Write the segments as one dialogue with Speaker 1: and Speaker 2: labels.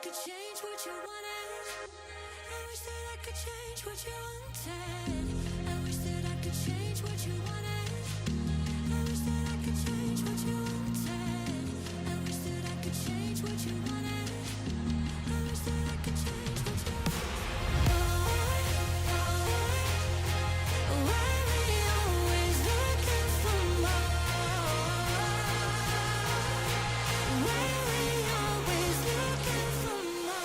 Speaker 1: could change what you wanted. I wish that I could change what you wanted. I wish that I could change what you wanted. I wish that I could change what you wanted. I wish that I could change what you wanted. I wish that I could change what you wanted. Why we always looking for more? Why we always looking for more? Why we always looking for more?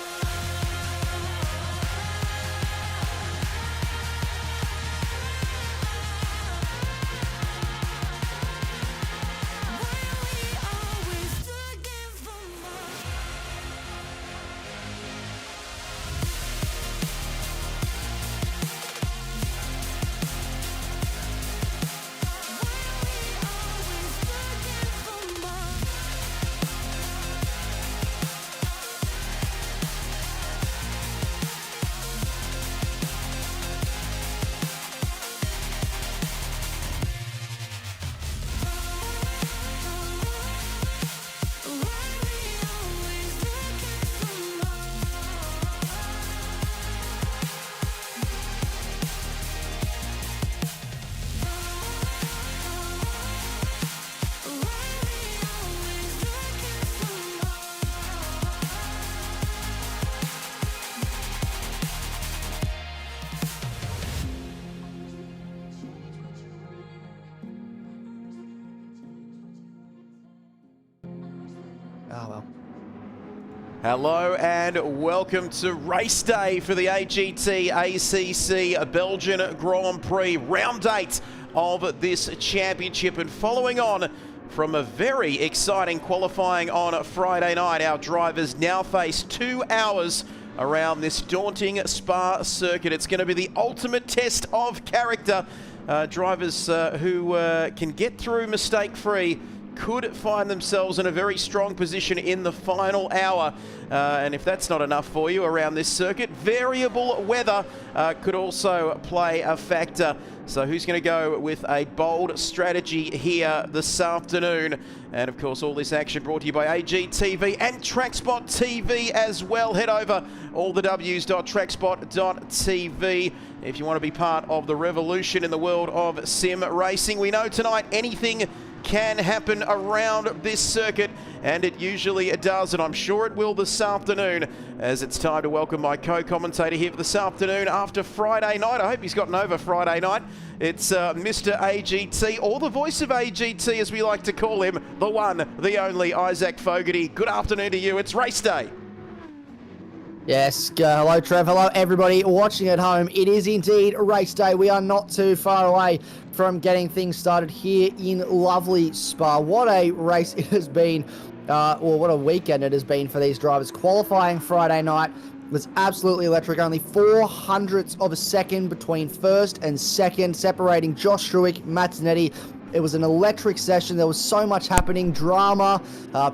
Speaker 2: Oh, well.
Speaker 3: Hello and welcome to race day for the AGT ACC Belgian Grand Prix, round 8 of this championship. And following on from a very exciting qualifying on Friday night, our drivers now face 2 hours around this daunting Spa circuit. It's going to be the ultimate test of character. Drivers who can get through mistake-free could find themselves in a very strong position in the final hour. And if that's not enough for you around this circuit, variable weather could also play a factor. So who's going to go with a bold strategy here this afternoon? And of course, all this action brought to you by AGT TV and TrackSpotTV as well. Head over allthews.trackspot.tv if you want to be part of the revolution in the world of sim racing. We know tonight anything can happen around this circuit, and it usually does, and I'm sure it will this afternoon, as it's time to welcome my co-commentator here for this afternoon after Friday night. I hope he's gotten over Friday night. It's Mr. AGT, or the voice of AGT as we like to call him, the one, the only Isaac Fogarty. Good afternoon to you. It's race day.
Speaker 2: Yes, hello Trev, hello everybody watching at home. It is indeed race day. We are not too far away from getting things started here in lovely Spa. What a race it has been, or what a weekend it has been for these drivers. Qualifying Friday night was absolutely electric. Only 0.04 of a second between first and second, separating Josh Truick, Matt Zanetti. It was an electric session. There was so much happening, drama,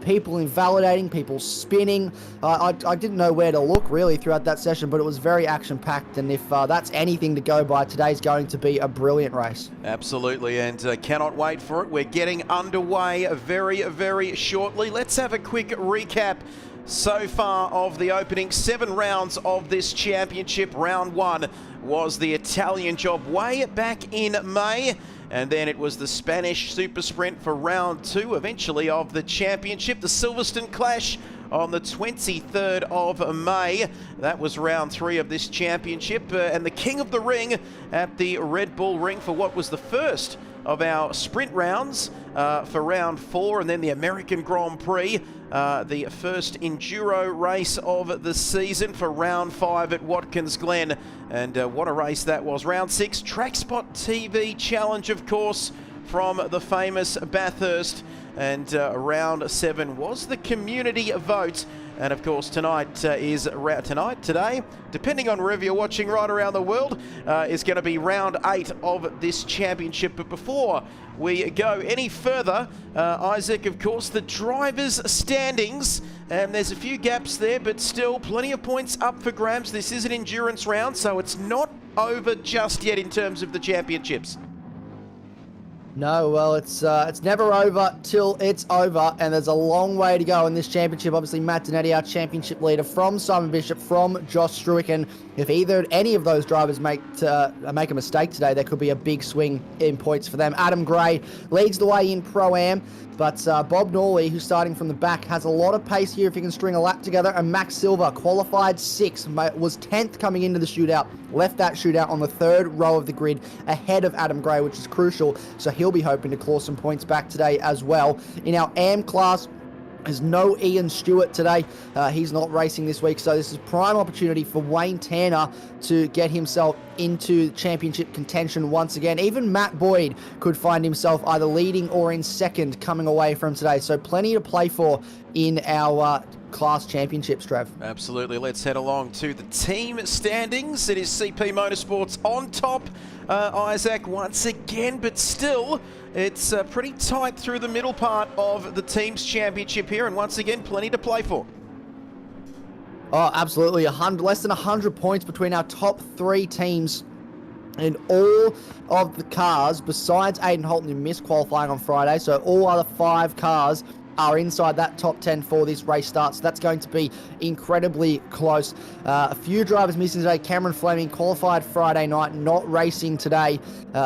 Speaker 2: people invalidating, people spinning. I didn't know where to look really throughout that session, but it was very action-packed. And if that's anything to go by, today's going to be a brilliant race.
Speaker 3: Absolutely, and cannot wait for it. We're getting underway very, very shortly. Let's have a quick recap so far of the opening 7 rounds of this championship. Round 1 was the Italian job way back in May. And then it was the Spanish Super Sprint for round 2, eventually, of the championship. The Silverstone Clash on the 23rd of May. That was round 3 of this championship. And the King of the Ring at the Red Bull Ring for what was the first of our sprint rounds for round 4. And then the American Grand Prix, the first enduro race of the season for round 5 at Watkins Glen. And what a race that was. Round 6, TrackSpotTV Challenge, of course, from the famous Bathurst. And round 7 was the community vote. And of course, today, depending on wherever you're watching right around the world, is going to be round 8 of this championship. But before we go any further, Isaac, of course, the drivers' standings, and there's a few gaps there, but still plenty of points up for grabs. This is an endurance round, so it's not over just yet in terms of the championships.
Speaker 2: No, well, it's never over till it's over, and there's a long way to go in this championship. Obviously, Matt Donetti, our championship leader, from Simon Bishop, from Josh Struick, and if any of those drivers make a mistake today, there could be a big swing in points for them. Adam Gray leads the way in Pro-Am, but Bob Norley, who's starting from the back, has a lot of pace here if he can string a lap together, and Max Silver, qualified 6th, was 10th coming into the shootout, left that shootout on the 3rd row of the grid ahead of Adam Gray, which is crucial, so he'll be hoping to claw some points back today as well. In our AM class, there's no Ian Stewart today. He's not racing this week, so this is prime opportunity for Wayne Tanner to get himself into championship contention once again. Even Matt Boyd could find himself either leading or in 2nd coming away from today, so plenty to play for in our class championships, Trev.
Speaker 3: Absolutely. Let's head along to the team standings. It is CP Motorsports on top, Isaac, once again, but still it's pretty tight through the middle part of the team's championship here, and once again, plenty to play for.
Speaker 2: Oh, absolutely. Less than 100 points between our top 3 teams in all of the cars, besides Aiden Holton, who missed qualifying on Friday. So all other 5 cars are inside that top 10 for this race start, so that's going to be incredibly close. A few drivers missing today. Cameron Fleming qualified Friday night, not racing today,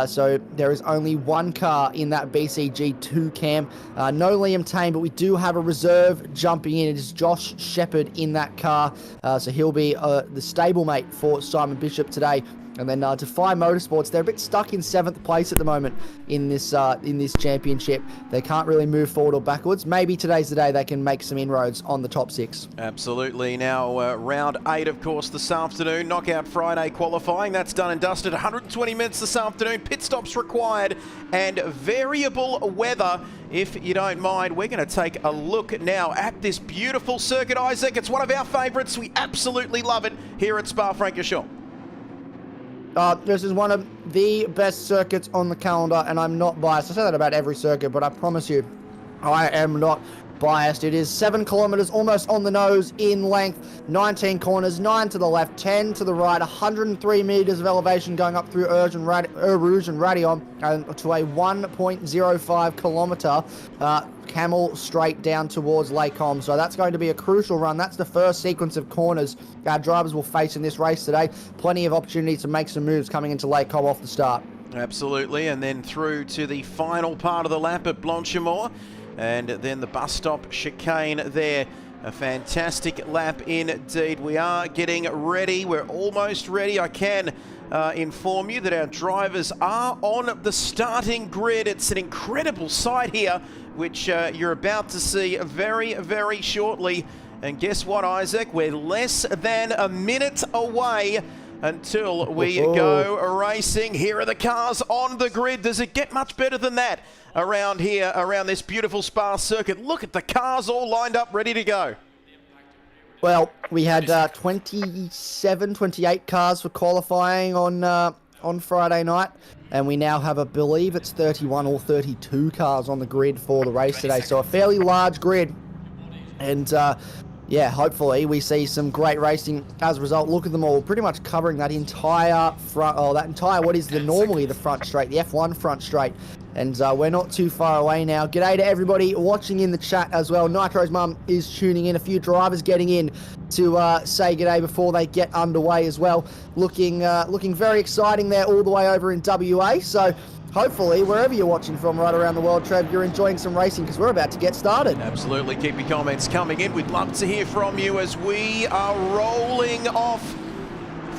Speaker 2: so there is only 1 car in that BCG2 cam. No Liam Tame, but we do have a reserve jumping in. It is Josh Shepherd in that car, so he'll be the stablemate for Simon Bishop today. And then Defy Motorsports, they're a bit stuck in 7th place at the moment in this championship. They can't really move forward or backwards. Maybe today's the day they can make some inroads on the top 6.
Speaker 3: Absolutely. Now, round 8, of course, this afternoon. Knockout Friday qualifying. That's done and dusted. 120 minutes this afternoon. Pit stops required and variable weather. If you don't mind, we're going to take a look now at this beautiful circuit, Isaac. It's one of our favourites. We absolutely love it here at Spa-Francorchamps.
Speaker 2: This is one of the best circuits on the calendar, and I'm not biased. I say that about every circuit, but I promise you, I am not biased. It is 7 kilometers, almost on the nose in length, 19 corners, 9 to the left, 10 to the right, 103 meters of elevation going up through Rouge and Radion, and to a 1.05 kilometer camel straight down towards Lake Com. So that's going to be a crucial run. That's the first sequence of corners our drivers will face in this race today. Plenty of opportunity to make some moves coming into Lake Com off the start.
Speaker 3: Absolutely, and then through to the final part of the lap at Blanchimont, and then the bus stop chicane there. A fantastic lap indeed. We are getting ready. We're almost ready. I can inform you that our drivers are on the starting grid. It's an incredible sight here, which you're about to see very, very shortly. And guess what, Isaac? We're less than a minute away until we go racing. Here are the cars on the grid. Does it get much better than that around here, around this beautiful Spa circuit? Look at the cars all lined up, ready to go.
Speaker 2: Well, we had 28 cars for qualifying on Friday night, and we now have, I believe it's 31 or 32 cars on the grid for the race today. So a fairly large grid, and yeah, hopefully we see some great racing as a result. Look at them all, pretty much covering that entire front, what is normally the front straight, the F1 front straight. And we're not too far away now. G'day to everybody watching in the chat as well. Nitro's mum is tuning in. A few drivers getting in to say g'day before they get underway as well. Looking very exciting there all the way over in WA. So hopefully, wherever you're watching from right around the world, Trev, you're enjoying some racing because we're about to get started.
Speaker 3: Absolutely. Keep your comments coming in. We'd love to hear from you as we are rolling off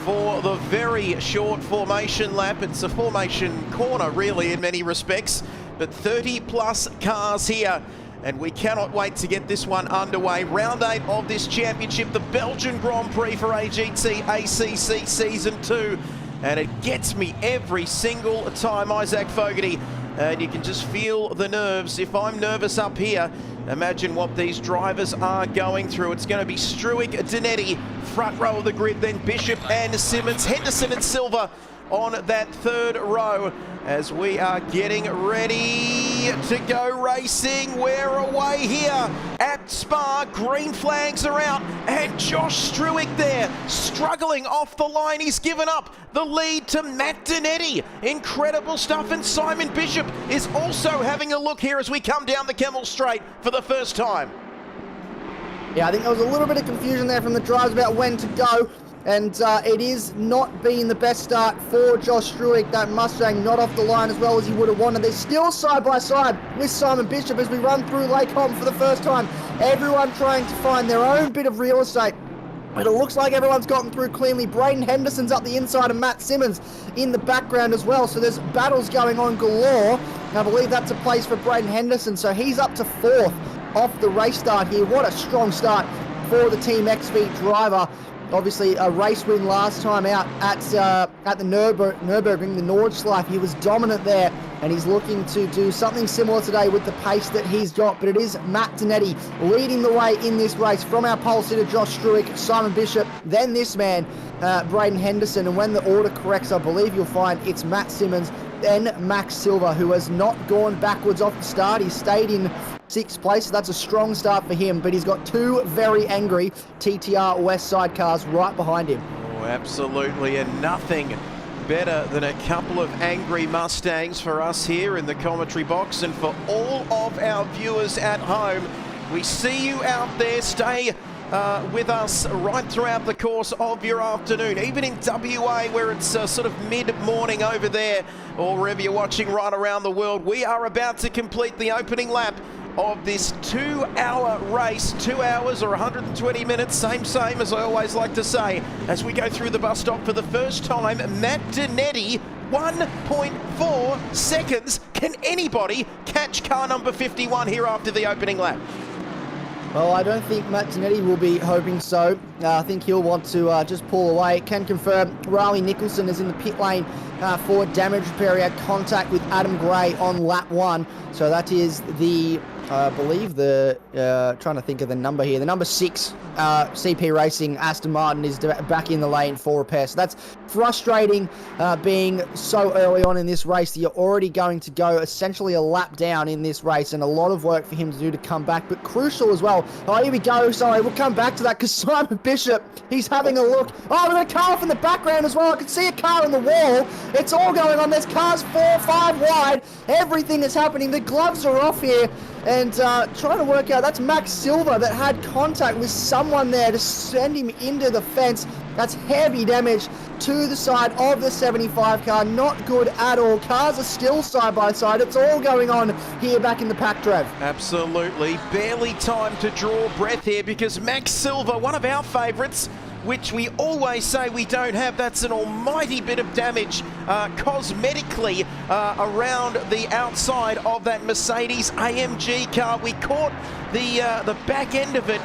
Speaker 3: for the very short formation lap. It's a formation corner, really, in many respects, but 30-plus cars here, and we cannot wait to get this one underway. Round 8 of this championship, the Belgian Grand Prix for AGT ACC Season 2. And it gets me every single time, Isaac Fogarty. And you can just feel the nerves. If I'm nervous up here, imagine what these drivers are going through. It's going to be Struick, Donetti, front row of the grid, then Bishop and Simmons, Henderson and Silva on that third row as we are getting ready to go racing. We're away here at Spa. Green flags are out, and Josh Struick there struggling off the line. He's given up the lead to Matt Donetti. Incredible stuff, and Simon Bishop is also having a look here as we come down the Kemmel Straight for the first time.
Speaker 2: Yeah, I think there was a little bit of confusion there from the drivers about when to go. And it is not been the best start for Josh Struick. That Mustang not off the line as well as he would have wanted. They're still side by side with Simon Bishop as we run through Lake Holm for the first time. Everyone trying to find their own bit of real estate. But it looks like everyone's gotten through cleanly. Braden Henderson's up the inside and Matt Simmons in the background as well. So there's battles going on galore. And I believe that's a place for Braden Henderson. So he's up to 4th off the race start here. What a strong start for the Team XV driver. Obviously, a race win last time out at the Nürburgring, the Nordschleife. He was dominant there, and he's looking to do something similar today with the pace that he's got. But it is Matt Donetti leading the way in this race from our pole sitter, Josh Struick, Simon Bishop, then this man, Braden Henderson. And when the order corrects, I believe you'll find it's Matt Simmons, then Max Silver, who has not gone backwards off the start. He's stayed in 6th place, so that's a strong start for him, but he's got 2 very angry TTR West Side cars right behind him.
Speaker 3: Oh, absolutely, and nothing better than a couple of angry Mustangs for us here in the commentary box, and for all of our viewers at home. We see you out there. Stay with us right throughout the course of your afternoon, even in WA where it's sort of mid-morning over there, or wherever you're watching right around the world. We are about to complete the opening lap of this 2-hour race. 2 hours or 120 minutes, same as I always like to say, as we go through the bus stop for the first time. Matt Donetti, 1.4 seconds. Can anybody catch car number 51 here after the opening lap?
Speaker 2: Well, I don't think Matt Donetti will be hoping so. I think he'll want to just pull away. Can confirm Riley Nicholson is in the pit lane for damage repair. He had contact with Adam Gray on lap 1. So that is the, I believe the, trying to think of the number here, the number 6 CP Racing Aston Martin is back in the lane for repair. So that's frustrating, being so early on in this race that you're already going to go essentially a lap down in this race, and a lot of work for him to do to come back, but crucial as well. Oh, here we go. Sorry, we'll come back to that because Simon Bishop, he's having a look. Oh, there's a car off in the background as well. I can see a car on the wall. It's all going on. There's cars 4, 5 wide. Everything is happening. The gloves are off here. And trying to work out, that's Max Silver that had contact with someone there to send him into the fence. That's heavy damage to the side of the 75 car. Not good at all. Cars are still side by side. It's all going on here back in the pack, Trev.
Speaker 3: Absolutely. Barely time to draw breath here because Max Silver, one of our favourites, which we always say we don't have. That's an almighty bit of damage cosmetically around the outside of that Mercedes AMG car. We caught the back end of it.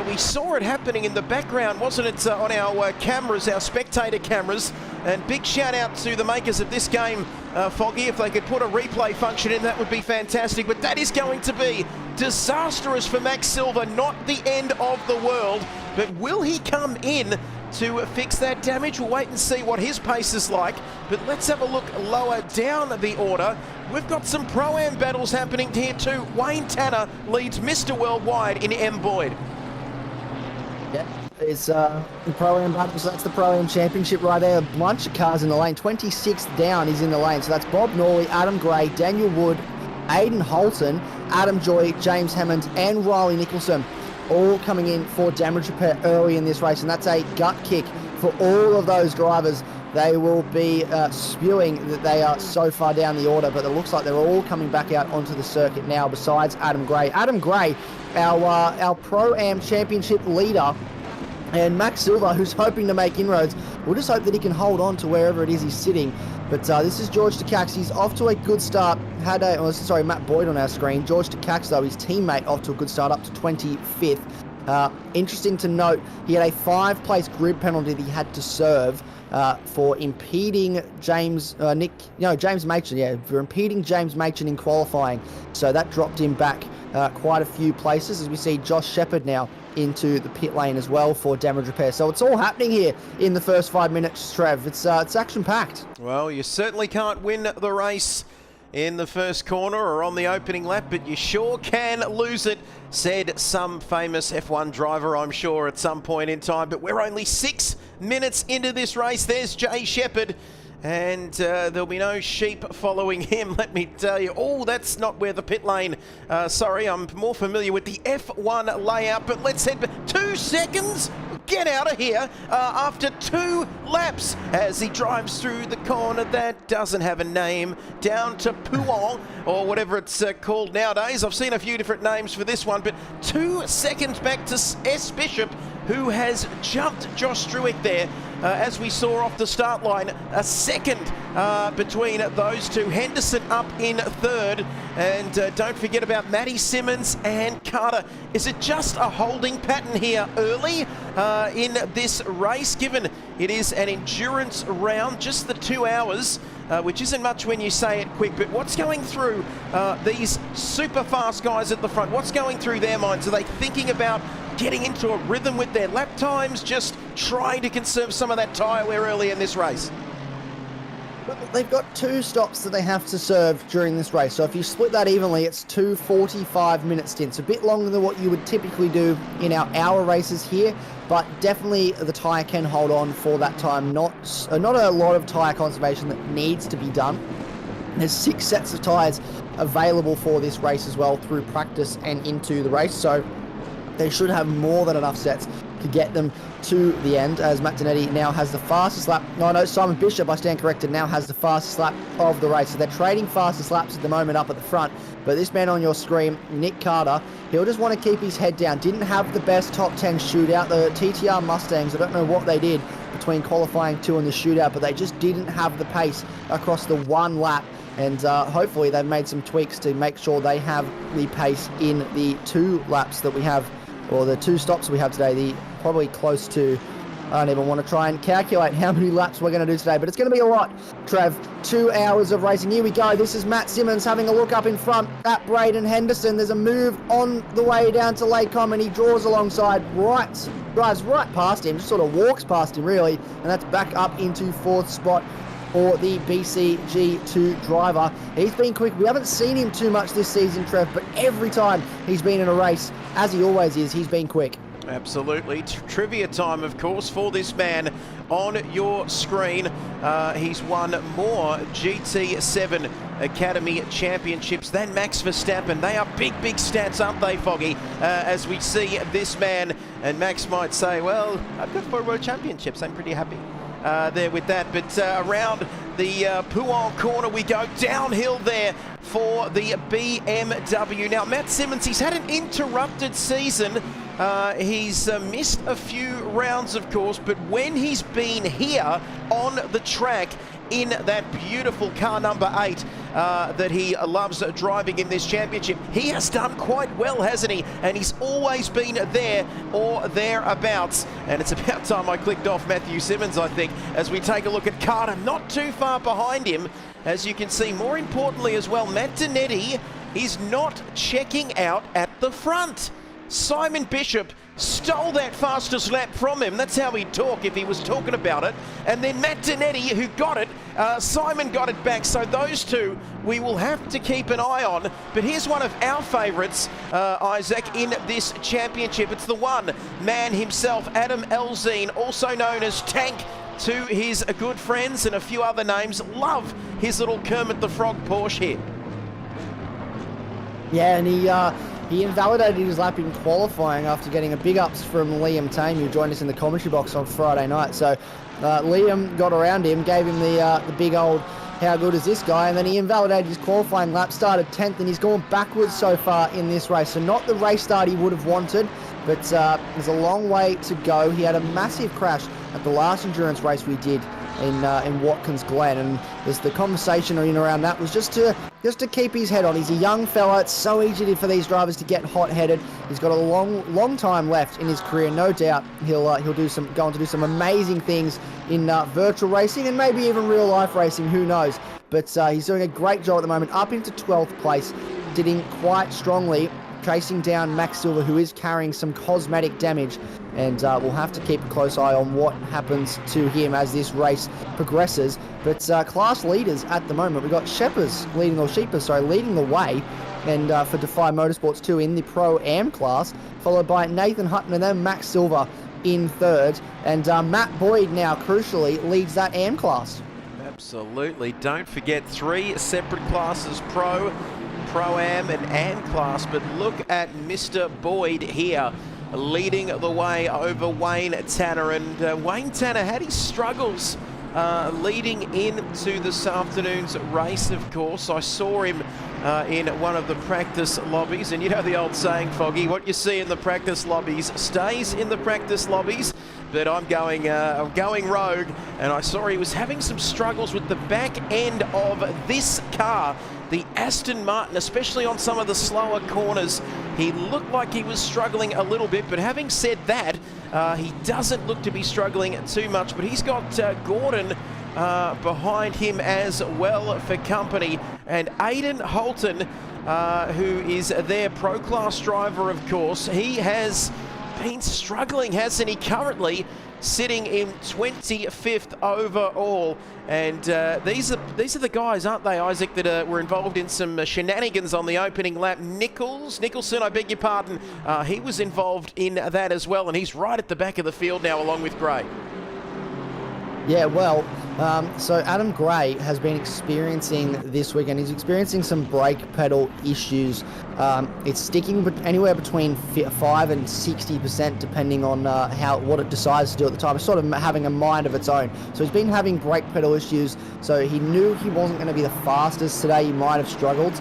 Speaker 3: We saw it happening in the background, wasn't it, on our cameras, our spectator cameras. And big shout out to the makers of this game, Foggy. If they could put a replay function in, that would be fantastic. But that is going to be disastrous for Max Silver, not the end of the world. But will he come in to fix that damage? We'll wait and see what his pace is like. But let's have a look lower down the order. We've got some Pro-Am battles happening here too. Wayne Tanner leads Mr. Worldwide in M. Boyd.
Speaker 2: Yeah, it's the Pro-Am battles. That's the Pro-Am Championship right there. A bunch of cars in the lane. 26th down is in the lane. So that's Bob Norley, Adam Gray, Daniel Wood, Aidan Holton, Adam Joy, James Hammond, and Riley Nicholson, all coming in for damage repair early in this race, and that's a gut kick for all of those drivers. They will be spewing that they are so far down the order, but it looks like they're all coming back out onto the circuit now, besides Adam Gray. Adam Gray, our Pro-Am Championship leader, and Max Silver, who's hoping to make inroads. We'll just hope that he can hold on to wherever it is he's sitting. But this is George Takacs. He's off to a good start. Matt Boyd on our screen. George Takacs, though, his teammate, off to a good start, up to 25th. Interesting to note, he had a 5-place grid penalty that he had to serve for impeding James Machin. Yeah, for impeding James Machin in qualifying. So that dropped him back quite a few places, as we see Josh Shepherd now into the pit lane as well for damage repair. So it's all happening here in the first 5 minutes, Trev. It's action-packed.
Speaker 3: Well, you certainly can't win the race in the first corner or on the opening lap, but you sure can lose it, said some famous F1 driver, I'm sure, at some point in time. But we're only 6 minutes into this race. There's Jay Shepherd, and there'll be no sheep following him, let me tell you. Oh, that's not where the pit lane... sorry, I'm more familiar with the F1 layout, but let's head... 2 seconds? Get out of here after 2 laps as he drives through the corner that doesn't have a name down to Pouon, or whatever it's called nowadays. I've seen a few different names for this one, but 2 seconds back to S. Bishop, who has jumped Josh Struick there. As we saw off the start line, a second between those two. Henderson up in third, and don't forget about Matty Simmons and Carter. Is it just a holding pattern here early in this race, given it is an endurance round, just the 2 hours, which isn't much when you say it quick, but what's going through these super fast guys at the front? What's going through their minds? Are they thinking about getting into a rhythm with their lap times, just trying to conserve some of that tyre wear early in this race?
Speaker 2: They've got 2 stops that they have to serve during this race. So if you split that evenly, it's 2 45-minute stints. A bit longer than what you would typically do in our hour races here, but definitely the tyre can hold on for that time. Not a lot of tyre conservation that needs to be done. There's 6 sets of tyres available for this race as well through practice and into the race. So they should have more than enough sets to get them to the end, as Matt Donetti now has the fastest lap. No, Simon Bishop, I stand corrected, now has the fastest lap of the race. So they're trading fastest laps at the moment up at the front. But this man on your screen, Nick Carter, he'll just want to keep his head down. Didn't have the best top 10 shootout. The TTR Mustangs, I don't know what they did between qualifying 2 and the shootout, but they just didn't have the pace across the 1 lap. And hopefully they've made some tweaks to make sure they have the pace in the 2 laps that we have, or the 2 stops we have today. Probably close to, I don't even want to try and calculate how many laps we're going to do today, but it's going to be a lot, Trev. 2 hours of racing. Here we go. This is Matt Simmons having a look up in front at Braden Henderson. There's a move on the way down to Lakecom, and he draws alongside, drives right past him, just sort of walks past him really, and that's back up into 4th spot for the BCG2 driver. He's been quick. We haven't seen him too much this season, Trev, but every time he's been in a race, as he always is, he's been quick.
Speaker 3: Absolutely. Trivia time, of course, for this man on your screen. He's won more GT7 Academy Championships than Max Verstappen. They are big, big stats, aren't they, Foggy? As we see this man, and Max might say, well, I've got 4 World Championships. I'm pretty happy there with that. But around the Pouon corner we go, downhill there for the BMW. Now, Matt Simmons, he's had an interrupted season. He's missed a few rounds, of course, but when he's been here on the track in that beautiful car number 8 that he loves driving in this championship, he has done quite well, hasn't he? And he's always been there or thereabouts. And it's about time I clicked off Matthew Simmons, I think, as we take a look at Carter, not too far behind him. As you can see, more importantly as well, Matt Donetti is not checking out at the front. Simon Bishop stole that fastest lap from him. That's how he'd talk if he was talking about it. And then Matt Donetti, who got it, Simon got it back. So those two we will have to keep an eye on. But here's one of our favourites, Isaac, in this championship. It's the one man himself, Adam Elzine, also known as Tank to his good friends and a few other names. Love his little Kermit the Frog Porsche here.
Speaker 2: Yeah, and he invalidated his lap in qualifying after getting a big ups from Liam Tame, who joined us in the commentary box on Friday night. So Liam got around him, gave him the big old, how good is this guy? And then he invalidated his qualifying lap, started 10th, and he's gone backwards so far in this race. So not the race start he would have wanted, but there's a long way to go. He had a massive crash at the last endurance race we did in Watkins Glen, and there's the conversation in around that was just to keep his head on. He's a young fella. It's so easy for these drivers to get hot-headed. He's got a long time left in his career. No doubt he'll go on to do some amazing things in virtual racing and maybe even real life racing. Who knows? But he's doing a great job at the moment, up into 12th place, sitting quite strongly. chasing down Max Silver, who is carrying some cosmetic damage, and we'll have to keep a close eye on what happens to him as this race progresses. But class leaders at the moment, we've got Sheepers leading the way, and for Defy Motorsports 2 in the Pro-Am class, followed by Nathan Hutton and then Max Silver in third, and Matt Boyd now crucially leads that AM class.
Speaker 3: Absolutely. Don't forget 3 separate classes, Pro-Am and AM class, but look at Mr. Boyd here leading the way over Wayne Tanner, and Wayne Tanner had his struggles leading into this afternoon's race. Of course, I saw him in one of the practice lobbies, and you know the old saying, Foggy, what you see in the practice lobbies stays in the practice lobbies. But I'm going rogue, and I saw he was having some struggles with the back end of this car, the Aston Martin, especially on some of the slower corners. He looked like he was struggling a little bit, but having said that, he doesn't look to be struggling too much. But he's got Gordon behind him as well for company, and Aidan Holton, who is their Pro Class driver, of course, he has been struggling, hasn't he? Currently sitting in 25th overall, and these are the guys, aren't they, Isaac, that were involved in some shenanigans on the opening lap. Nicholson, I beg your pardon, he was involved in that as well, and he's right at the back of the field now along with Gray.
Speaker 2: Yeah, well, so Adam Gray has been experiencing this weekend, he's experiencing some brake pedal issues. It's sticking anywhere between 5 and 60% depending on what it decides to do at the time. It's sort of having a mind of its own. So he's been having brake pedal issues, so he knew he wasn't going to be the fastest today. He might have struggled.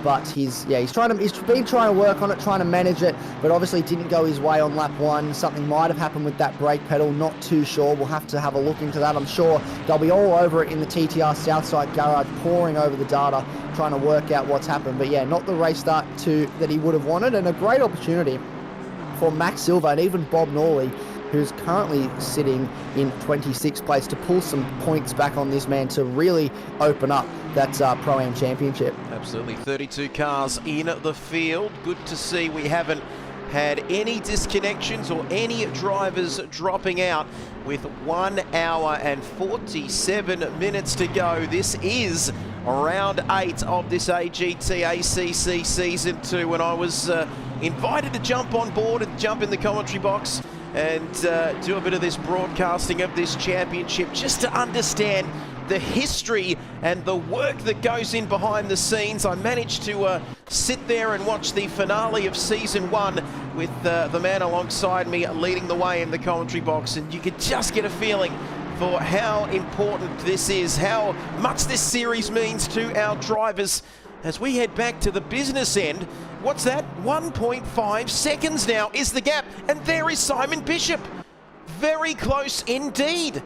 Speaker 2: But he's been trying to work on it, trying to manage it, but obviously didn't go his way on lap 1. Something might have happened with that brake pedal, not too sure. We'll have to have a look into that. I'm sure they'll be all over it in the TTR Southside garage, poring over the data, trying to work out what's happened. But yeah, not the race start that he would have wanted, and a great opportunity for Max Silver and even Bob Norley, who's currently sitting in 26th place, to pull some points back on this man to really open up that Pro-Am Championship.
Speaker 3: Absolutely. 32 cars in the field. Good to see we haven't had any disconnections or any drivers dropping out with 1 hour and 47 minutes to go. This is round 8 of this AGT ACC Season 2, and I was invited to jump on board and jump in the commentary box and do a bit of this broadcasting of this championship, just to understand the history and the work that goes in behind the scenes. I managed to sit there and watch the finale of Season 1 with the man alongside me leading the way in the commentary box, and you could just get a feeling for how important this is, how much this series means to our drivers as we head back to the business end. What's that? 1.5 seconds now is the gap, and there is Simon Bishop. Very close indeed.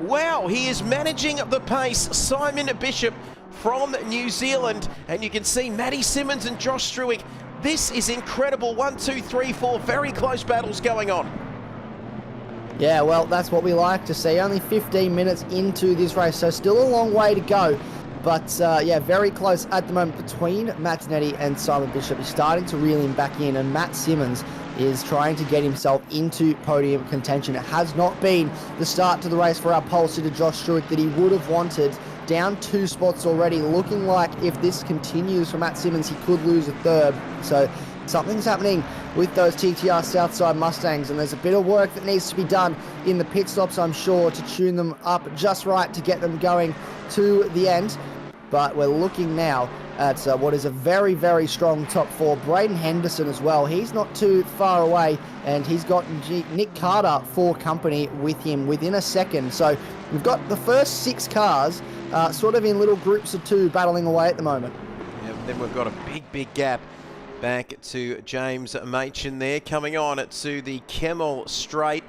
Speaker 3: Wow, he is managing the pace. Simon Bishop from New Zealand, and you can see Matty Simmons and Josh Struick. This is incredible. 1, 2, 3, 4 very close battles going on.
Speaker 2: Yeah, well, that's what we like to see. Only 15 minutes into this race, so still a long way to go. But yeah, very close at the moment between Matt Zanetti and Simon Bishop. He's starting to reel him back in, and Matt Simmons is trying to get himself into podium contention. It has not been the start to the race for our pole sitter Josh Struick that he would have wanted. Down 2 spots already, looking like if this continues for Matt Simmons, he could lose a third. So something's happening with those TTR Southside Mustangs, and there's a bit of work that needs to be done in the pit stops, I'm sure, to tune them up just right to get them going to the end. But we're looking now at what is a very, very strong top 4. Braden Henderson as well. He's not too far away, and he's got Nick Carter for company with him within a second. So we've got the first 6 cars sort of in little groups of 2 battling away at the moment.
Speaker 3: Yeah, then we've got a big, big gap back to James Machin there, coming on to the Kemmel Straight.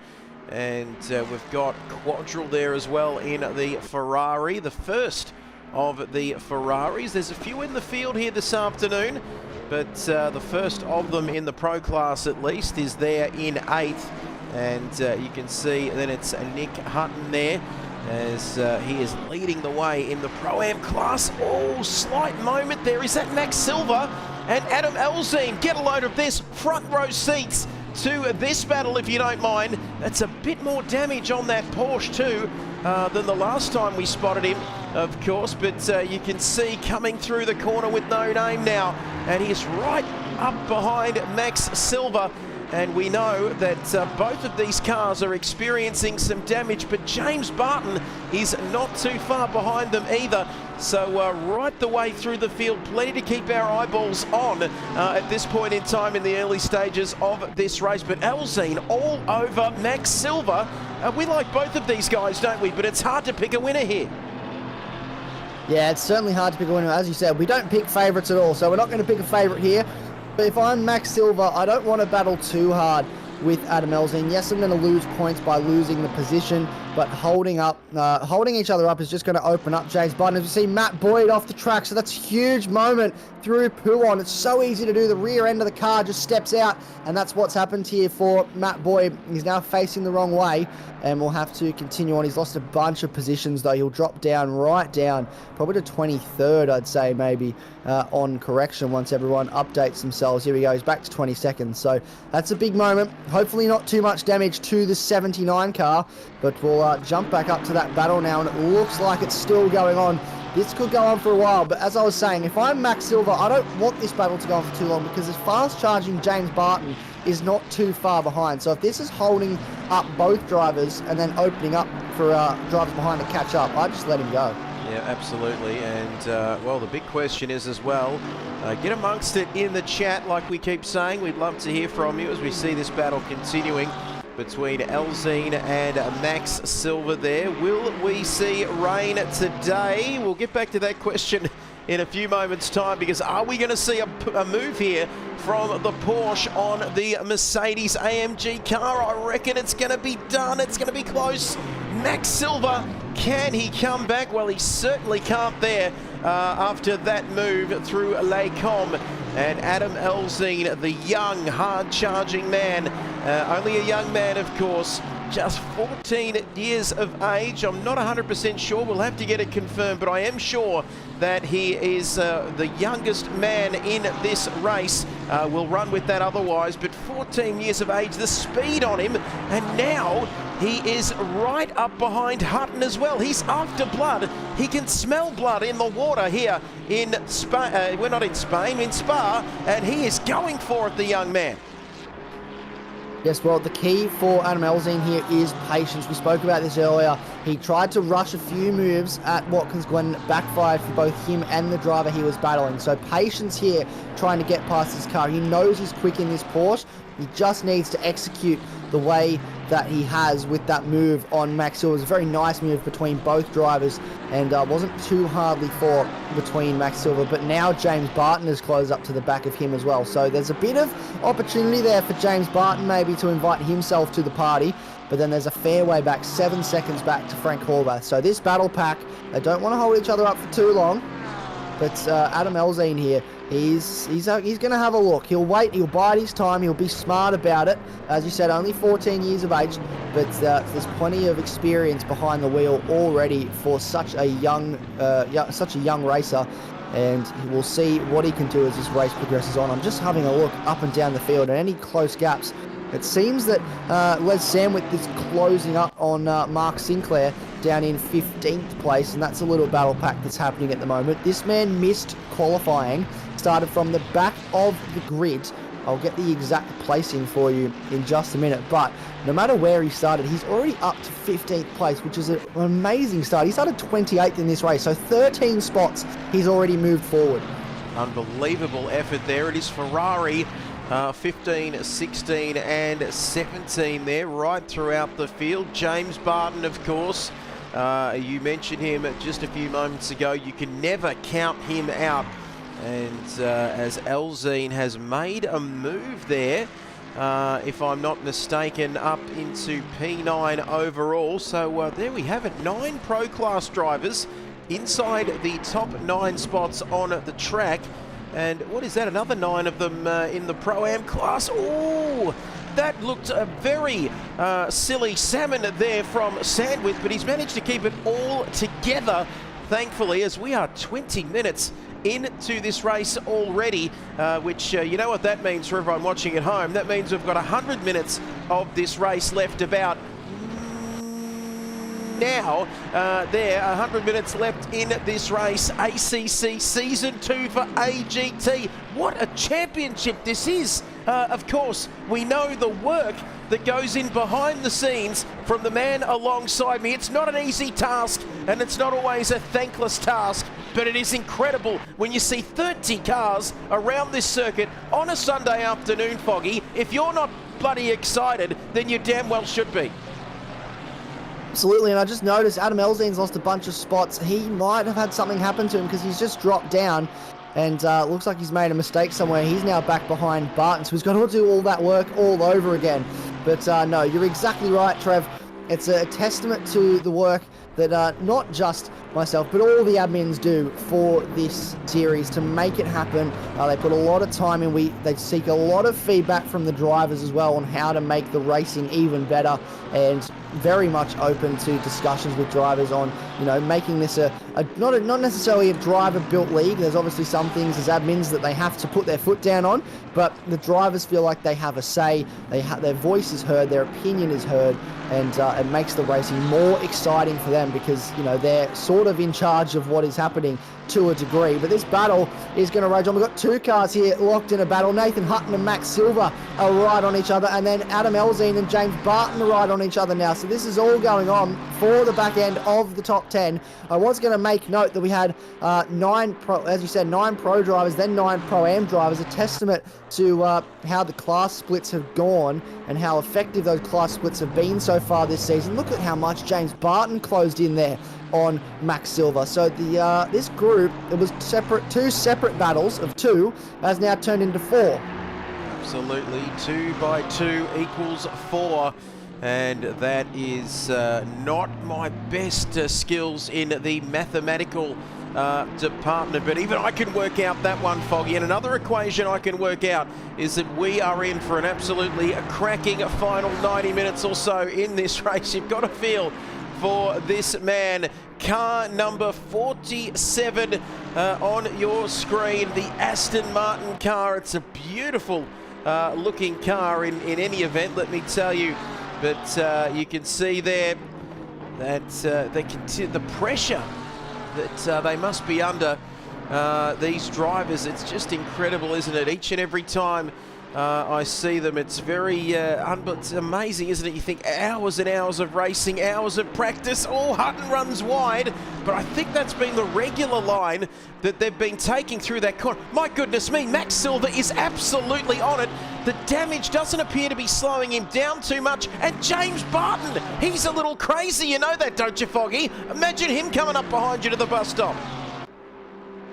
Speaker 3: And we've got Quadrille there as well in the Ferrari, the first of the Ferraris. There's a few in the field here this afternoon, but the first of them in the Pro Class at least is there in 8th. And you can see then it's Nick Hutton there as he is leading the way in the Pro-Am class. Oh, slight moment there. Is that Max Silver? and Adam Elzine. Get a load of this, front row seats to this battle if you don't mind. That's a bit more damage on that Porsche too than the last time we spotted him, of course, but you can see coming through the corner with no name now, and he's right up behind Max Silva. And we know that both of these cars are experiencing some damage, but James Barton is not too far behind them either. So right the way through the field, plenty to keep our eyeballs on at this point in time in the early stages of this race. But Elzine all over Max Silva. We like both of these guys, don't we? But it's hard to pick a winner here.
Speaker 2: Yeah, it's certainly hard to pick a winner. As you said, we don't pick favourites at all, so we're not going to pick a favourite here. But if I'm Max Silva, I don't want to battle too hard with Adam Elzine. Yes, I'm going to lose points by losing the position, but holding each other up is just going to open up James Barton. As we see Matt Boyd off the track, so that's a huge moment through Pouon. It's so easy to do. The rear end of the car just steps out, and that's what's happened here for Matt Boyd. He's now facing the wrong way, and we'll have to continue on. He's lost a bunch of positions, though. He'll drop down, right down, probably to 23rd, I'd say, maybe, on correction once everyone updates themselves. Here we go. He's back to 22nd, so that's a big moment. Hopefully not too much damage to the 79 car, but we'll jump back up to that battle now, and it looks like it's still going on. This could go on for a while, but as I was saying, if I'm Max Silva, I don't want this battle to go on for too long, because this fast-charging James Barton is not too far behind. So if this is holding up both drivers and then opening up for drivers behind to catch up, I just let him go.
Speaker 3: Yeah, absolutely. And, well, the big question is as well, get amongst it in the chat like we keep saying. We'd love to hear from you as we see this battle continuing between Elzine and Max Silva there. Will we see rain today? We'll get back to that question in a few moments' time, because are we going to see a move here from the Porsche on the Mercedes AMG car? I reckon it's going to be done. It's going to be close. Max Silva, can he come back? Well, he certainly can't there after that move through Les Combes. And Adam Elzine, the young, hard-charging man, only a young man, of course, just 14 years of age. I'm not 100% sure. We'll have to get it confirmed, but I am sure that he is the youngest man in this race. We'll run with that otherwise, but 14 years of age, the speed on him, and now he is right up behind Hutton as well. He's after blood. He can smell blood in the water here in Spain. We're not in Spain, in Spa, and he is going for it, the young man.
Speaker 2: Yes, well, the key for Adam Elzine here is patience. We spoke about this earlier. He tried to rush a few moves at Watkins Glen, backfired for both him and the driver he was battling. So patience here, trying to get past his car. He knows he's quick in this Porsche. He just needs to execute the way that he has with that move on Max Silva. It was a very nice move between both drivers, and wasn't too hardly fought between Max Silva, but now James Barton has closed up to the back of him as well. So there's a bit of opportunity there for James Barton maybe to invite himself to the party, but then there's a fair way back, 7 seconds back to Frank Horvath. So this battle pack, they don't want to hold each other up for too long, but Adam Elzine here, he's going to have a look. He'll wait, he'll bide his time, he'll be smart about it. As you said, only 14 years of age, but there's plenty of experience behind the wheel already for such a young racer, and we'll see what he can do as this race progresses on. I'm just having a look up and down the field, and any close gaps. It seems that Les Sandwich is closing up on Mark Sinclair down in 15th place, and that's a little battle pack that's happening at the moment. This man missed qualifying, started from the back of the grid. I'll get the exact placing for you in just a minute, but no matter where he started, he's already up to 15th place, which is an amazing start. He started 28th in this race, so 13 spots he's already moved forward.
Speaker 3: Unbelievable effort there. It is Ferrari 15, 16 and 17 there right throughout the field. James Barton, of course, you mentioned him just a few moments ago. You can never count him out. And as Elzine has made a move there, if I'm not mistaken, up into P9 overall. So there we have it, 9 Pro Class drivers inside the top 9 spots on the track. And what is that? Another 9 of them in the Pro-Am class. Oh, that looked a very silly salmon there from Sandwich, but he's managed to keep it all together, thankfully, as we are 20 minutes into this race already, which you know what that means for everyone watching at home. That means we've got 100 minutes of this race left about now. 100 minutes left in this race. ACC Season 2 for AGT. What a championship this is. Of course, we know the work that goes in behind the scenes from the man alongside me. It's not an easy task, and it's not always a thankless task, but it is incredible when you see 30 cars around this circuit on a Sunday afternoon, Foggy. If you're not bloody excited, then you damn well should be.
Speaker 2: Absolutely, and I just noticed Adam Elzine's lost a bunch of spots. He might have had something happen to him because he's just dropped down, and looks like he's made a mistake somewhere. He's now back behind Barton, so he's got to do all that work all over again. But no, you're exactly right, Trev. It's a testament to the work that not just myself, but all the admins do for this series to make it happen. They put a lot of time in. They seek a lot of feedback from the drivers as well on how to make the racing even better, and very much open to discussions with drivers on, you know, making this not necessarily a driver-built league. There's obviously some things as admins that they have to put their foot down on, but the drivers feel like they have a say. Their voice is heard, their opinion is heard, and it makes the racing more exciting for them because, you know, they're sort of in charge of what is happening to a degree. But this battle is going to rage on. We've got two cars here locked in a battle. Nathan Hutton and Max Silver are right on each other, and then Adam Elzine and James Barton are right on each other now. So this is all going on for the back end of the top 10. I was going to make note that we had 9 pro drivers, then 9 pro-am drivers, a testament to how the class splits have gone and how effective those class splits have been so far this season. Look at how much James Barton closed in there on Max Silver. So the this group, it was two separate battles of 2, has now turned into 4.
Speaker 3: Absolutely, 2 by 2 equals 4. And that is not my best skills in the mathematical department, but even I can work out that one, Foggy. And another equation I can work out is that we are in for an absolutely cracking final 90 minutes or so in this race. You've got a feel for this man. Car number 47 on your screen, the Aston Martin car. It's a beautiful looking car in any event, let me tell you. But you can see there that the pressure that they must be under, these drivers. It's just incredible, isn't it? Each and every time I see them, it's very it's amazing, isn't it? You think hours and hours of racing, hours of practice. Oh, Hutton runs wide, but I think that's been the regular line that they've been taking through that corner. My goodness me, Max Silver is absolutely on it. The damage doesn't appear to be slowing him down too much. And James Barton, he's a little crazy. You know that, don't you, Foggy? Imagine him coming up behind you to the bus stop.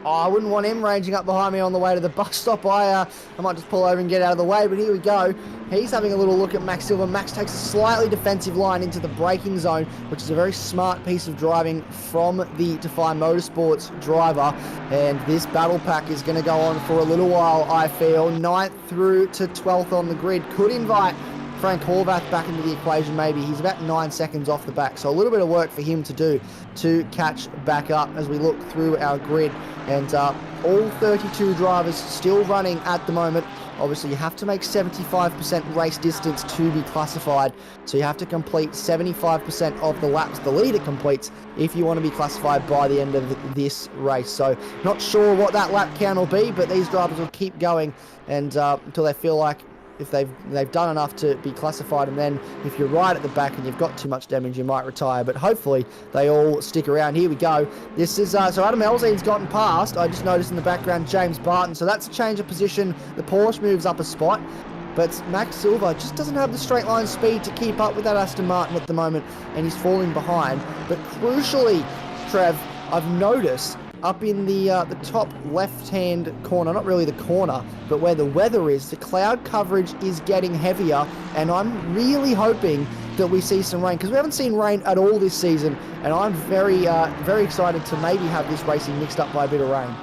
Speaker 2: Oh, I wouldn't want him ranging up behind me on the way to the bus stop. I might just pull over and get out of the way, but here we go. He's having a little look at Max Silver. Max takes a slightly defensive line into the braking zone, which is a very smart piece of driving from the Defy Motorsports driver. And this battle pack is going to go on for a little while, I feel. 9th through to 12th on the grid. Could invite Frank Horvath back into the equation maybe. He's about 9 seconds off the back, so a little bit of work for him to do to catch back up as we look through our grid. And all 32 drivers still running at the moment. Obviously, you have to make 75% race distance to be classified, so you have to complete 75% of the laps the leader completes if you want to be classified by the end of this race. So not sure what that lap count will be, but these drivers will keep going and until they feel like if they've done enough to be classified, and then if you're right at the back and you've got too much damage, you might retire. But hopefully they all stick around. Here we go. This is so Adam Elzine's gotten past. I just noticed in the background James Barton, so that's a change of position. The Porsche moves up a spot, but Max Silver just doesn't have the straight line speed to keep up with that Aston Martin at the moment, and he's falling behind. But crucially, Trev, I've noticed up in the top left-hand corner, not really the corner, but where the weather is, the cloud coverage is getting heavier, and I'm really hoping that we see some rain, because we haven't seen rain at all this season, and I'm very excited to maybe have this racing mixed up by a bit of rain.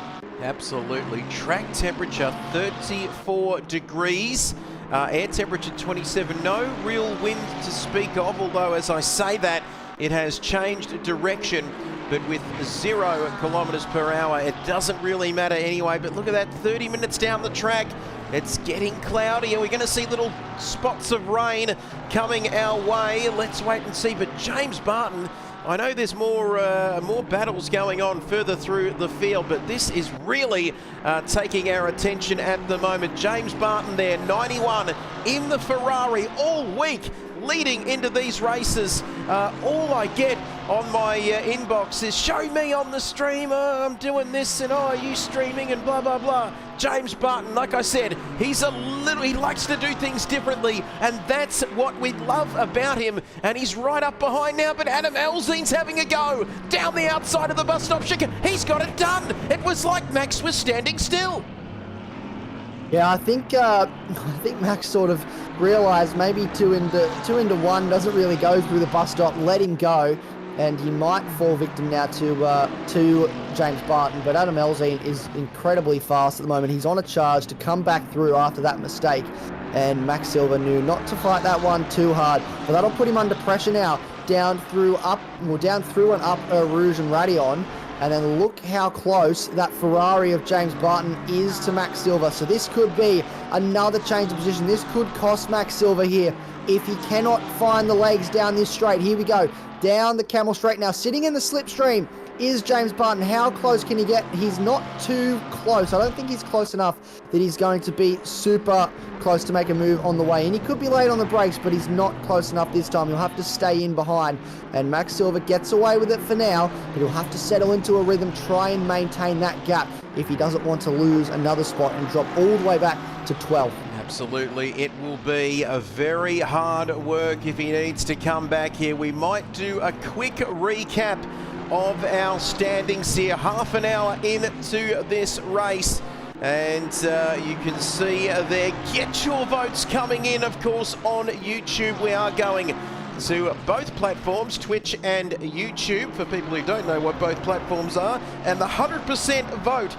Speaker 3: Absolutely. Track temperature 34 degrees. Air temperature 27. No real wind to speak of, although as I say that, it has changed direction but with 0 kilometers per hour, it doesn't really matter anyway. But look at that, 30 minutes down the track. It's getting cloudy and we're going to see little spots of rain coming our way. Let's wait and see. But James Barton, I know there's more battles going on further through the field, but this is really taking our attention at the moment. James Barton there, 91 in the Ferrari all week, leading into these races. All I get on my inbox is, show me on the stream, I'm doing this, and are you streaming, and blah, blah, blah. James Barton, like I said, he likes to do things differently, and that's what we love about him. And he's right up behind now, but Adam Elzine's having a go down the outside of the bus stop. He's got it done. It was like Max was standing still.
Speaker 2: Yeah, I think Max sort of realised maybe two into one doesn't really go through the bus stop. Let him go, and he might fall victim now to James Barton. But Adam Elzine is incredibly fast at the moment. He's on a charge to come back through after that mistake, and Max Silva knew not to fight that one too hard. But that'll put him under pressure now, down through and up Rouge and Radion. And then look how close that Ferrari of James Barton is to Max Silva. So this could be another change of position. This could cost Max Silva here if he cannot find the legs down this straight. Here we go. Down the Camel Straight now. Sitting in the slipstream is James Barton. How close can he get? He's not too close. I don't think he's close enough that he's going to be super close to make a move on the way in. He could be late on the brakes, but he's not close enough this time. He'll have to stay in behind. And Max Silva gets away with it for now, but he'll have to settle into a rhythm, try and maintain that gap if he doesn't want to lose another spot and drop all the way back to 12th.
Speaker 3: Absolutely, it will be a very hard work if he needs to come back here. We might do a quick recap of our standings here, half an hour into this race. And you can see there, get your votes coming in, of course, on YouTube. We are going to both platforms, Twitch and YouTube, for people who don't know what both platforms are. And the 100% vote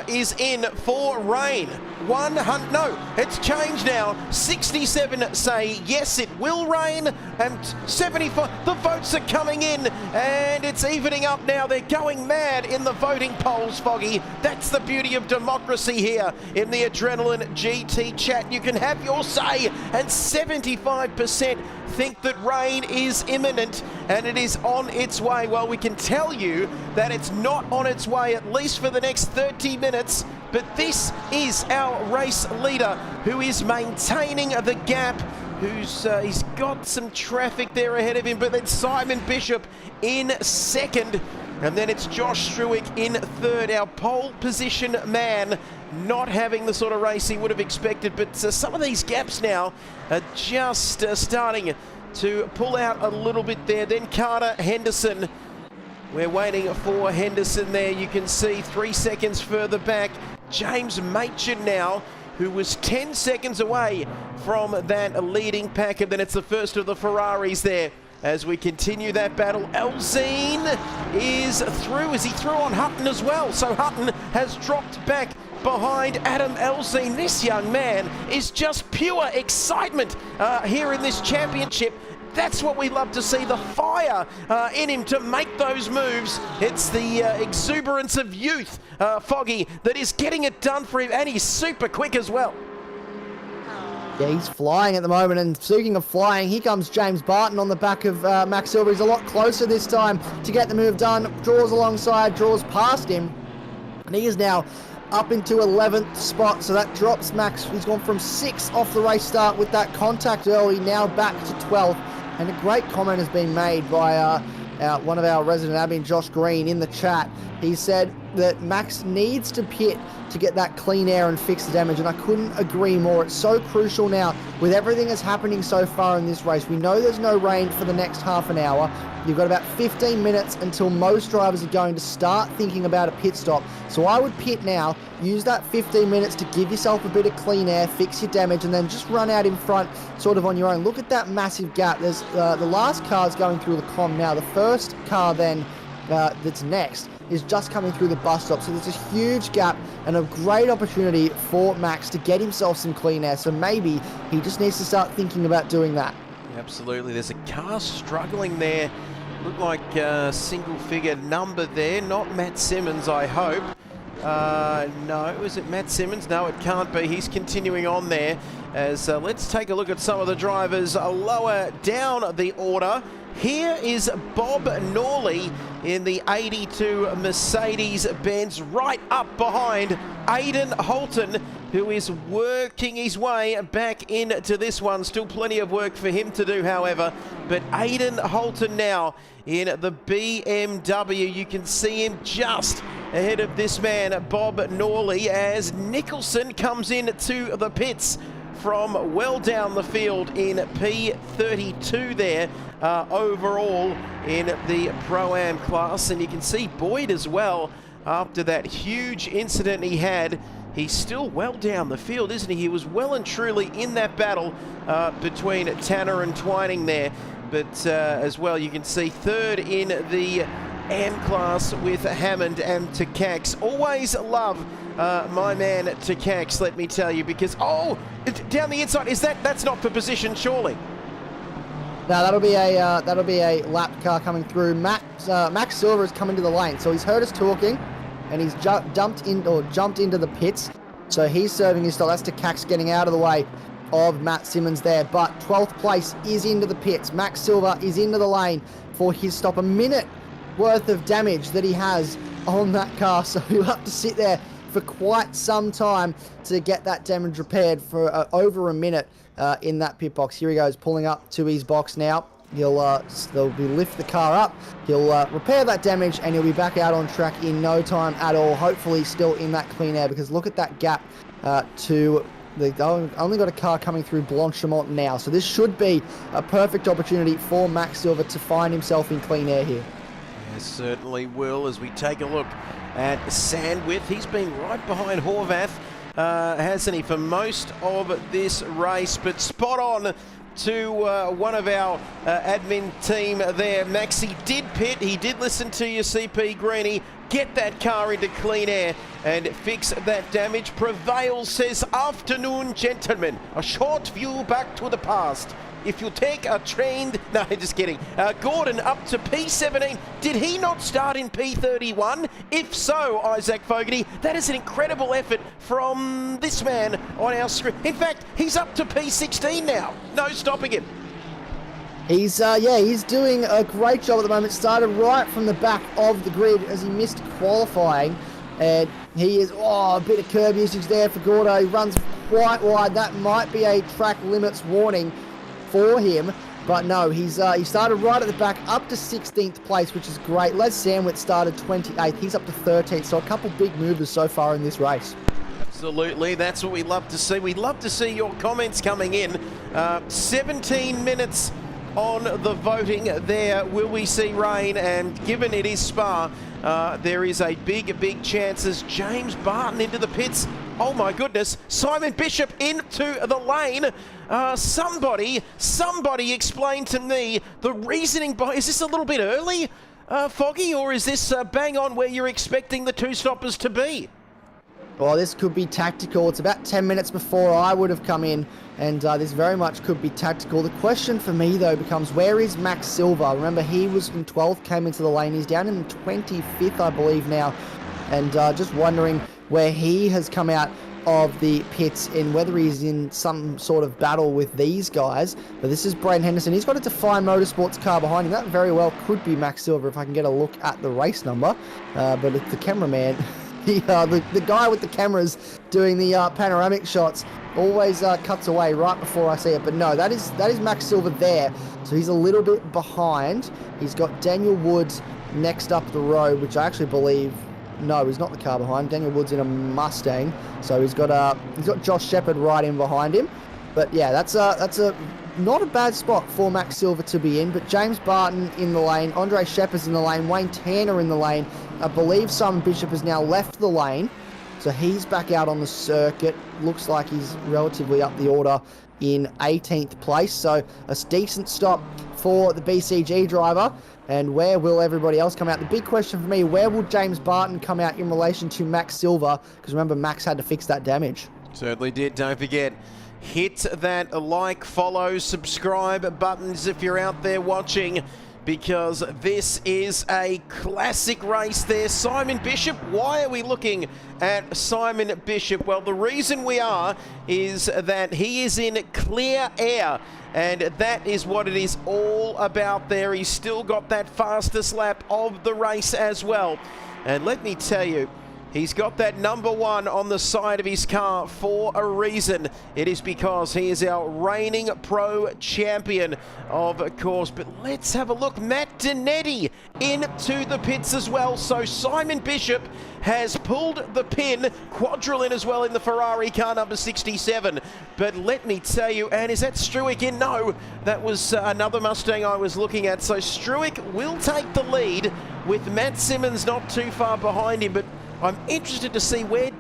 Speaker 3: is in for rain. 100, no, it's changed now. 67 say yes, it will rain, and 75, the votes are coming in, and it's evening up now. They're going mad in the voting polls, Foggy. That's the beauty of democracy here in the Adrenaline GT chat. You can have your say, and 75% think that rain is imminent and it is on its way. Well, we can tell you that it's not on its way, at least for the next 30 minutes. But this is our race leader who is maintaining the gap, he's got some traffic there ahead of him, but then Simon Bishop in second, and then it's Josh Struick in third. Our pole position man not having the sort of race he would have expected, but some of these gaps now are just starting to pull out a little bit there. Then Carter Henderson, we're waiting for Henderson there. You can see 3 seconds further back, James Machin now, who was 10 seconds away from that leading pack, and then it's the first of the Ferraris there. As we continue that battle, Elzine is through. Is he through on Hutton as well? So Hutton has dropped back behind Adam Elzine. This young man is just pure excitement here in this championship. That's what we love to see, the fire in him to make those moves. It's the exuberance of youth, Foggy, that is getting it done for him, and he's super quick as well.
Speaker 2: Yeah, he's flying at the moment, and speaking of flying, here comes James Barton on the back of Max Silva. He's a lot closer this time to get the move done. Draws alongside, draws past him, and he is now up into 11th spot, so that drops Max. He's gone from 6th off the race start with that contact early, now back to 12th. And a great comment has been made by one of our resident admin, Josh Green, in the chat. He said that Max needs to pit to get that clean air and fix the damage, and I couldn't agree more. It's so crucial now with everything that's happening so far in this race. We know there's no rain for the next half an hour. You've got about 15 minutes until most drivers are going to start thinking about a pit stop. So I would pit now, use that 15 minutes to give yourself a bit of clean air, fix your damage, and then just run out in front sort of on your own. Look at that massive gap. There's the last car's going through the comm now. The first car then that's next is just coming through the bus stop. So there's a huge gap and a great opportunity for Max to get himself some clean air. So maybe he just needs to start thinking about doing that.
Speaker 3: Absolutely. There's a car struggling there Looked like a single-figure number there. Not Matt Simmons, I hope. No, is it Matt Simmons? No, it can't be. He's continuing on there. As let's take a look at some of the drivers lower down the order. Here is Bob Norley in the 82 Mercedes-Benz, right up behind Aidan Holton, who is working his way back into this one. Still plenty of work for him to do, however. But Aidan Holton now in the BMW. You can see him just ahead of this man, Bob Norley, as Nicholson comes in to the pits from well down the field in P32 there, overall in the Pro-Am class. And you can see Boyd as well, after that huge incident he had. He's still well down the field, isn't he? He was well and truly in that battle between Tanner and Twining there. But as well, you can see third in the AM class with Hammond and Takax. Always love my man Takax, let me tell you, because, oh, down the inside, that's not for position, surely?
Speaker 2: No, that'll be a lap car coming through. Max Silver is coming to the lane, so he's heard us talking, and he's jumped into the pits. So he's serving his stop. That's Takax getting out of the way of Matt Simmons there. But 12th place is into the pits. Max Silver is into the lane for his stop. A minute worth of damage that he has on that car, so he'll have to sit there for quite some time to get that damage repaired for over a minute in that pit box. Here he goes, pulling up to his box now. They'll lift the car up, he'll repair that damage, and he'll be back out on track in no time at all, hopefully still in that clean air, because look at that gap they've only got a car coming through Blanchimont now, so this should be a perfect opportunity for Max Silver to find himself in clean air here.
Speaker 3: Yes, certainly will, as we take a look at Sandwith. He's been right behind Horvath, hasn't he, for most of this race, but spot on to one of our admin team there. Maxi did pit, he did listen to your CP Greenie, get that car into clean air and fix that damage. Prevail says, afternoon gentlemen, a short view back to the past. If you take a trained... No, just kidding. Gordon up to P17. Did he not start in P31? If so, Isaac Fogarty, that is an incredible effort from this man on our screen. In fact, he's up to P16 now. No stopping him.
Speaker 2: He's doing a great job at the moment. Started right from the back of the grid as he missed qualifying. And he is, a bit of curb usage there for Gordo. He runs quite wide. That might be a track limits warning for him, but no, he started right at the back, up to 16th place, which is great. Les Sandwich started 28th, he's up to 13th, so a couple big movers so far in this race.
Speaker 3: Absolutely, that's what we love to see. We love to see your comments coming in. 17 minutes on the voting there. Will we see rain? And given it is Spa, there is a big chance as James Barton into the pits. Oh my goodness, Simon Bishop into the lane. Somebody explain to me the reasoning behind. Is this a little bit early, Foggy, or is this bang on where you're expecting the two stoppers to be?
Speaker 2: Well, this could be tactical. It's about 10 minutes before I would have come in, and this very much could be tactical. The question for me, though, becomes, where is Max Silver? Remember, he was in 12th, came into the lane. He's down in 25th, I believe, now. And just wondering where he has come out of the pits and whether he's in some sort of battle with these guys. But this is Braden Henderson. He's got a Define Motorsports car behind him. That very well could be Max Silver if I can get a look at the race number. But it's the cameraman, the guy with the cameras doing the panoramic shots, always cuts away right before I see it. But no, that is Max Silver there. So he's a little bit behind. He's got Daniel Woods next up the road, which I actually believe... No, he's not the car behind. Daniel Wood's in a Mustang, so he's got Josh Shepherd right in behind him. But yeah, that's not a bad spot for Max Silver to be in. But James Barton in the lane, Andre Shepherd's in the lane, Wayne Tanner in the lane. I believe Simon Bishop has now left the lane, so he's back out on the circuit. Looks like he's relatively up the order in 18th place. So a decent stop for the BCG driver. And where will everybody else come out? The big question for me, where will James Barton come out in relation to Max Silver? Because remember, Max had to fix that damage.
Speaker 3: Certainly did. Don't forget, hit that like, follow, subscribe buttons if you're out there watching. because this is a classic race there. Simon Bishop, why are we looking at Simon Bishop? Well, the reason we are is that he is in clear air, and that is what it is all about there. He's still got that fastest lap of the race as well. And let me tell you, he's got that number 1 on the side of his car for a reason. It is because he is our reigning pro champion, of course. But let's have a look. Matt Dinetti into the pits as well. So Simon Bishop has pulled the pin. Quadrillin as well in the Ferrari car number 67. But let me tell you, and is that Struick in? No, that was another Mustang I was looking at. So Struick will take the lead with Matt Simmons not too far behind him. But I'm interested to see where Matt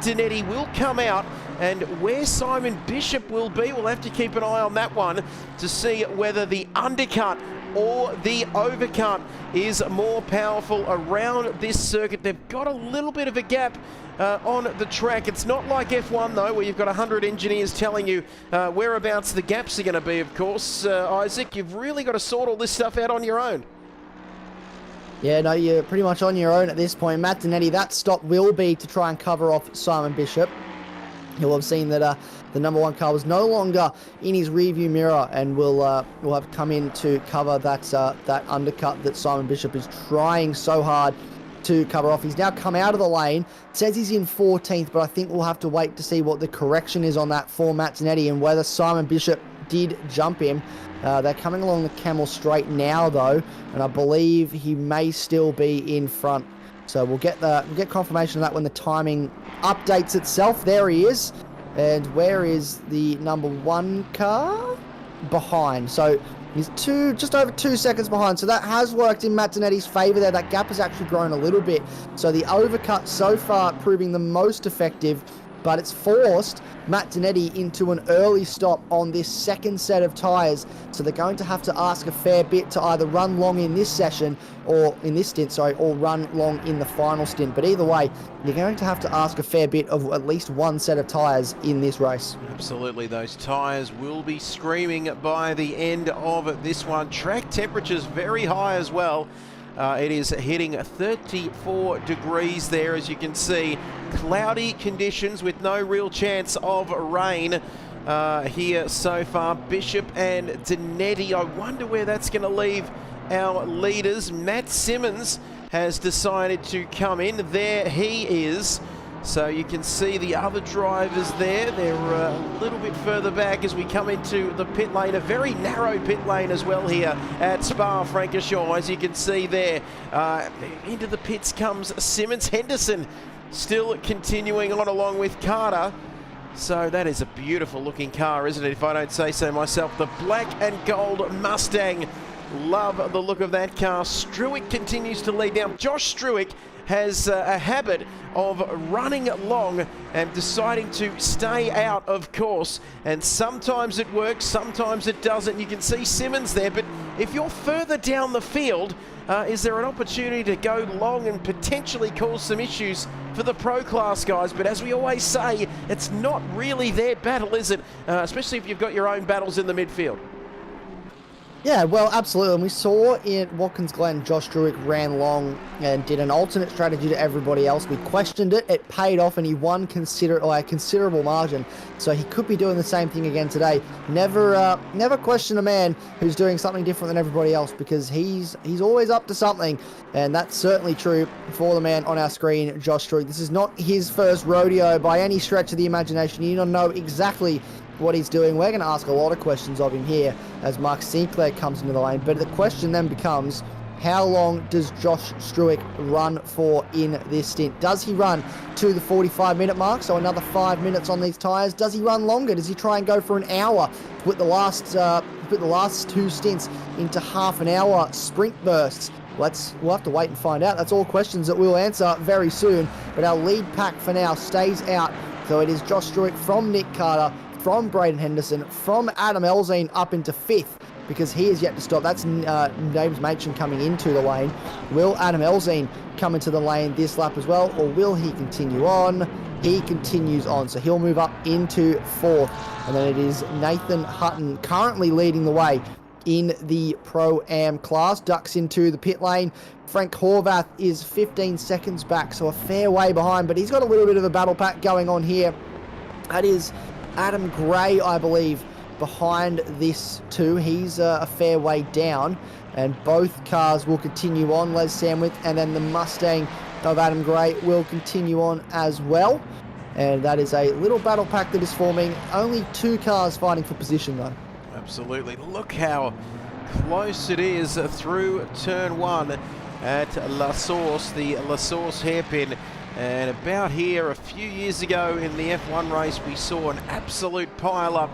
Speaker 3: Dinetti will come out, and where Simon Bishop will be. We'll have to keep an eye on that one to see whether the undercut or the overcut is more powerful around this circuit. They've got a little bit of a gap on the track. It's not like F1 though, where you've got 100 engineers telling you whereabouts the gaps are going to be, of course. Isaac, you've really got to sort all this stuff out on your own.
Speaker 2: Yeah, no, you're pretty much on your own at this point. Matt Dinetti, that stop will be to try and cover off Simon Bishop. You'll have seen that the number 1 car was no longer in his rearview mirror, and will have come in to cover that undercut that Simon Bishop is trying so hard to cover off. He's now come out of the lane. Says he's in 14th, but I think we'll have to wait to see what the correction is on that for Matt Dinetti and whether Simon Bishop did jump him. They're coming along the Camel Straight now, though, and I believe he may still be in front. So we'll get confirmation of that when the timing updates itself. There he is. And where is the number 1 car? Behind. So he's just over 2 seconds behind. So that has worked in Matt Dinetti's favour there. That gap has actually grown a little bit. So the overcut so far proving the most effective, but it's forced Matt Dinetti into an early stop on this second set of tyres. So they're going to have to ask a fair bit to either run long in this session, or in this stint, or run long in the final stint. But either way, you're going to have to ask a fair bit of at least one set of tyres in this race.
Speaker 3: Absolutely, those tyres will be screaming by the end of this one. Track temperature's very high as well. It is hitting 34 degrees there, as you can see. Cloudy conditions with no real chance of rain here so far. Bishop and Dinetti, I wonder where that's going to leave our leaders. Matt Simmons has decided to come in. There he is. So you can see the other drivers there. They're a little bit further back as we come into the pit lane. A very narrow pit lane as well here at Spa-Francorchamps, as you can see there. Into the pits comes Simmons. Henderson still continuing on along with Carter. So that is a beautiful looking car, isn't it, if I don't say so myself. The black and gold Mustang. Love the look of that car. Struick continues to lead down. Josh Struick has a habit of running long and deciding to stay out of course, and sometimes it works, sometimes it doesn't. You can see Simmons there, but if you're further down the field, is there an opportunity to go long and potentially cause some issues for the pro class guys? But as we always say, it's not really their battle, is it? Especially if you've got your own battles in the midfield.
Speaker 2: Yeah, well, absolutely. And we saw in Watkins Glen, Josh Struick ran long and did an alternate strategy to everybody else. We questioned it. It paid off, and he won a considerable margin. So he could be doing the same thing again today. Never question a man who's doing something different than everybody else, because he's always up to something. And that's certainly true for the man on our screen, Josh Struick. This is not his first rodeo by any stretch of the imagination. You don't know exactly what he's doing. We're going to ask a lot of questions of him here as Mark Sinclair comes into the lane, but the question then becomes, how long does Josh Struick run for in this stint? Does he run to the 45-minute mark, so another 5 minutes on these tyres? Does he run longer? Does he try and go for an hour, put the last two stints into half an hour sprint bursts? We'll have to wait and find out. That's all questions that we'll answer very soon, but our lead pack for now stays out. So it is Josh Struick from Nick Carter, from Braden Henderson, from Adam Elzine up into 5th, because he is yet to stop. That's James Machin coming into the lane. Will Adam Elzine come into the lane this lap as well, or will he continue on? He continues on, so he'll move up into 4th. And then it is Nathan Hutton currently leading the way in the Pro-Am class. Ducks into the pit lane. Frank Horvath is 15 seconds back, so a fair way behind, but he's got a little bit of a battle pack going on here. That is Adam Gray, I believe, behind this too. He's a fair way down, and both cars will continue on. Les Sandwith and then the Mustang of Adam Gray will continue on as well. And that is a little battle pack that is forming. Only 2 cars fighting for position though.
Speaker 3: Absolutely. Look how close it is through turn 1 at La Source, the La Source hairpin. And about here, a few years ago in the F1 race, we saw an absolute pile-up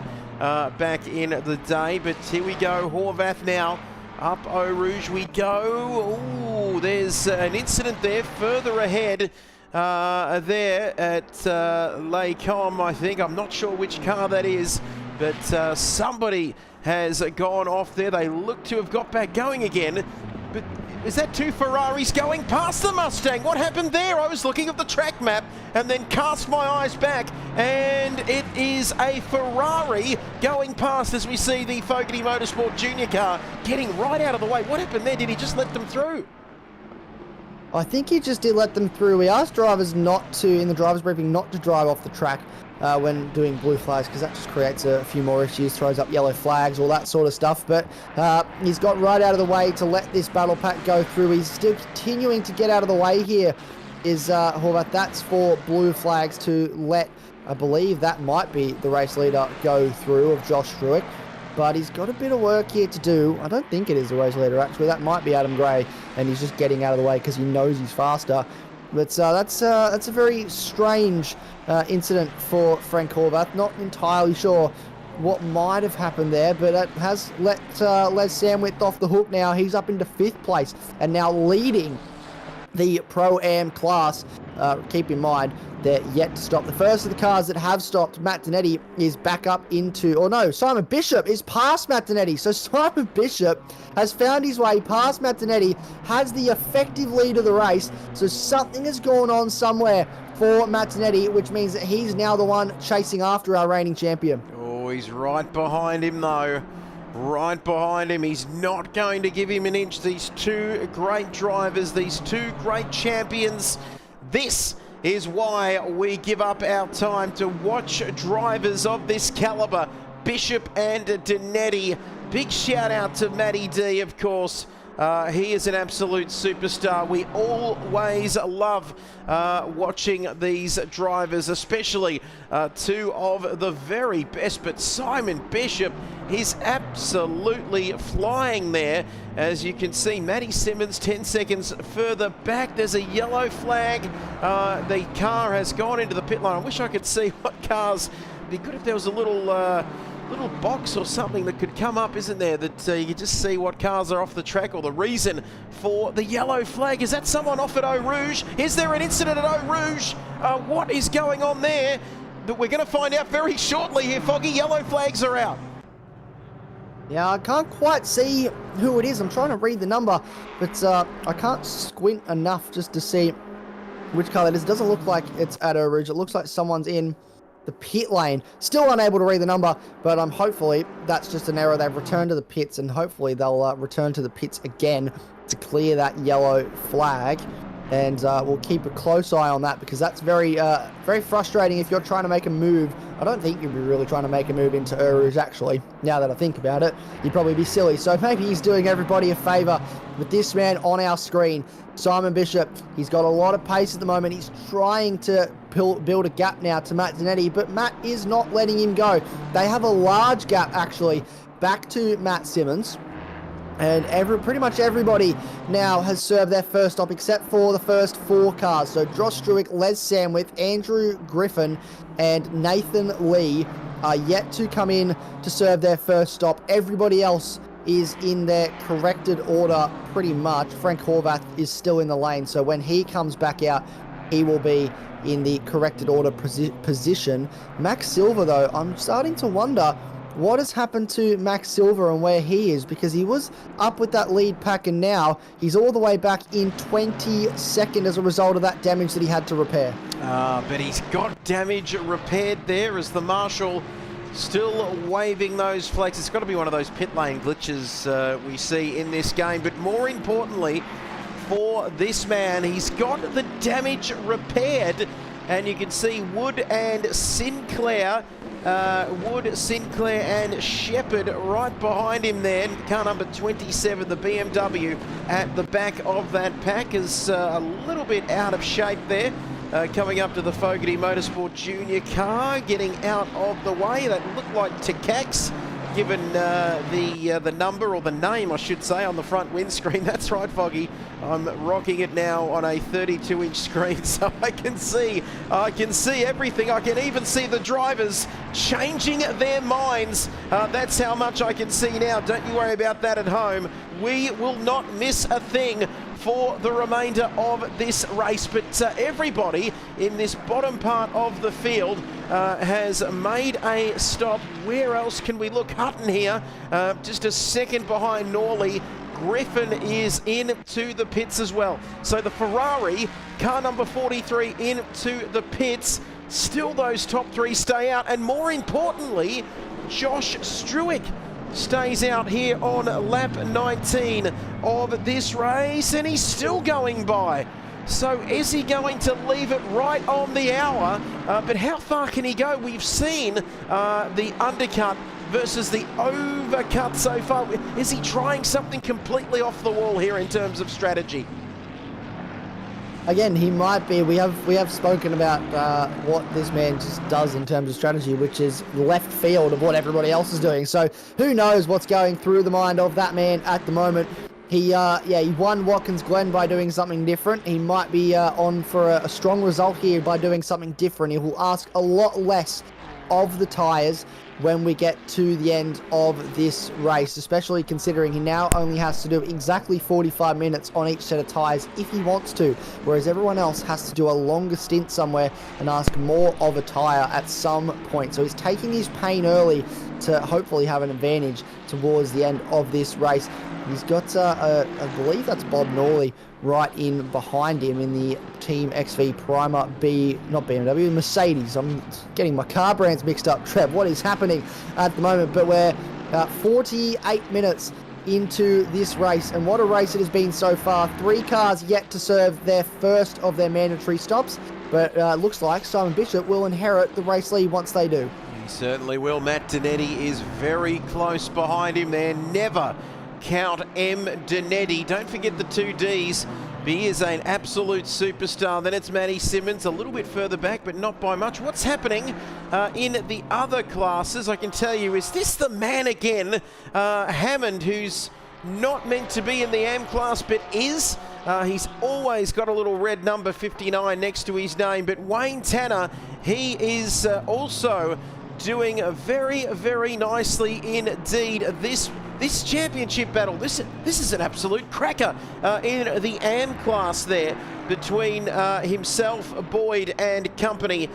Speaker 3: back in the day. But here we go, Horvath now. Up Eau Rouge we go. Ooh, there's an incident there further ahead. There at Les Com, I think. I'm not sure which car that is, but somebody has gone off there. They look to have got back going again. But is that 2 Ferraris going past the Mustang? What happened there? I was looking at the track map and then cast my eyes back, and it is a Ferrari going past as we see the Fogarty Motorsport Junior car getting right out of the way. What happened there? Did he just let them through?
Speaker 2: I think he just did let them through. We asked drivers not to, in the driver's briefing, not to drive off the track when doing blue flags, because that just creates a few more issues, throws up yellow flags, all that sort of stuff. But he's got right out of the way to let this battle pack go through. He's still continuing to get out of the way here, is Horvath. That's for blue flags to let, I believe that might be the race leader go through, of Josh Struick. But he's got a bit of work here to do. I don't think it is the race leader, actually. That might be Adam Gray, and he's just getting out of the way because he knows he's faster. But that's a very strange incident for Frank Horvath. Not entirely sure what might have happened there, but it has let Les Sandwith off the hook now. He's up into 5th place and now leading the Pro-Am class. Keep in mind, they're yet to stop. The first of the cars that have stopped, Matt Donetti, is back up into, or no, Simon Bishop is past Matt Donetti. So Simon Bishop has found his way past Matt Donetti, has the effective lead of the race. So something has gone on somewhere for Matt Donetti, which means that he's now the one chasing after our reigning champion.
Speaker 3: Oh, he's right behind him though. Right behind him. He's not going to give him an inch. These 2 great drivers, these 2 great champions. This is why we give up our time to watch drivers of this caliber. Bishop and Donetti. Big shout out to Matty D, of course. He is an absolute superstar. We always love watching these drivers, especially 2 of the very best. But Simon Bishop, he's absolutely flying there. As you can see, Matty Simmons 10 seconds further back. There's a yellow flag. The car has gone into the pit lane. I wish I could see what cars. It'd be good if there was a little box or something that could come up, isn't there, that you could just see what cars are off the track or the reason for the yellow flag. Is that someone off at Eau Rouge? Is there an incident at Eau Rouge? What is going on there? That we're going to find out very shortly here, Foggy. Yellow flags are out.
Speaker 2: Yeah, I can't quite see who it is. I'm trying to read the number, but I can't squint enough just to see which car that is. It doesn't look like it's at Eau Rouge. It looks like someone's in the pit lane. Still unable to read the number, but hopefully that's just an error. They've returned to the pits, and hopefully they'll return to the pits again to clear that yellow flag. And we'll keep a close eye on that, because that's very frustrating if you're trying to make a move. I don't think you'd be really trying to make a move into Eau Rouge, actually. Now that I think about it, you'd probably be silly. So maybe he's doing everybody a favour. But this man on our screen, Simon Bishop, he's got a lot of pace at the moment. He's trying to build a gap now to Matt Donetti, but Matt is not letting him go. They have a large gap, actually, back to Matt Simmons. And pretty much everybody now has served their first stop, except for the first 4 cars. So Josh Struick, Les Sandwith, Andrew Griffin, and Nathan Lee are yet to come in to serve their first stop. Everybody else is in their corrected order pretty much. Frank Horvath is still in the lane, so when he comes back out, he will be in the corrected order position. Max Silver, though, I'm starting to wonder what has happened to Max Silver and where he is, because he was up with that lead pack, and now he's all the way back in 22nd as a result of that damage that he had to repair.
Speaker 3: But he's got damage repaired there as the marshal Still waving those flags. It's got to be one of those pit lane glitches we see in this game. But more importantly, for this man, he's got the damage repaired. And you can see Wood and Sinclair. And Shepherd right behind him there. Car number 27, the BMW, at the back of that pack is a little bit out of shape there. Coming up to the Fogarty Motorsport Junior car, getting out of the way. That looked like Takax, given the number, or the name I should say, on the front windscreen. That's right, Foggy. I'm rocking it now on a 32-inch screen, so I can see everything. I can even see the drivers changing their minds. That's how much I can see now. Don't you worry about that at home. We will not miss a thing for the remainder of this race, but everybody in this bottom part of the field has made a stop. Where else can we look? Hutton here, just a second behind Norley. Griffin is into the pits as well. So the Ferrari, car number 43, into the pits. Still those top three stay out, and more importantly, Josh Struick stays out here on lap 19 of this race, and he's still going by. So is he going to leave it right on the hour? But how far can he go? We've seen the undercut versus the overcut so far. Is he trying something completely off the wall here in terms of strategy?
Speaker 2: Again, he might be. We have spoken about what this man just does in terms of strategy, which is left field of what everybody else is doing. So who knows what's going through the mind of that man at the moment. He won Watkins Glen by doing something different. He might be on for a strong result here by doing something different. He will ask a lot less of the tyres when we get to the end of this race, especially considering he now only has to do exactly 45 minutes on each set of tyres if he wants to, whereas everyone else has to do a longer stint somewhere and ask more of a tyre at some point. So he's taking his pain early to hopefully have an advantage towards the end of this race. He's got, I believe that's Bob Norley right in behind him in the Team XV Primer not BMW, Mercedes. I'm getting my car brands mixed up, Trev. What is happening at the moment? But we're 48 minutes into this race, and what a race it has been so far. 3 cars yet to serve their first of their mandatory stops, but looks like Simon Bishop will inherit the race lead once they do.
Speaker 3: He certainly will. Matt Donetti is very close behind him there. Never count M. Donetti. Don't forget the 2 Ds. He is an absolute superstar. Then it's Matty Simmons a little bit further back, but not by much. What's happening in the other classes, I can tell you, is this the man again, Hammond, who's not meant to be in the AM class, but is. He's always got a little red number 59 next to his name. But Wayne Tanner, he is also doing very, very nicely indeed. This championship battle, this is an absolute cracker in the AM class there between himself, Boyd and company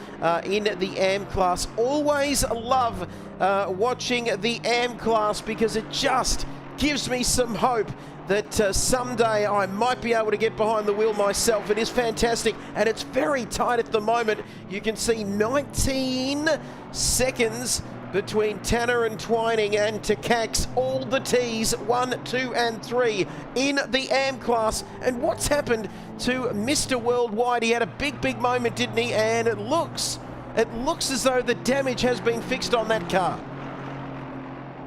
Speaker 3: in the AM class. Always love watching the AM class because it just gives me some hope that someday I might be able to get behind the wheel myself. It is fantastic, and it's very tight at the moment. You can see 19 seconds between Tanner and Twining and Takax, all the T's, 1, 2 and 3 in the AM class. And what's happened to Mr. Worldwide? He had a big moment, didn't he? And it looks as though the damage has been fixed on that car.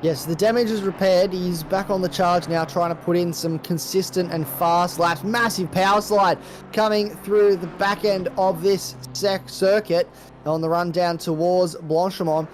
Speaker 2: Yes, the damage is repaired. He's back on the charge now, trying to put in some consistent and fast laps. Massive power slide coming through the back end of this circuit on the run down towards Blanchimont.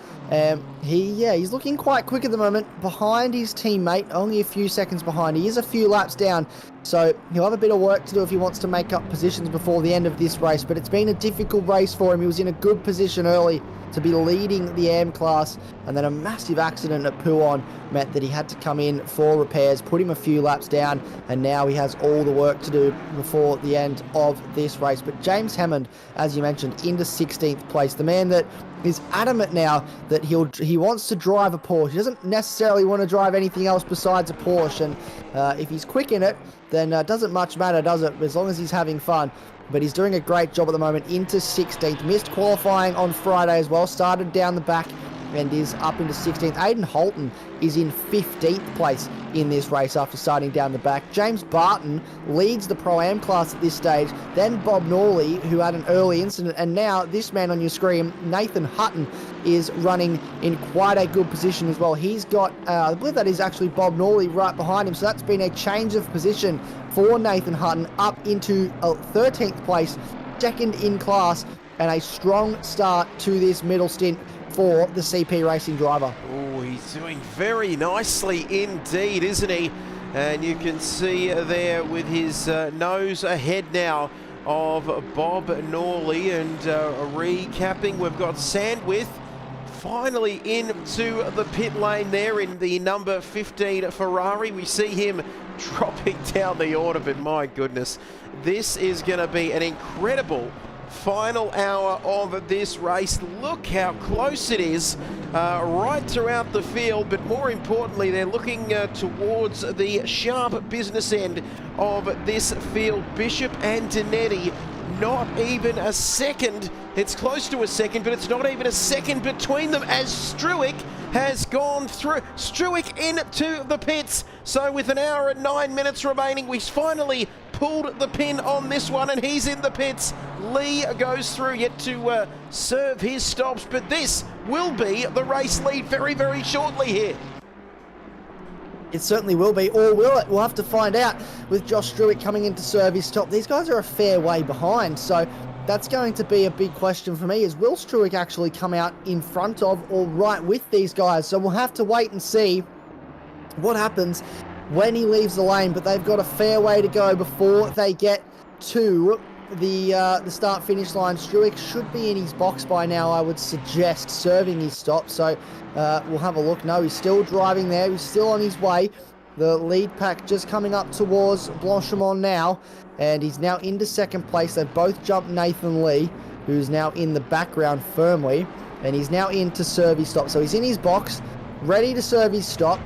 Speaker 2: He's looking quite quick at the moment, behind his teammate, only a few seconds behind. He is a few laps down, so he'll have a bit of work to do if he wants to make up positions before the end of this race, but it's been a difficult race for him. He was in a good position early to be leading the AM class, and then a massive accident at Pouon meant that he had to come in for repairs, put him a few laps down, and now he has all the work to do before the end of this race. But James Hammond, as you mentioned, into 16th place, the man that is adamant now that he wants to drive a Porsche. He doesn't necessarily want to drive anything else besides a Porsche, and if he's quick in it, then it doesn't much matter, does it, as long as he's having fun. But he's doing a great job at the moment, into 16th. Missed qualifying on Friday as well, started down the back and is up into 16th. Aiden Holton is in 15th place in this race after starting down the back. James Barton leads the Pro-Am class at this stage. Then Bob Norley, who had an early incident, and now this man on your screen, Nathan Hutton, is running in quite a good position as well. He's got, I believe that is actually Bob Norley right behind him, so that's been a change of position for Nathan Hutton up into 13th place, second in class, and a strong start to this middle stint for the CP Racing driver.
Speaker 3: Oh, he's doing very nicely indeed, isn't he? And you can see there with his nose ahead now of Bob Norley. And recapping, we've got Sandwith finally into the pit lane there in the number 15 Ferrari. We see him dropping down the order, but my goodness, this is going to be an incredible final hour of this race. Look how close it is right throughout the field, but more importantly, they're looking towards the sharp business end of this field. Bishop and Danetti, not even a second. It's close to a second, but it's not even a second between them as Struick has gone through. Struick into the pits. So with an hour and 9 minutes remaining, we finally pulled the pin on this one, and he's in the pits. Lee goes through, yet to serve his stops, but this will be the race lead very, very shortly here.
Speaker 2: It certainly will be, or will it? We'll have to find out with Josh Struick coming in to serve his stop. These guys are a fair way behind, so that's going to be a big question for me, is will Struick actually come out in front of or right with these guys? So we'll have to wait and see what happens when he leaves the lane, but they've got a fair way to go before they get to the start-finish line. Struick should be in his box by now, I would suggest, serving his stop. So we'll have a look. No, he's still driving there. He's still on his way. The lead pack just coming up towards Blanchimont now, and he's now into second place. They've both jumped Nathan Lee, who's now in the background firmly, and he's now in to serve his stop. So he's in his box, ready to serve his stop.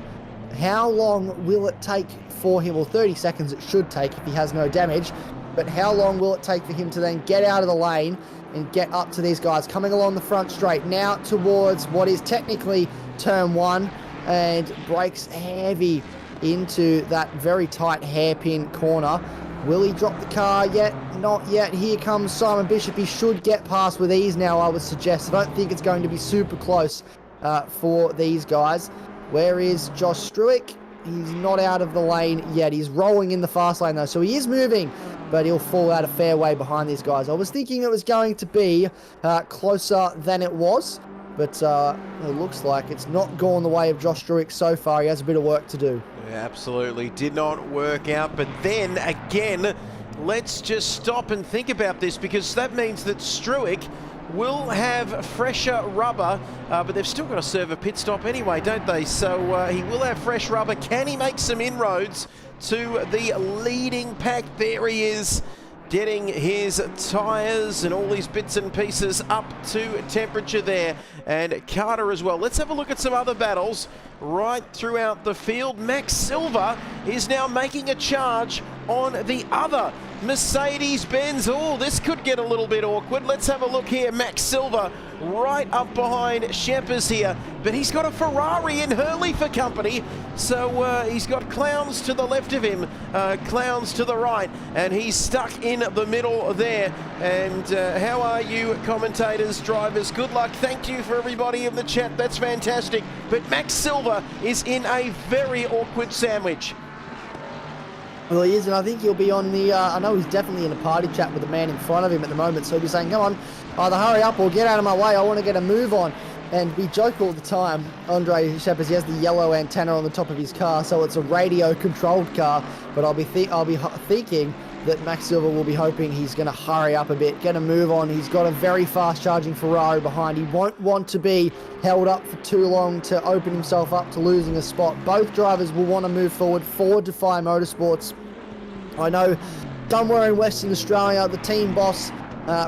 Speaker 2: How long will it take for him? Well, 30 seconds it should take if he has no damage. But how long will it take for him to then get out of the lane and get up to these guys coming along the front straight now towards what is technically turn one, and brakes heavy into that very tight hairpin corner. Will he drop the car yet? Not yet. Here comes Simon Bishop. He should get past with ease now, I would suggest. I don't think it's going to be super close for these guys. Where is Josh Struick? He's not out of the lane yet. He's rolling in the fast lane though, so he is moving, but he'll fall out a fair way behind these guys. I was thinking it was going to be closer than it was, but it looks like it's not gone the way of Josh Struick so far. He has a bit of work to do. Yeah,
Speaker 3: absolutely. Did not work out, but then again, let's just stop and think about this, because that means that Struick will have fresher rubber, but they've still got to serve a pit stop anyway, don't they? So he will have fresh rubber. Can he make some inroads to the leading pack? There he is, getting his tyres and all these bits and pieces up to temperature there. And Carter as well. Let's have a look at some other battles right throughout the field. Max Silva is now making a charge on the other Mercedes-Benz. Oh, this could get a little bit awkward. Let's have a look here. Max Silva right up behind Sheppers here, but he's got a Ferrari in Hurley for company, so he's got clowns to the left of him, clowns to the right, and he's stuck in the middle there. And how are you, commentators, drivers? Good luck. Thank you for everybody in the chat. That's fantastic. But Max Silva is in a very awkward sandwich.
Speaker 2: Well, he is, and I think he'll be on the, I know he's definitely in a party chat with the man in front of him at the moment, so he'll be saying, come on, either hurry up or get out of my way, I want to get a move on. And we joke all the time, Andre Sheppers, he has the yellow antenna on the top of his car, so it's a radio-controlled car, but I'll be thinking that Max Silva will be hoping he's going to hurry up a bit, get a move on. He's got a very fast-charging Ferrari behind. He won't want to be held up for too long to open himself up to losing a spot. Both drivers will want to move forward for Defy Motorsports. I know somewhere in Western Australia, the team boss,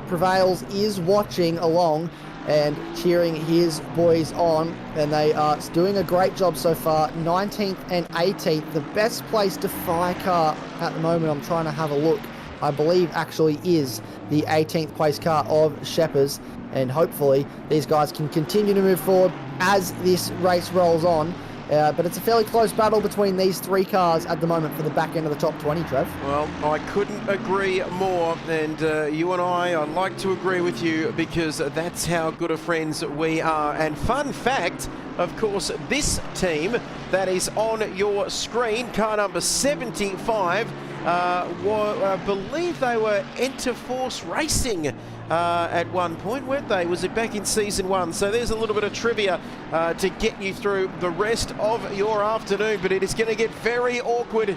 Speaker 2: Prevails, is watching along and cheering his boys on, and they are doing a great job so far. 19th and 18th, the best place Defy car at the moment, I'm trying to have a look, I believe actually is the 18th place car of Sheppers, and hopefully these guys can continue to move forward. as this race rolls on. But it's a fairly close battle between these three cars at the moment for the back end of the top 20, Trev.
Speaker 3: Well, I couldn't agree more, and you and I'd like to agree with you because that's how good of friends we are. And fun fact, of course, this team that is on your screen, car number 75, I believe they were Interforce Racing at one point, weren't they? Was it back in season 1? So there's a little bit of trivia to get you through the rest of your afternoon, but it is going to get very awkward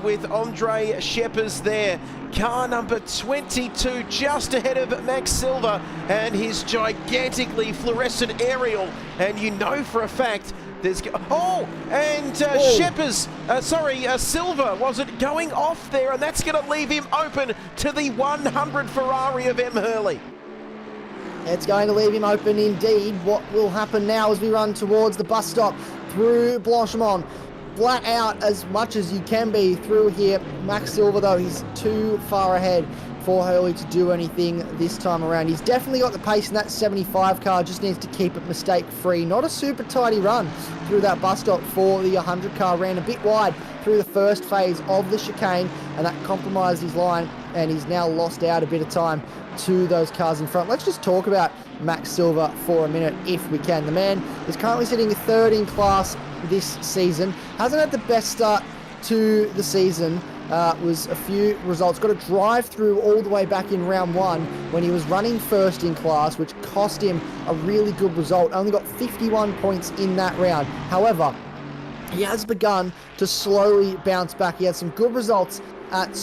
Speaker 3: with Andre Scheppers there. Car number 22 just ahead of Max Silva and his gigantically fluorescent aerial, and you know for a fact there's Scheppers, Silva wasn't going off there, and that's going to leave him open to the 100 Ferrari of M. Hurley.
Speaker 2: It's going to leave him open indeed. What will happen now as we run towards the bus stop through Blanchemont? Flat out as much as you can be through here. Max Silva, though, he's too far ahead for Hurley to do anything this time around. He's definitely got the pace in that 75 car, just needs to keep it mistake-free. Not a super tidy run through that bus stop for the 100 car. Ran a bit wide through the first phase of the chicane, and that compromised his line, and he's now lost out a bit of time to those cars in front. Let's just talk about Max Silva for a minute if we can. The man is currently sitting third in class this season. Hasn't had the best start to the season. Was a few results. Got a drive through all the way back in round 1 when he was running first in class, which cost him a really good result. Only got 51 points in that round. However, he has begun to slowly bounce back. He had some good results at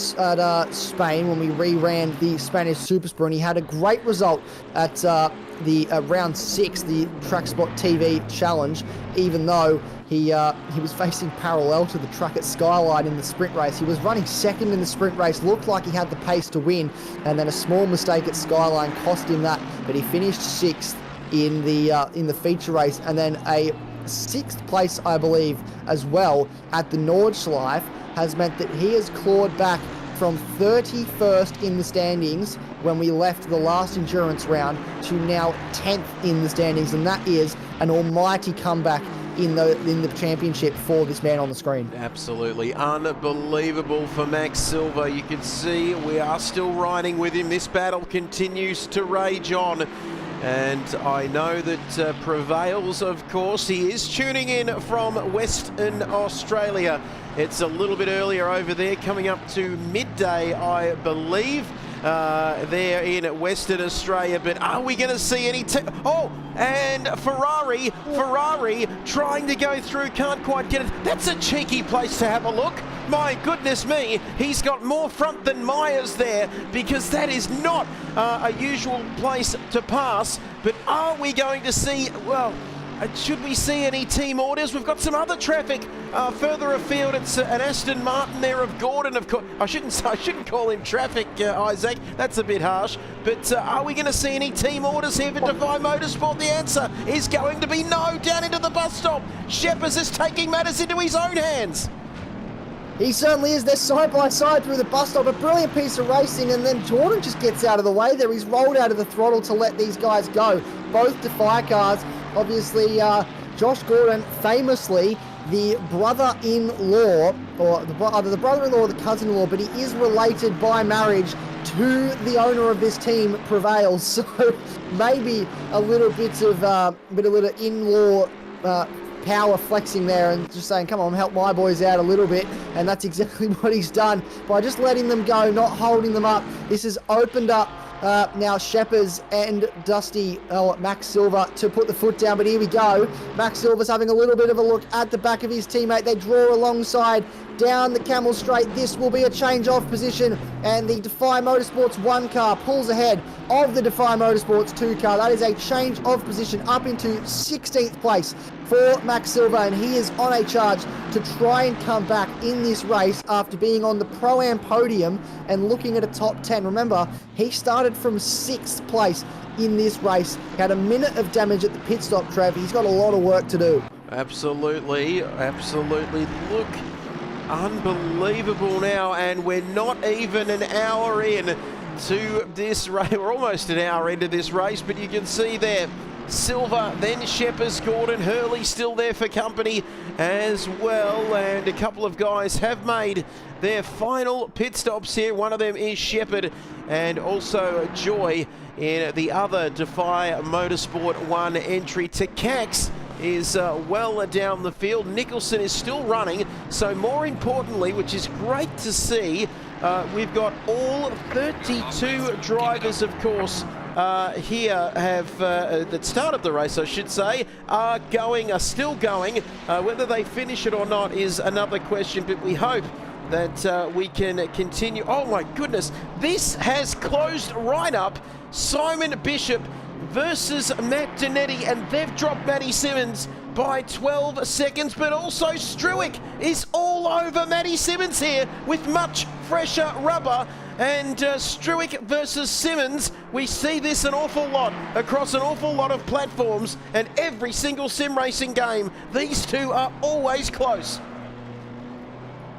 Speaker 2: Spain when we re-ran the Spanish Super Sprint. He had a great result at the round 6, the TrackSpotTV challenge, even though he was facing parallel to the truck at Skyline in the sprint race. He was running second in the sprint race, looked like he had the pace to win, and then a small mistake at Skyline cost him that, but he finished 6th in the feature race, and then a 6th place, I believe, as well at the Nordschleife has meant that he has clawed back from 31st in the standings when we left the last endurance round to now 10th in the standings, and that is an almighty comeback in the championship for this man on the screen.
Speaker 3: Absolutely unbelievable for Max Silva. You can see we are still riding with him. This battle continues to rage on. And I know that Prevails, of course, he is tuning in from Western Australia. It's a little bit earlier over there, coming up to midday, I believe, there in Western Australia. But are we going to see any... and Ferrari trying to go through, can't quite get it. That's a cheeky place to have a look. My goodness me, he's got more front than Myers there, because that is not a usual place to pass. But are we going to see, well, should we see any team orders? We've got some other traffic further afield. It's an Aston Martin there of Gordon. Of course, I shouldn't call him traffic, Isaac. That's a bit harsh. But are we going to see any team orders here for Defy Motorsport? The answer is going to be no. Down into the bus stop. Scheppers is taking matters into his own hands.
Speaker 2: He certainly is. They're side by side through the bus stop. A brilliant piece of racing, and then Jordan just gets out of the way there. He's rolled out of the throttle to let these guys go. Both Defy cars. Obviously, Josh Gordon, famously the brother-in-law, or either the brother-in-law or the cousin-in-law, but he is related by marriage to the owner of this team, Prevails. So maybe a little bit of in-law power flexing there and just saying, come on, help my boys out a little bit. And that's exactly what he's done by just letting them go, not holding them up. This has opened up now Scheppers and Max Silva to put the foot down, but here we go. Max Silva's having a little bit of a look at the back of his teammate. They draw alongside down the Camel Straight. This will be a change of position, and the Defy Motorsports 1 car pulls ahead of the Defy Motorsports 2 car. That is a change of position up into 16th place for Max Silva, and he is on a charge to try and come back in this race after being on the Pro-Am podium and looking at a top 10. Remember, he started from 6th place in this race. He had a minute of damage at the pit stop, Trev. He's got a lot of work to do.
Speaker 3: Absolutely. Look, unbelievable now, and we're not even an hour in to this race. We're almost an hour into this race, but you can see there Silver, then Sheppers, Gordon, Hurley still there for company as well. And a couple of guys have made their final pit stops here. One of them is Shepherd, and also Joy in the other Defy Motorsport 1 entry. Takax is well down the field. Nicholson is still running. So more importantly, which is great to see, we've got all 32 drivers, of course, here have that started the race, I should say, are still going. Whether they finish it or not is another question, but we hope that we can continue. Oh my goodness, this has closed right up. Simon Bishop versus Matt Donetti, and they've dropped Matty Simmons by 12 seconds, but also Struick is all over Matty Simmons here with much fresher rubber. And Struick versus Simmons, we see this an awful lot across an awful lot of platforms, and every single sim racing game, these two are always close.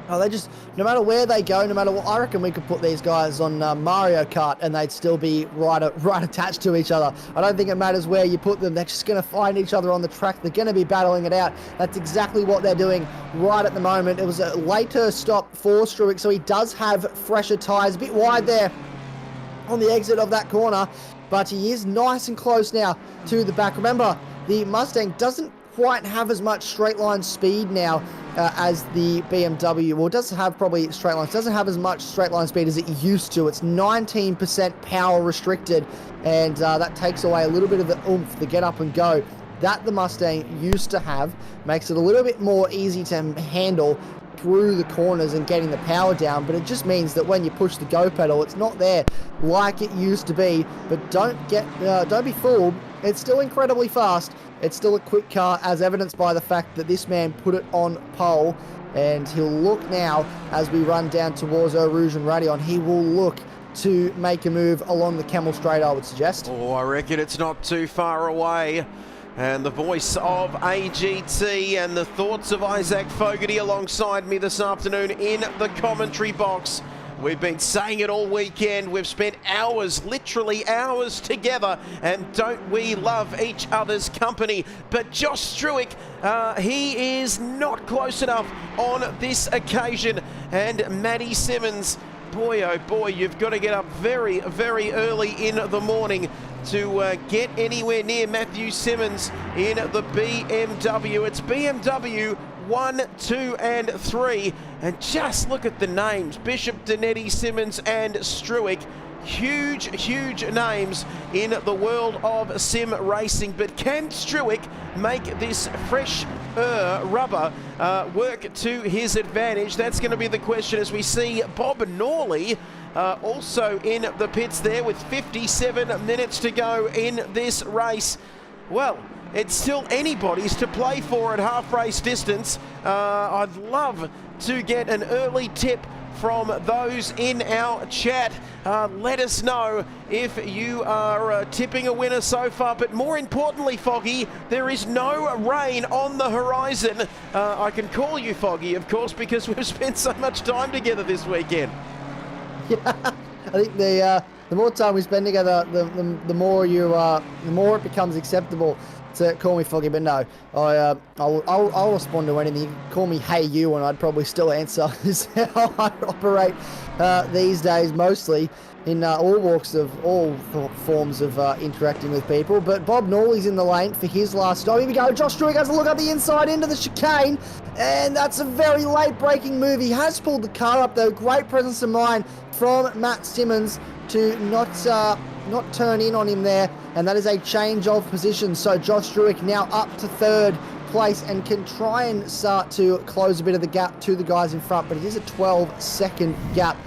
Speaker 2: Oh, they just, no matter where they go, no matter what, I reckon we could put these guys on Mario Kart and they'd still be right attached to each other. I don't think it matters where you put them. They're just going to find each other on the track. They're going to be battling it out. That's exactly what they're doing right at the moment. It was a later stop for Struick, so he does have fresher tyres. A bit wide there on the exit of that corner, but he is nice and close now to the back. Remember, the Mustang doesn't quite have as much straight line speed now as the BMW. Well, it does have probably straight lines. It doesn't have as much straight line speed as it used to. It's 19% power restricted, and that takes away a little bit of the oomph, the get up and go that the Mustang used to have. Makes it a little bit more easy to handle through the corners and getting the power down, but it just means that when you push the go pedal, it's not there like it used to be. But don't be fooled. It's still incredibly fast. It's still a quick car, as evidenced by the fact that this man put it on pole, and he'll look now as we run down towards Eau Rouge and Radion. He will look to make a move along the Camel Straight, I would suggest.
Speaker 3: Oh, I reckon it's not too far away. And the voice of AGT and the thoughts of Isaac Fogarty alongside me this afternoon in the commentary box. We've been saying it all weekend. We've spent hours, literally hours together, and don't we love each other's company? But Josh Struick, he is not close enough on this occasion. And Matty Simmons, boy oh boy, you've got to get up very, very early in the morning to get anywhere near Matthew Simmons in the BMW. It's BMW 1, 2 and 3, and just look at the names: Bishop, Donetti, Simmons and Struick. Huge names in the world of sim racing. But can Struick make this fresh rubber work to his advantage? That's going to be the question, as we see Bob Norley also in the pits there with 57 minutes to go in this race. Well, it's still anybody's to play for at half race distance. I'd love to get an early tip from those in our chat. Let us know if you are tipping a winner so far. But more importantly, Foggy, there is no rain on the horizon. I can call you Foggy, of course, because we've spent so much time together this weekend.
Speaker 2: Yeah, I think the more time we spend together, the more it becomes acceptable to call me Foggy. But no, I'll respond to anything. You can call me Hey You, and I'd probably still answer. Is how I operate these days, mostly in all walks of all forms of interacting with people. But Bob Norley's in the lane for his last stop. Here we go. Josh Struick has a look up the inside into the chicane, and that's a very late braking move. He has pulled the car up though. Great presence of mind from Matt Simmons to not turn in on him there, and that is a change of position. So Josh Struick now up to third place and can try and start to close a bit of the gap to the guys in front, but it is a 12-second gap.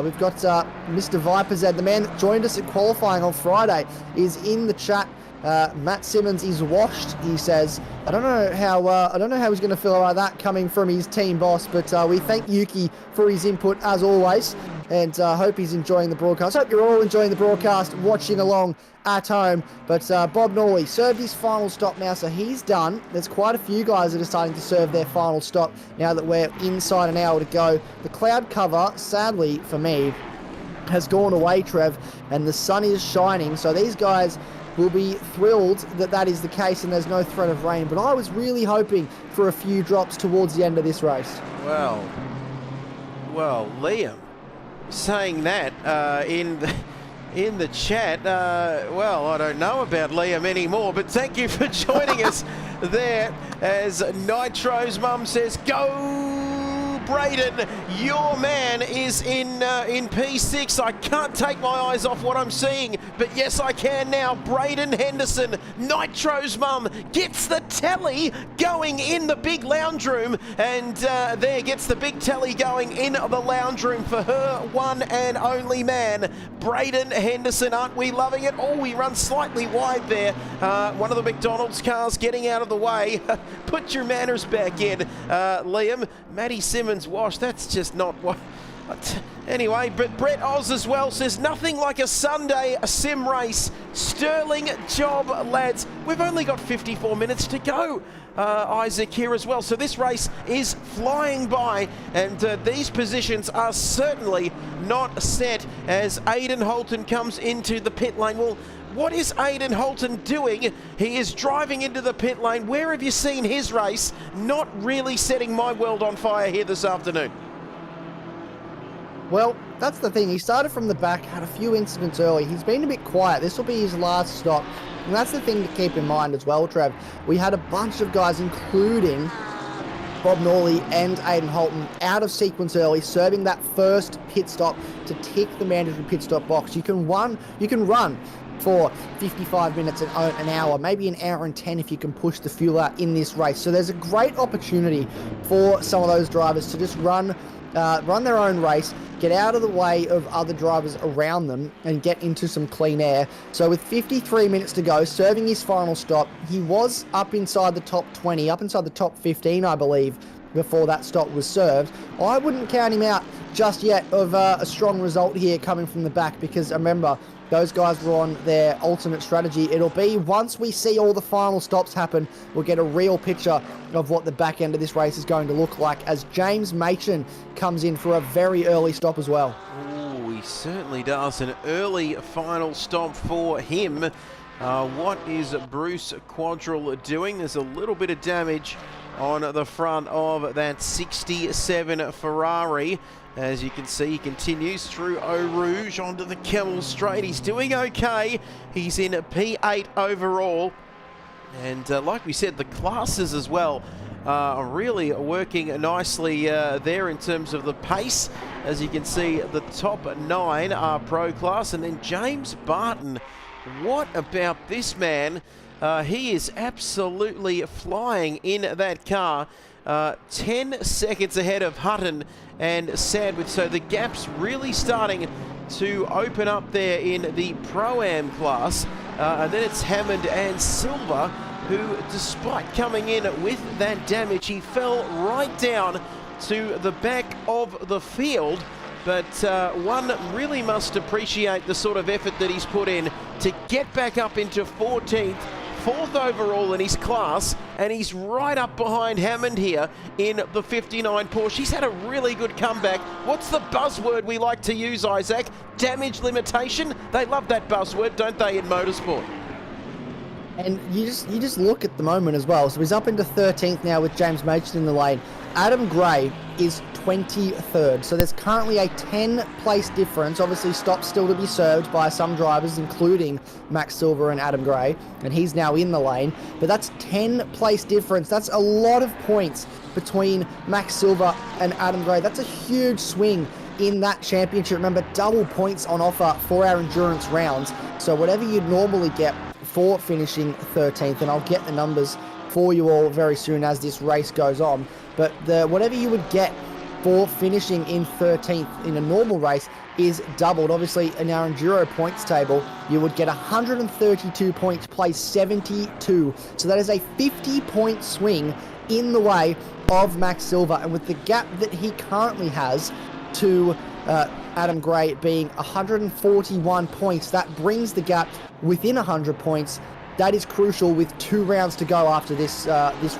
Speaker 2: We've got Mr. Viperzed, the man that joined us at qualifying on Friday, is in the chat. Matt Simmons is washed, he says. I don't know how he's going to feel about that coming from his team boss, but we thank Yuki for his input as always, and hope he's enjoying the broadcast. Hope you're all enjoying the broadcast, watching along at home. But Bob Norley served his final stop now, so he's done. There's quite a few guys that are starting to serve their final stop now that we're inside an hour to go. The cloud cover, sadly for me, has gone away, Trev, and the sun is shining, so these guys will be thrilled that that is the case and there's no threat of rain. But I was really hoping for a few drops towards the end of this race.
Speaker 3: Well, Liam saying that in the chat. Well, I don't know about Liam anymore, but thank you for joining us there as Nitro's mum says, go Braden, your man is in P6. I can't take my eyes off what I'm seeing, but yes, I can now. Braden Henderson, Nitro's mum, gets the tally going in the big lounge room, and there gets the big tally going in the lounge room for her one and only man, Braden Henderson. Aren't we loving it? Oh, he runs slightly wide there. One of the McDonald's cars getting out of the way. Put your manners back in, Liam. Matty Simmons wash, that's just not what... Anyway, but Brett Oz as well says, nothing like a Sunday sim race. Sterling job, lads. We've only got 54 minutes to go, Isaac, here as well. So this race is flying by, and these positions are certainly not set as Aidan Holton comes into the pit lane. Well, what is Aidan Holton doing? He is driving into the pit lane. Where have you seen his race? Not really setting my world on fire here this afternoon.
Speaker 2: Well, that's the thing. He started from the back, had a few incidents early. He's been a bit quiet. This will be his last stop. And that's the thing to keep in mind as well, Trev. We had a bunch of guys, including Bob Norley and Aidan Holton, out of sequence early, serving that first pit stop to tick the mandatory pit stop box. You can run for 55 minutes and an hour, maybe an hour and 10 if you can push the fuel out in this race. So there's a great opportunity for some of those drivers to just run their own race, get out of the way of other drivers around them and get into some clean air. So with 53 minutes to go, serving his final stop, he was up inside the top 20, up inside the top 15, I believe, before that stop was served. I wouldn't count him out just yet of a strong result here coming from the back, because remember, those guys were on their alternate strategy. It'll be once we see all the final stops happen, we'll get a real picture of what the back end of this race is going to look like as James Machen comes in for a very early stop as well.
Speaker 3: Oh, he certainly does. An early final stop for him. What is Bruce Quadrille doing? There's a little bit of damage on the front of that 67 Ferrari. As you can see, he continues through Eau Rouge onto the Kemmel Straight. He's doing okay. He's in P8 overall. And like we said, the classes as well are really working nicely there in terms of the pace. As you can see, the top 9 are Pro class. And then James Barton, what about this man? He is absolutely flying in that car. 10 seconds ahead of Hutton and Sadwith. So the gap's really starting to open up there in the Pro-Am class. And then it's Hammond and Silva, who, despite coming in with that damage, he fell right down to the back of the field. But one really must appreciate the sort of effort that he's put in to get back up into 14th. 4th overall in his class, and he's right up behind Hammond here in the 59 Porsche. He's had a really good comeback. What's the buzzword we like to use, Isaac? Damage limitation? They love that buzzword, don't they, in motorsport?
Speaker 2: And you just look at the moment as well. So he's up into 13th now with James Machen in the lane. Adam Gray is 23rd. So there's currently a 10-place difference. Obviously, stops still to be served by some drivers, including Max Silver and Adam Gray. And he's now in the lane. But that's 10-place difference. That's a lot of points between Max Silver and Adam Gray. That's a huge swing in that championship. Remember, double points on offer for our endurance rounds. So whatever you'd normally get for finishing 13th, and I'll get the numbers for you all very soon as this race goes on, but whatever you would get for finishing in 13th in a normal race is doubled. Obviously, in our Enduro points table, you would get 132 points, place 72. So that is a 50-point swing in the way of Max Silver, and with the gap that he currently has to Adam Gray being 141 points, that brings the gap within 100 points. That is crucial with 2 rounds to go after this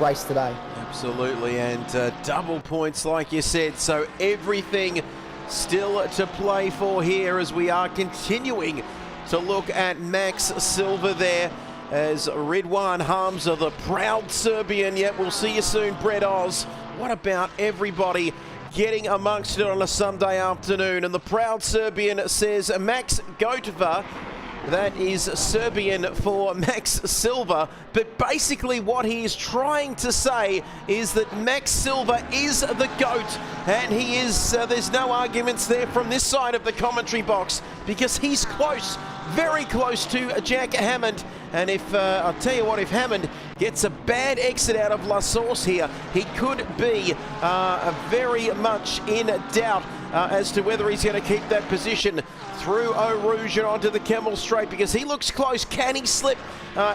Speaker 2: race today.
Speaker 3: Absolutely, and double points like you said, so everything still to play for here as we are continuing to look at Max Silva there as Ridwan Hamza, the proud Serbian. Yet we'll see you soon, Brett Oz. What about everybody getting amongst it on a Sunday afternoon? And the proud Serbian says Max Gotova. That is Serbian for Max Silva, but basically what he is trying to say is that Max Silva is the GOAT, and he is, there's no arguments there from this side of the commentary box, because he's close, very close to Jack Hammond. And if, I'll tell you what, if Hammond gets a bad exit out of La Source here, he could be very much in doubt as to whether he's going to keep that position through Eau Rouge and onto the Kemmel Straight, because he looks close. Can he slip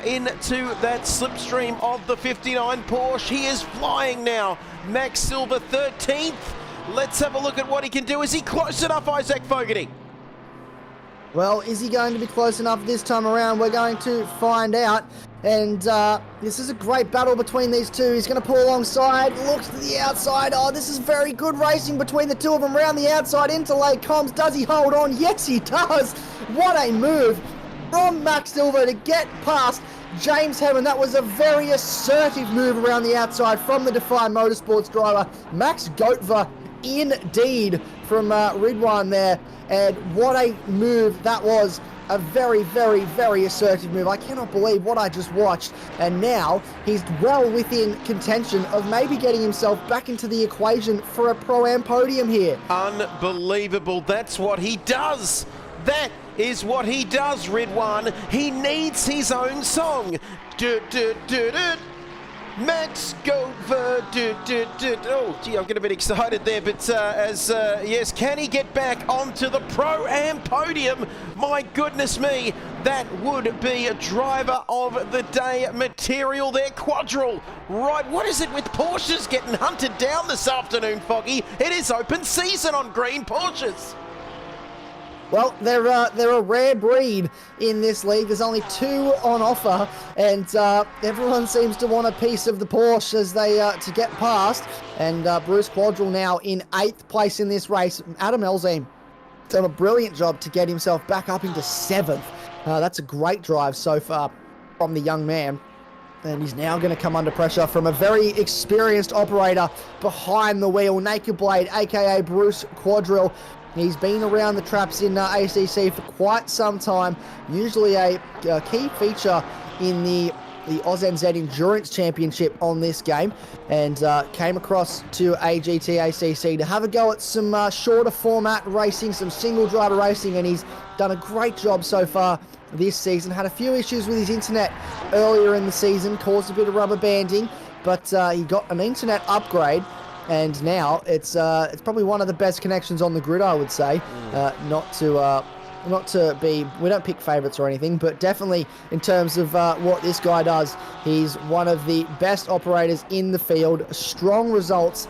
Speaker 3: into that slipstream of the 59 Porsche? He is flying now. Max Silva 13th. Let's have a look at what he can do. Is he close enough, Isaac Fogarty?
Speaker 2: Well, is he going to be close enough this time around? We're going to find out. And this is a great battle between these two. He's going to pull alongside, looks to the outside. Oh, this is very good racing between the two of them. Round the outside into late comms. Does he hold on? Yes, he does. What a move from Max Silva to get past James Hammond. That was a very assertive move around the outside from the Defy Motorsports driver. Max Gotova, indeed, from Ridwan there. And what a move that was. A very, very, very assertive move. I cannot believe what I just watched. And now he's well within contention of maybe getting himself back into the equation for a Pro-Am podium here.
Speaker 3: Unbelievable. That's what he does. That is what he does, Ridwan. He needs his own song. Max Gotova. Oh, gee, I'm getting a bit excited there, but yes, can he get back onto the Pro-Am podium? My goodness me, that would be a driver of the day material there. Quadrille, right? What is it with Porsches getting hunted down this afternoon, Foggy? It is open season on green Porsches.
Speaker 2: Well, they're a rare breed in this league. There's only two on offer, and everyone seems to want a piece of the Porsche as they to get past. And Bruce Quadrille now in 8th place in this race. Adam Elzine done a brilliant job to get himself back up into 7th. That's a great drive so far from the young man. And he's now going to come under pressure from a very experienced operator behind the wheel, Naked Blade, aka Bruce Quadrille. He's been around the traps in ACC for quite some time, usually a key feature in the AusNZ Endurance Championship on this game, and came across to AGT ACC to have a go at some shorter format racing, some single driver racing, and he's done a great job so far this season. Had a few issues with his internet earlier in the season, caused a bit of rubber banding, but he got an internet upgrade. And now it's probably one of the best connections on the grid, I would say. Not to be, we don't pick favourites or anything, but definitely in terms of what this guy does, he's one of the best operators in the field. Strong results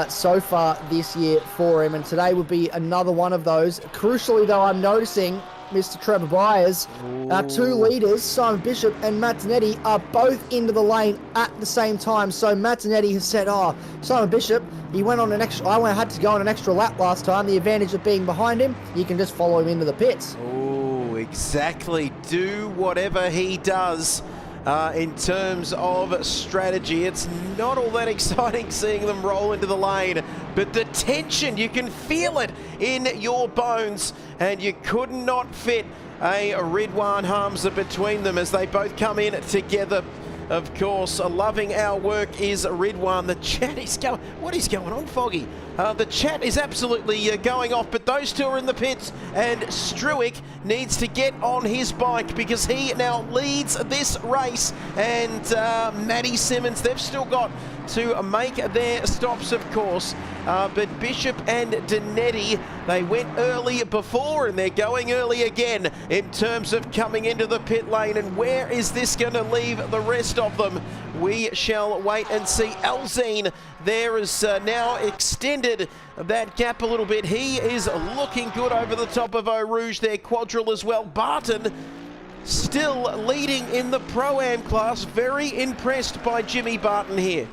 Speaker 2: so far this year for him, and today would be another one of those. Crucially, though, I'm noticing Mr. Trevor Byers, our two leaders, Simon Bishop and Matt Zanetti, are both into the lane at the same time. So Matt Zanetti has said, Simon Bishop, he went on an extra, I had to go on an extra lap last time. The advantage of being behind him, you can just follow him into the pits.
Speaker 3: Oh, exactly. Do whatever he does. In terms of strategy, it's not all that exciting seeing them roll into the lane, but the tension, you can feel it in your bones, and you could not fit a Ridwan Hamza between them as they both come in together. Of course, loving our work is Ridwan. The chat is going, what is going on, Foggy? The chat is absolutely going off, but those two are in the pits, and Struick needs to get on his bike because he now leads this race. And Matty Simmons, they've still got to make their stops, of course, but Bishop and Danetti, they went early before and they're going early again in terms of coming into the pit lane. And where is this going to leave the rest of them? We shall wait and see. Elzine there is now extended that gap a little bit. He is looking good over the top of Eau Rouge there. Quadrille as well. Barton still leading in the Pro-Am class. Very impressed by Jimmy Barton here.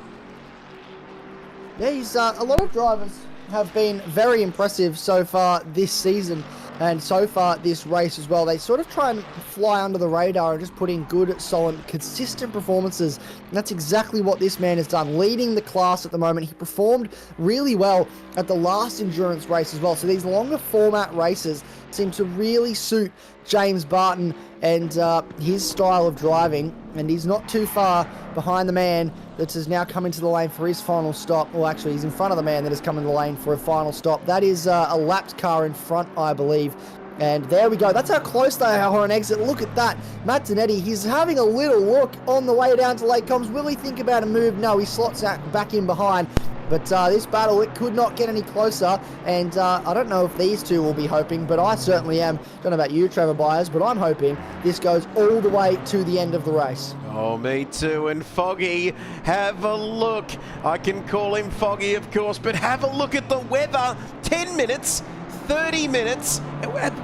Speaker 2: Yeah, he's, a lot of drivers have been very impressive so far this season. And so far this race as well, they sort of try and fly under the radar and just put in good, solid, consistent performances. And that's exactly what this man has done, leading the class at the moment. He performed really well at the last endurance race as well. So these longer format races seem to really suit James Barton and his style of driving. And he's not too far behind the man that has now come into the lane for his final stop. Well, actually, he's in front of the man that has come into the lane for a final stop. That is a lapped car in front, I believe. And there we go. That's how close they are on exit. Look at that. Matt Donetti, he's having a little look on the way down to Lake Comms. Will he think about a move? No, he slots out back in behind. But this battle, it could not get any closer, and I don't know if these two will be hoping, but I certainly am. Don't know about you, Trevor Byers, but I'm hoping this goes all the way to the end of the race.
Speaker 3: Oh, me too. And Foggy, have a look. I can call him Foggy, of course, but have a look at the weather. 10 minutes. 30 minutes.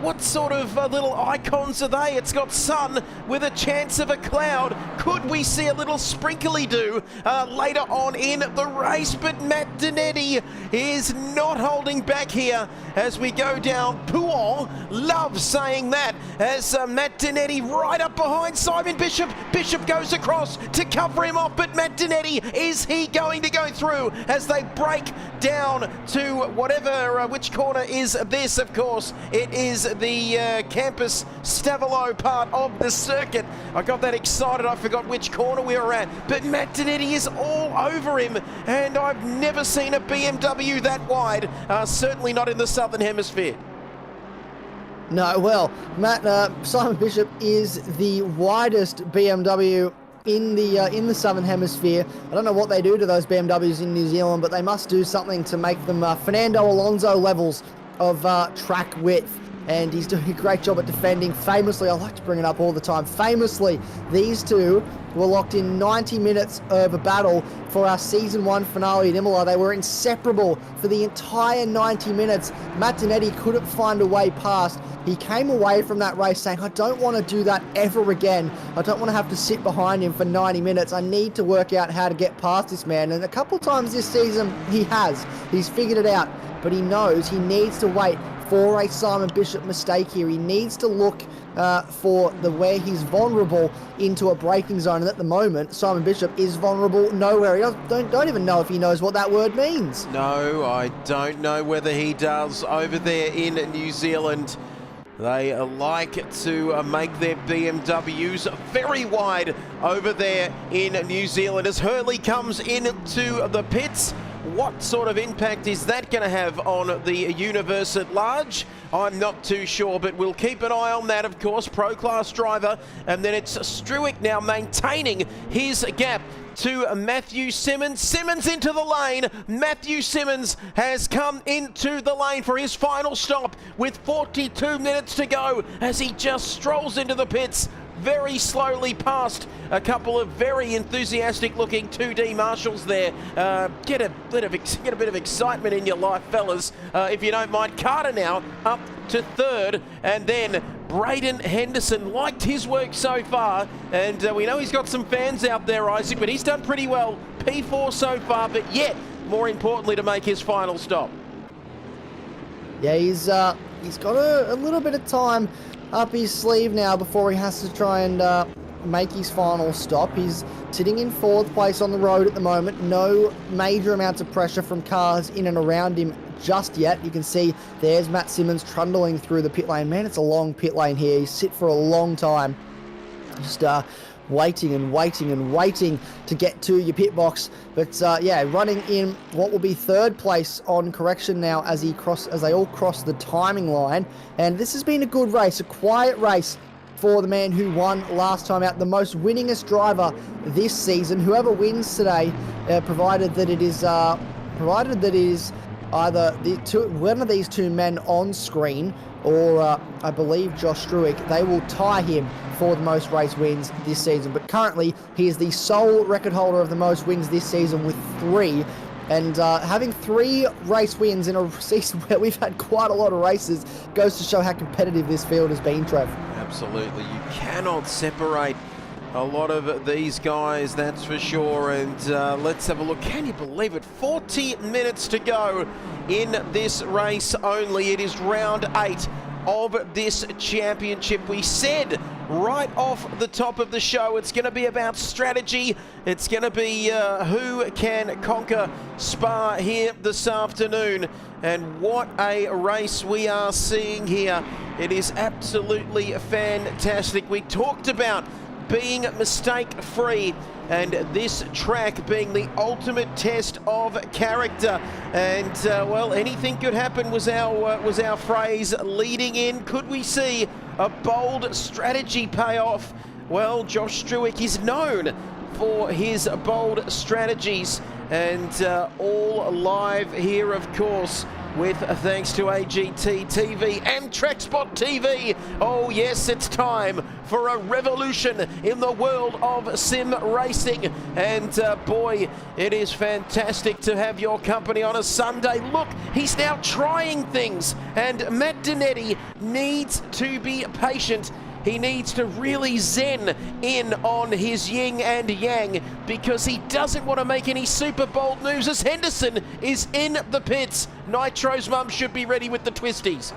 Speaker 3: What sort of little icons are they? It's got sun with a chance of a cloud. Could we see a little sprinkly do later on in the race? But Matt Donetti is not holding back here as we go down. Pouon loves saying that as Matt Donetti right up behind Simon Bishop. Bishop goes across to cover him off, but Matt Donetti, is he going to go through as they break down to whatever, which corner is this? Of course, it is the Campus Stavelo part of the circuit. I got that excited, I forgot which corner we were at, but Matt Donetti is all over him, and I've never seen a BMW that wide, certainly not in the Southern Hemisphere.
Speaker 2: No, well, Simon Bishop is the widest BMW in the Southern Hemisphere. I don't know what they do to those BMWs in New Zealand, but they must do something to make them Fernando Alonso levels of track width. And he's doing a great job at defending. Famously, I like to bring it up all the time, famously, these two were locked in 90 minutes of a battle for our Season 1 finale at Imola. They were inseparable for the entire 90 minutes. Matt Donetti couldn't find a way past. He came away from that race saying, I don't want to do that ever again. I don't want to have to sit behind him for 90 minutes. I need to work out how to get past this man. And a couple times this season, he has. He's figured it out. But he knows he needs to wait for a Simon Bishop mistake here. He needs to look for where he's vulnerable into a braking zone. And at the moment, Simon Bishop is vulnerable nowhere. He don't even know if he knows what that word means.
Speaker 3: No, I don't know whether he does. Over there in New Zealand, they like to make their BMWs very wide over there in New Zealand. As Hurley comes into the pits, what sort of impact is that going to have on the universe at large? I'm not too sure, but we'll keep an eye on that, of course. Pro-class driver, and then it's Struick now maintaining his gap to Matthew Simmons. Simmons into the lane. Matthew Simmons has come into the lane for his final stop with 42 minutes to go as he just strolls into the pits very slowly past a couple of very enthusiastic looking 2D marshals there. Get a bit of excitement in your life, fellas, if you don't mind. Carter now up to third, and then Braden Henderson liked his work so far, and we know he's got some fans out there, Isaac, but he's done pretty well. P4 so far, but yet more importantly to make his final stop.
Speaker 2: Yeah, he's got a little bit of time up his sleeve now before he has to try and make his final stop. He's sitting in 4th place on the road at the moment. No major amounts of pressure from cars in and around him just yet. You can see there's Matt Simmons trundling through the pit lane. Man, it's a long pit lane here. He's sit for a long time. Just waiting and waiting and waiting to get to your pit box. But yeah, running in what will be 3rd place on correction now as they all cross the timing line. And this has been a good race, a quiet race for the man who won last time out, the most winningest driver this season. Whoever wins today, provided that it is either one of these two men on screen, or I believe Josh Struick, they will tie him for the most race wins this season. But currently, he is the sole record holder of the most wins this season with 3. And having 3 race wins in a season where we've had quite a lot of races goes to show how competitive this field has been, Trev.
Speaker 3: Absolutely. You cannot separate a lot of these guys, that's for sure. And let's have a look. Can you believe it? 40 minutes to go in this race only. It is round 8 of this championship. We said right off the top of the show it's going to be about strategy. It's going to be who can conquer Spa here this afternoon. And what a race we are seeing here. It is absolutely fantastic. We talked about being mistake-free, and this track being the ultimate test of character. And well, anything could happen was our phrase leading in. Could we see a bold strategy payoff? Well, Josh Struick is known for his bold strategies, and all live here, of course, with thanks to AGT TV and TrackSpotTV. Oh yes, it's time for a revolution in the world of sim racing. And boy, it is fantastic to have your company on a Sunday. Look, he's now trying things, and Matt Dinetti needs to be patient. He needs to really zen in on his yin and yang, because he doesn't want to make any super bold moves as Henderson is in the pits. Nitro's mum should be ready with the twisties.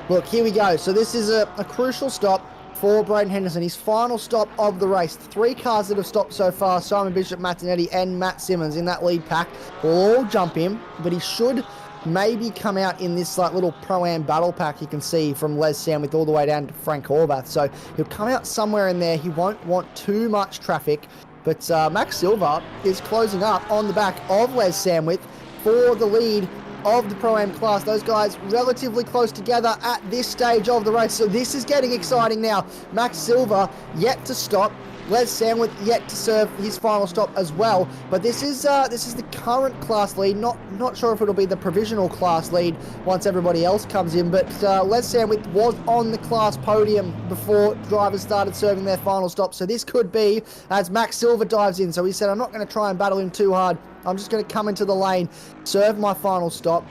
Speaker 2: Look, here we go. So this is a crucial stop for Braden Henderson, his final stop of the race. 3 cars that have stopped so far, Simon Bishop, Matt Dinetti and Matt Simmons in that lead pack, will all jump in, but he should maybe come out in this little Pro-Am battle pack you can see from Les Sandwith all the way down to Frank Horvath. So he'll come out somewhere in there. He won't want too much traffic. But Max Silva is closing up on the back of Les Sandwith for the lead of the Pro-Am class. Those guys relatively close together at this stage of the race. So this is getting exciting now. Max Silva yet to stop. Les Sandwith yet to serve his final stop as well, but this is the current class lead. Not sure if it'll be the provisional class lead once everybody else comes in, but Les Sandwith was on the class podium before drivers started serving their final stop. So this could be as Max Silva dives in. So he said, I'm not going to try and battle him too hard. I'm just going to come into the lane, serve my final stop.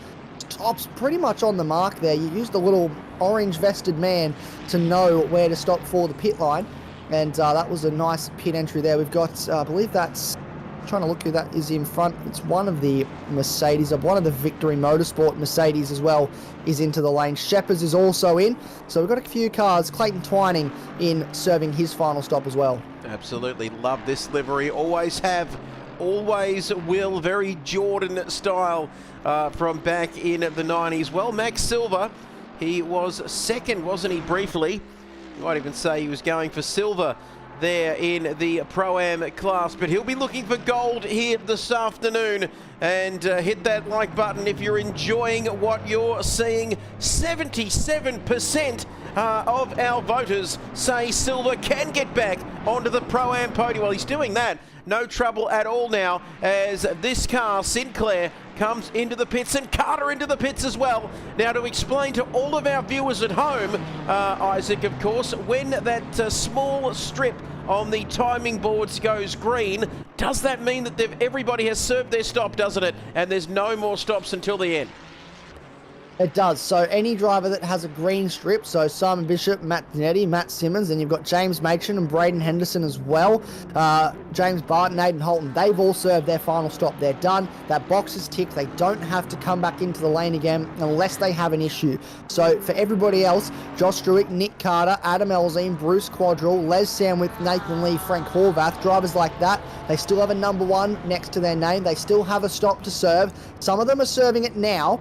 Speaker 2: Stops pretty much on the mark there. You used the little orange vested man to know where to stop for the pit line. And that was a nice pit entry there. We've got, I believe that's, I'm trying to look who that is in front. It's one of the Mercedes, one of the Victory Motorsport Mercedes as well is into the lane. Shepherd's is also in. So we've got a few cars. Clayton Twining in serving his final stop as well.
Speaker 3: Absolutely love this livery. Always have, always will. Very Jordan style from back in the 90s. Well, Max Silva, he was second, wasn't he, briefly? You might even say he was going for silver there in the Pro-Am class, but he'll be looking for gold here this afternoon. And hit that like button if you're enjoying what you're seeing. 77% of our voters say Silva can get back onto the Pro-Am podium. Well, he's doing that. No trouble at all now, as this car, Sinclair, comes into the pits, and Carter into the pits as well. Now, to explain to all of our viewers at home, Isaac, of course, when that small strip on the timing boards goes green, does that mean that everybody has served their stop, doesn't it? And there's no more stops until the end?
Speaker 2: It does. So any driver that has a green strip, so Simon Bishop, Matt Dinetti, Matt Simmons, and you've got James Machin and Braden Henderson as well. James Barton, Aidan Holton, they've all served their final stop. They're done. That box is ticked. They don't have to come back into the lane again unless they have an issue. So for everybody else, Josh Struick, Nick Carter, Adam Elzine, Bruce Quadrell, Les Sandwith, Nathan Lee, Frank Horvath, drivers like that, they still have a number 1 next to their name. They still have a stop to serve. Some of them are serving it now.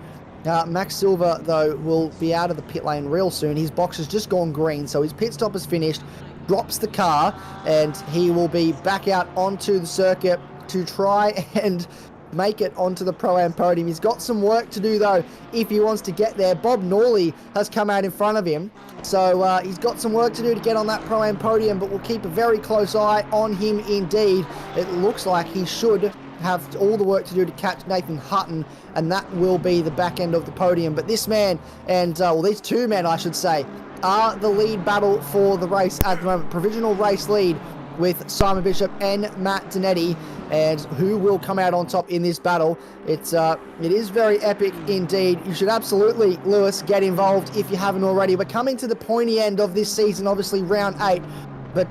Speaker 2: Max Silva, though, will be out of the pit lane real soon. His box has just gone green, so his pit stop is finished, drops the car, and he will be back out onto the circuit to try and make it onto the Pro-Am podium. He's got some work to do, though, if he wants to get there. Bob Norley has come out in front of him, so he's got some work to do to get on that Pro-Am podium, but we'll keep a very close eye on him indeed. It looks like he should have all the work to do to catch Nathan Hutton, and that will be the back end of the podium. But this man, and well, these two men, I should say, are the lead battle for the race at the moment. Provisional race lead with Simon Bishop and Matt Dinetti, and who will come out on top in this battle. It is very epic indeed. You should absolutely, Lewis, get involved if you haven't already. We're coming to the pointy end of this season, obviously round 8. But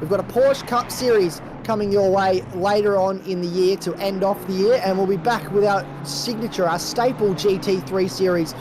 Speaker 2: we've got a Porsche Cup Series coming your way later on in the year to end off the year, and we'll be back with our signature, our staple GT3 series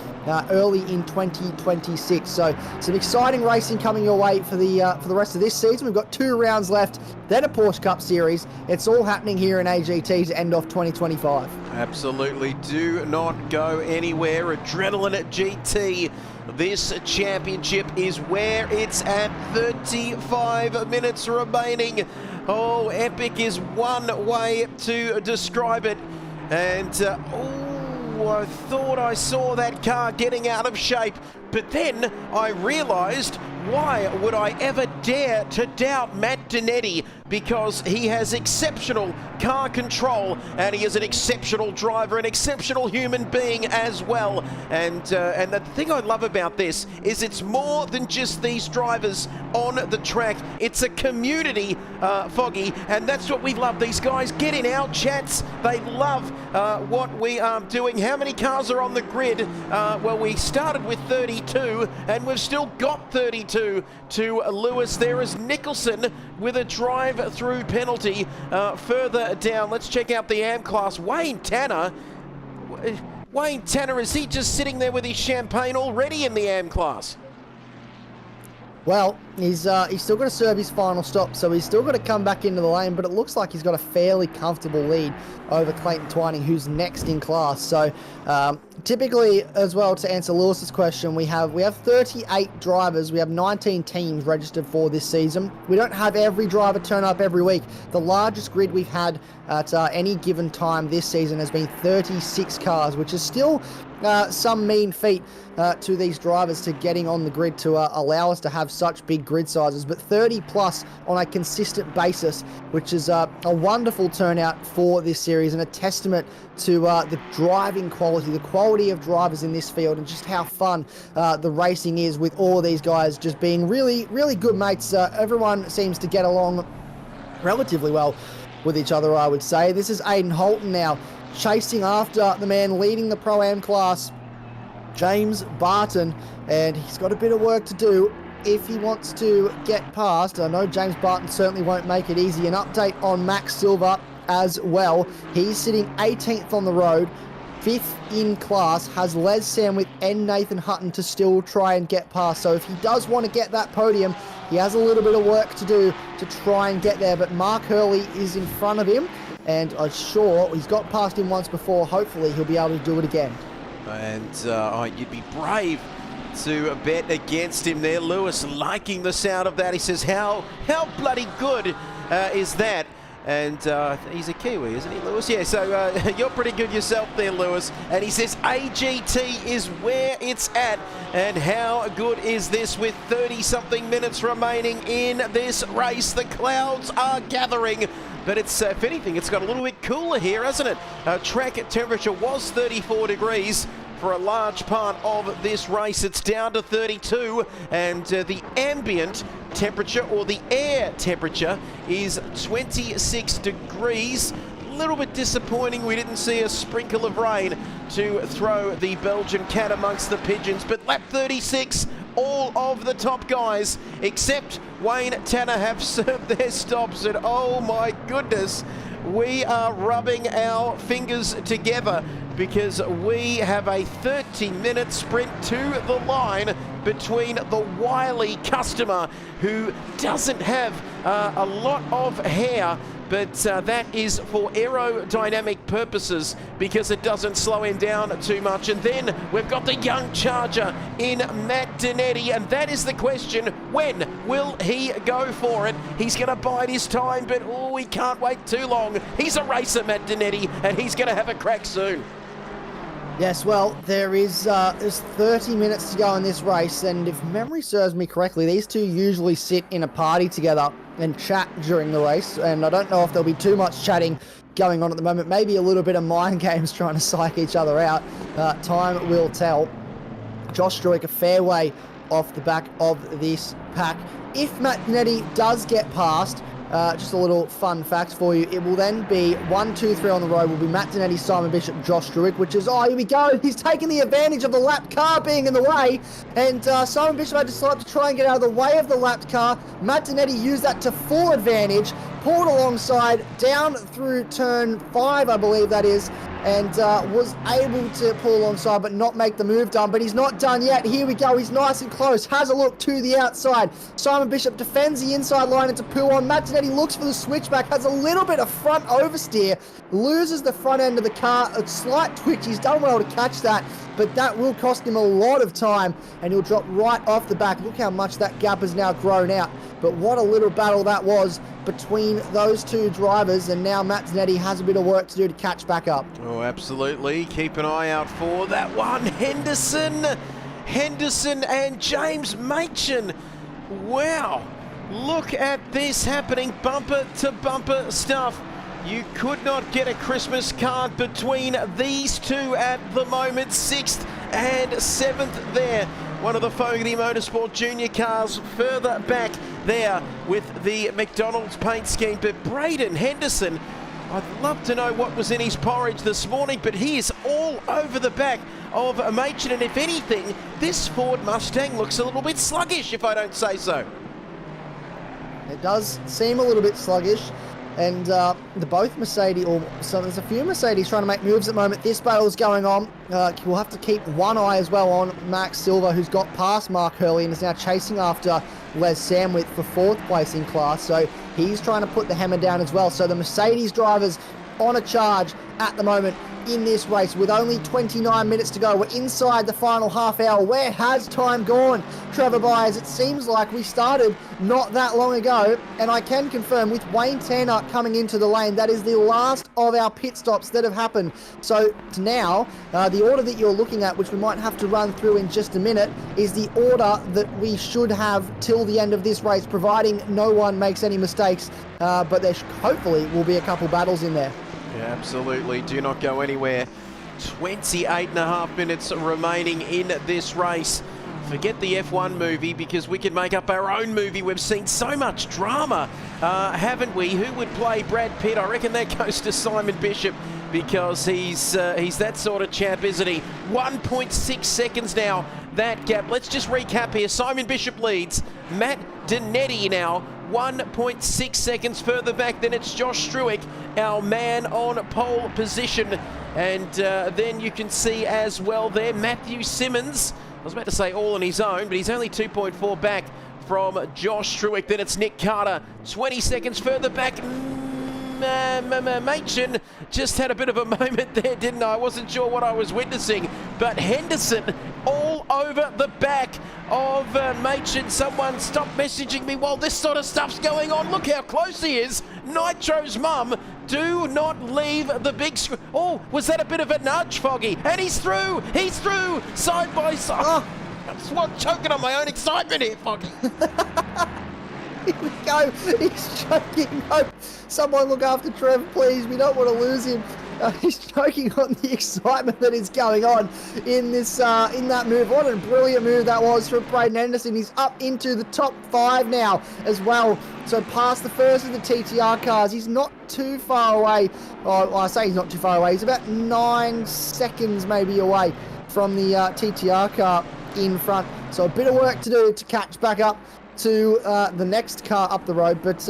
Speaker 2: early in 2026. So some exciting racing coming your way for the rest of this season. We've got 2 rounds left, then a Porsche Cup series. It's all happening here in AGT to end off 2025.
Speaker 3: Absolutely. Do not go anywhere. Adrenaline at GT. This championship is where it's at. 35 minutes remaining. Oh, epic is one way to describe it. And, I thought I saw that car getting out of shape, but then I realised, why would I ever dare to doubt Matt Donetti? Because he has exceptional car control and he is an exceptional driver, an exceptional human being as well. And the thing I love about this is it's more than just these drivers on the track. It's a community, Foggy, and that's what we love. These guys get in our chats. They love what we are doing. How many cars are on the grid? Well, we started with 32 and we've still got 32 to Lewis. There is Nicholson with a drive-through penalty further down. Let's check out the AM class. Wayne Tanner, is he just sitting there with his champagne already in the AM class?
Speaker 2: Well, he's still got to serve his final stop, so he's still got to come back into the lane, but it looks like he's got a fairly comfortable lead over Clayton Twining, who's next in class. So typically, as well, to answer Lewis's question, we have 38 drivers. We have 19 teams registered for this season. We don't have every driver turn up every week. The largest grid we've had at any given time this season has been 36 cars, which is still some mean feat to these drivers to getting on the grid to allow us to have such big grid sizes, but 30 plus on a consistent basis, which is a wonderful turnout for this series and a testament to the driving quality, the quality of drivers in this field, and just how fun the racing is with all of these guys just being really, really good mates. Everyone seems to get along relatively well with each other, I would say. This is Aiden Holton now, chasing after the man leading the Pro-Am class, James Barton, and he's got a bit of work to do if he wants to get past. I know James Barton certainly won't make it easy. An update on Max Silva as well. He's sitting 18th on the road, 5th in class, has Les Sandwith and Nathan Hutton to still try and get past. So if he does want to get that podium, he has a little bit of work to do to try and get there, but Mark Hurley is in front of him, and I'm sure he's got past him once before. Hopefully he'll be able to do it again. And you'd be brave to bet against him there. Lewis liking the sound of that. He says, how bloody good is that? And he's a Kiwi, isn't he, Lewis? Yeah, so you're pretty good yourself there, Lewis. And he says AGT is where it's at. And how good is this with 30-something minutes remaining in this race? The clouds are gathering. But it's, if anything, it's got a little bit cooler here, hasn't it? Track temperature was 34 degrees for a large part of this race. It's down to 32, and the ambient temperature, or the air temperature, is 26 degrees. A little bit disappointing we didn't see a sprinkle of rain to throw the Belgian cat amongst the pigeons, but lap 36, all of the top guys except Wayne Tanner have served their stops, and oh my goodness, we are rubbing our fingers together because we have a 30-minute sprint to the line between the wily customer who doesn't have a lot of hair, but that is for aerodynamic purposes because it doesn't slow him down too much. And then we've got the young charger in Matt Donetti, and that is the question: when will he go for it? He's going to bide his time, but oh, he can't wait too long. He's a racer, Matt Donetti, and he's going to have a crack soon. Yes, well, there's 30 minutes to go in this race, and if memory serves me correctly, these two usually sit in a party together and chat during the race, and I don't know if there'll be too much chatting going on at the moment. Maybe a little bit of mind games trying to psych each other out. Time will tell. Josh Struick a fair way off the back of this pack. If Matt Donetti does get past, just a little fun fact for you, it will then be 1, 2, 3 on the road will be Matt Donetti, Simon Bishop, Josh Struick, which is, oh, here we go, he's taking the advantage of the lapped car being in the way, and Simon Bishop had decided to try and get out of the way of the lapped car. Matt Donetti used that to full advantage, pulled alongside, down through turn 5, I believe that is, and was able to pull alongside but not make the move done. But he's not done yet. Here we go. He's nice and close. Has a look to the outside. Simon Bishop defends the inside line into Pouon. Matt Zanetti looks for the switchback. Has a little bit of front oversteer. Loses the front end of the car. A slight twitch. He's done well to catch that, but that will cost him a lot of time, and he'll drop right off the back. Look how much that gap has now grown out. But what a little battle that was between those two drivers, and now Matt Zanetti has a bit of work to do to catch back up.
Speaker 3: Oh, absolutely. Keep an eye out for that one. Henderson and James Machin. Wow. Look at this happening. Bumper to bumper stuff. You could not get a Christmas card between these two at the moment. 6th and 7th there. One of the Fogarty Motorsport Junior cars further back there with the McDonald's paint scheme. But Braden Henderson, I'd love to know what was in his porridge this morning, but he is all over the back of Machin. And if anything, this Ford Mustang looks a little bit sluggish, if I don't say so.
Speaker 2: It does seem a little bit sluggish. And both Mercedes, so there's a few Mercedes trying to make moves at the moment. This battle's going on. We'll have to keep one eye as well on Max Silva, who's got past Mark Hurley and is now chasing after Les Samwith for 4th place in class. So he's trying to put the hammer down as well. So the Mercedes drivers on a charge at the moment in this race with only 29 minutes to go. We're inside the final half hour. Where has time gone, Trevor Byers? It seems like we started not that long ago, and I can confirm with Wayne Tanner coming into the lane, that is the last of our pit stops that have happened. So now, the order that you're looking at, which we might have to run through in just a minute, is the order that we should have till the end of this race, providing no one makes any mistakes, but there hopefully will be a couple battles in there.
Speaker 3: Yeah, absolutely. Do not go anywhere. 28.5 minutes remaining in this race. Forget the F1 movie, because we can make up our own movie. We've seen so much drama, haven't we? Who would play Brad Pitt? I reckon that goes to Simon Bishop, because he's that sort of chap, isn't he? 1.6 seconds now, that gap. Let's just recap here. Simon Bishop leads. Matt Zanetti now 1.6 seconds further back. Then it's Josh Struick, our man on pole position. And then you can see as well there Matthew Simmons. I was about to say all on his own, but he's only 2.4 back from Josh Struick. Then it's Nick Carter, 20 seconds further back. Machin just had a bit of a moment there, didn't I? I wasn't sure what I was witnessing, but Henderson all over the back of Machin. Someone stop messaging me while this sort of stuff's going on. Look how close he is. Nitro's mum, do not leave the big screen. Oh, was that a bit of a nudge, Foggy? And he's through, side by side. I'm choking on my own excitement here, Foggy.
Speaker 2: Here we go. He's choking. No. Someone look after Trev, please. We don't want to lose him. He's choking on the excitement that is going on in this in that move. What a brilliant move that was from Braden Henderson. He's up into the top 5 now as well. So past the first of the TTR cars. He's not too far away. Oh, I say he's not too far away. He's about 9 seconds maybe away from the TTR car in front. So a bit of work to do to catch back up to the next car up the road, but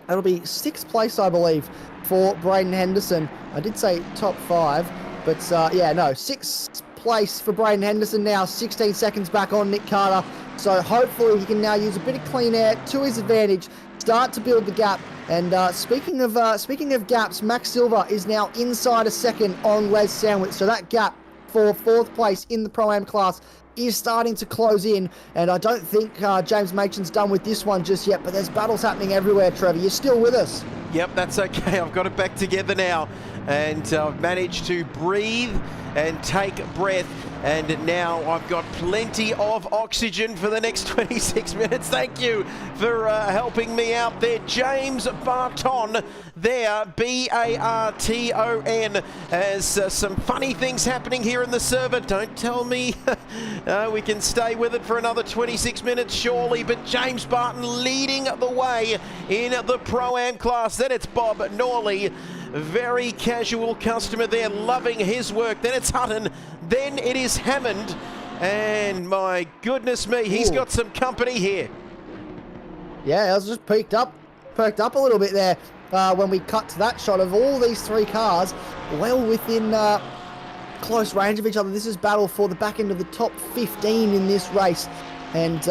Speaker 2: it'll be 6th place, I believe, for Braden Henderson. I did say top 5, but yeah, no, 6th place for Braden Henderson now, 16 seconds back on Nick Carter. So hopefully he can now use a bit of clean air to his advantage, start to build the gap. And speaking of gaps, Max Silva is now inside a second on Les Samwith. So that gap for 4th place in the Pro-Am class is starting to close in, and I don't think James Machin's done with this one just yet, but there's battles happening everywhere, Trevor. You're still with us?
Speaker 3: Yep, that's okay. I've got it back together now, and I've managed to breathe and take breath, and now I've got plenty of oxygen for the next 26 minutes. Thank you for helping me out there. James Barton there, B-A-R-T-O-N, as some funny things happening here in the server. Don't tell me we can stay with it for another 26 minutes surely, but James Barton leading the way in the Pro-Am class. Then it's Bob Norley, very casual customer there, loving his work. Then it's Hutton, then it is Hammond, and my goodness me, he's got some company here.
Speaker 2: Yeah, I was just peeked up perked up a little bit there when we cut to that shot of all these three cars well within close range of each other. This is battle for the back end of the top 15 in this race, and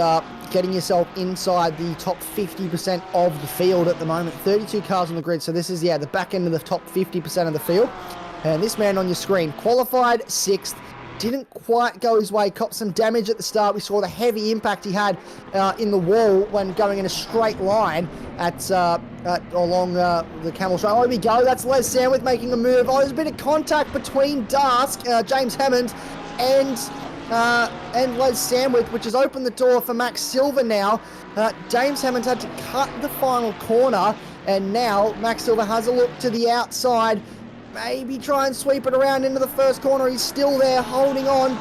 Speaker 2: getting yourself inside the top 50% of the field at the moment. 32 cars on the grid, so this is, yeah, the back end of the top 50% of the field. And this man on your screen, qualified 6th, didn't quite go his way, copped some damage at the start. We saw the heavy impact he had in the wall when going in a straight line along the Camel Straight. Oh, here we go. That's Les Sandwith making a move. Oh, there's a bit of contact between James Hammond and Les Sandwith, which has opened the door for Max Silver now. James Hammond's had to cut the final corner, and now Max Silver has a look to the outside. Maybe try and sweep it around into the first corner. He's still there, holding on.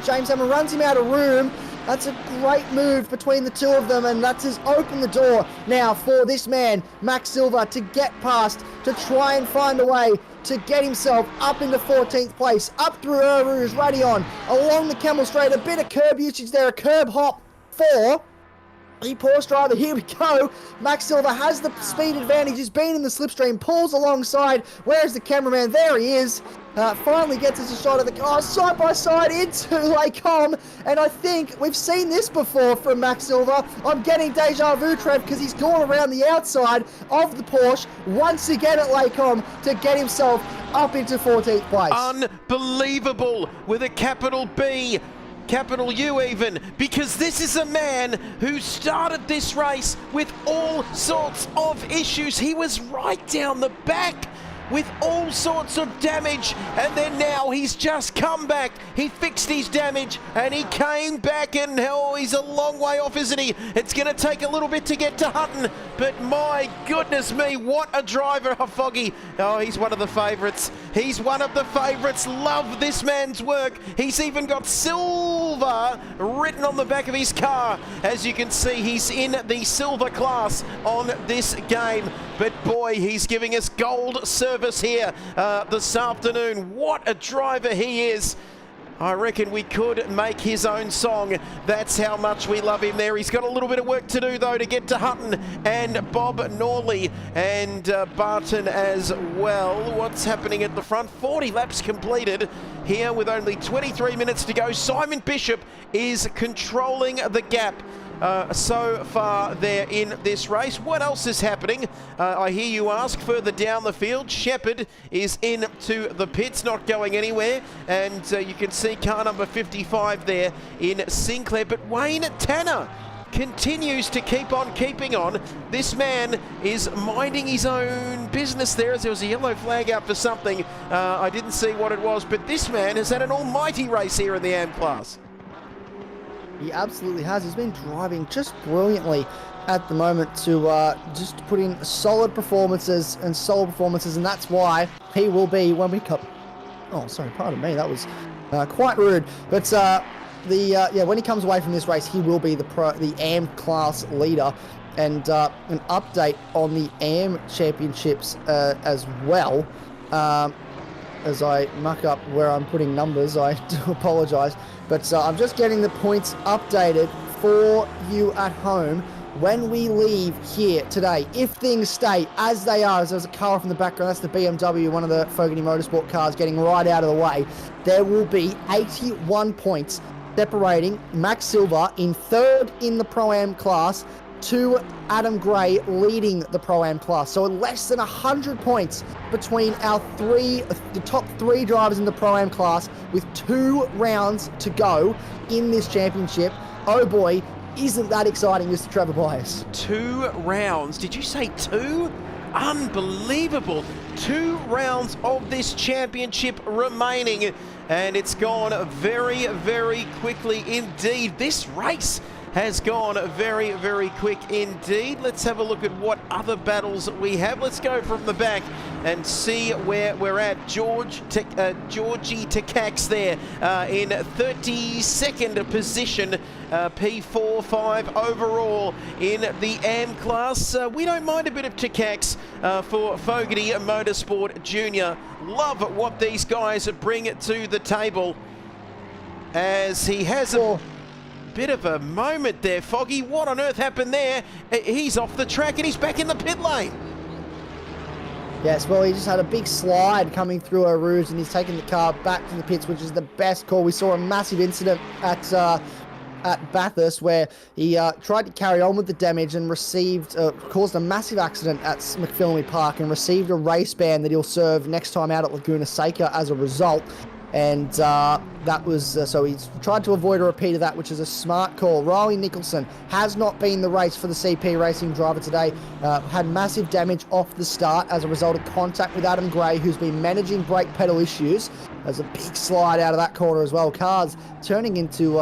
Speaker 2: James Hammond runs him out of room. That's a great move between the two of them, and that's just opened the door now for this man, Max Silver, to get past, to try and find a way to get himself up into 14th place, up through Rouge, Radion, along the Camel Straight. A bit of curb usage there, a curb hop for the Porsche driver. Here we go. Max Silver has the speed advantage. He's been in the slipstream, pulls alongside. Where's the cameraman? There he is. Finally gets us a shot of the car side by side into LaComms. And I think we've seen this before from Max Silver. I'm getting deja vu, Trev, because he's gone around the outside of the Porsche once again at LaComms to get himself up into 14th place.
Speaker 3: Unbelievable, with a capital B. Capital U even, because this is a man who started this race with all sorts of issues. He was right down the back with all sorts of damage, and then now he's just come back. He fixed his damage and he came back, and oh, he's a long way off, isn't he? It's going to take a little bit to get to Hutton, but my goodness me, what a driver, Foggy. Oh, he's one of the favourites. He's one of the favourites. Love this man's work. He's even got silver written on the back of his car. As you can see, he's in the silver class on this game, but boy, he's giving us gold service here this afternoon. What a driver he is. I reckon we could make his own song. That's how much we love him there. He's got a little bit of work to do, though, to get to Hutton and Bob Norley and Barton as well. What's happening at the front? 40 laps completed here with only 23 minutes to go. Simon Bishop is controlling the gap so far there in this race. What else is happening? I hear you ask. Further down the field, Shepherd is into the pits, not going anywhere, and you can see car number 55 there in Sinclair. But Wayne Tanner continues to keep on keeping on. This man is minding his own business there, as there was a yellow flag out for something. I didn't see what it was, but this man has had an almighty race here in the AM class.
Speaker 2: He absolutely has. He's been driving just brilliantly at the moment to just put in solid performances, and that's why he will be when we come. Oh, sorry, pardon me. That was quite rude. But when he comes away from this race, he will be the AM class leader. And an update on the AM championships as well. As I muck up where I'm putting numbers, I do apologise. But I'm just getting the points updated for you at home when we leave here today. If things stay as they are, as there's a car off in the background, that's the BMW, one of the Fogarty Motorsport cars getting right out of the way, there will be 81 points separating Max Silver in third in the Pro-Am class to Adam Gray leading the Pro-Am class. So less than 100 points between the top three drivers in the Pro-Am class with 2 rounds to go in this championship. Oh boy, isn't that exciting, Mr. Trevor Byers? 2 rounds. Did you say 2? Unbelievable. 2 rounds of this championship remaining, and it's gone very, very quickly indeed. This race has gone very, very quick indeed. Let's have a look at what other battles we have. Let's go from the back and see where we're at. Georgie Takacs there in 32nd position, P45 overall in the AM class. We don't mind a bit of Takacs for Fogarty Motorsport Junior. Love what these guys bring to the table, as he has
Speaker 3: bit of a moment there, Foggy. What on earth happened there? He's off the track and he's back in the pit lane.
Speaker 2: Yes, well, he just had a big slide coming through a rouge and he's taken the car back to the pits, which is the best call. We saw a massive incident at Bathurst where he tried to carry on with the damage and caused a massive accident at McPhillamy Park and received a race ban that he'll serve next time out at Laguna Seca as a result. And that was, so he's tried to avoid a repeat of that, which is a smart call. Riley Nicholson has not been the race for the CP Racing driver today. Had massive damage off the start as a result of contact with Adam Gray, who's been managing brake pedal issues. There's a big slide out of that corner as well. Cars turning into,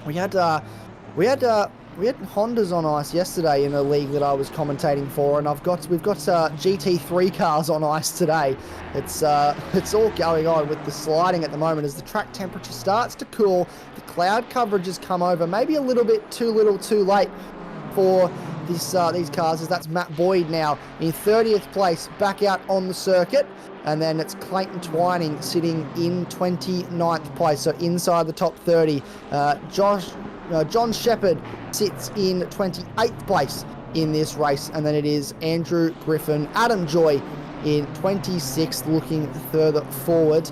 Speaker 2: we had Hondas on ice yesterday in a league that I was commentating for, and we've got GT3 cars on ice today. It's all going on with the sliding at the moment as the track temperature starts to cool. The cloud coverage has come over, maybe a little bit too little, too late for these cars. As that's Matt Boyd now in 30th place, back out on the circuit. And then it's Clayton Twining sitting in 29th place, so inside the top 30. John Shepherd sits in 28th place in this race, and then it is Andrew Griffin, Adam Joy in 26th, looking further forward.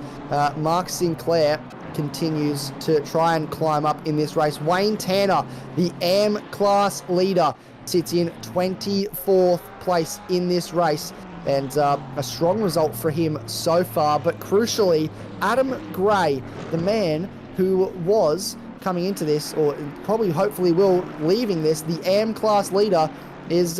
Speaker 2: Mark Sinclair continues to try and climb up in this race. Wayne Tanner, the AM class leader, sits in 24th place in this race, and a strong result for him so far. But crucially, Adam Gray, the man who was coming into this, or probably hopefully will leaving this, the AM class leader, is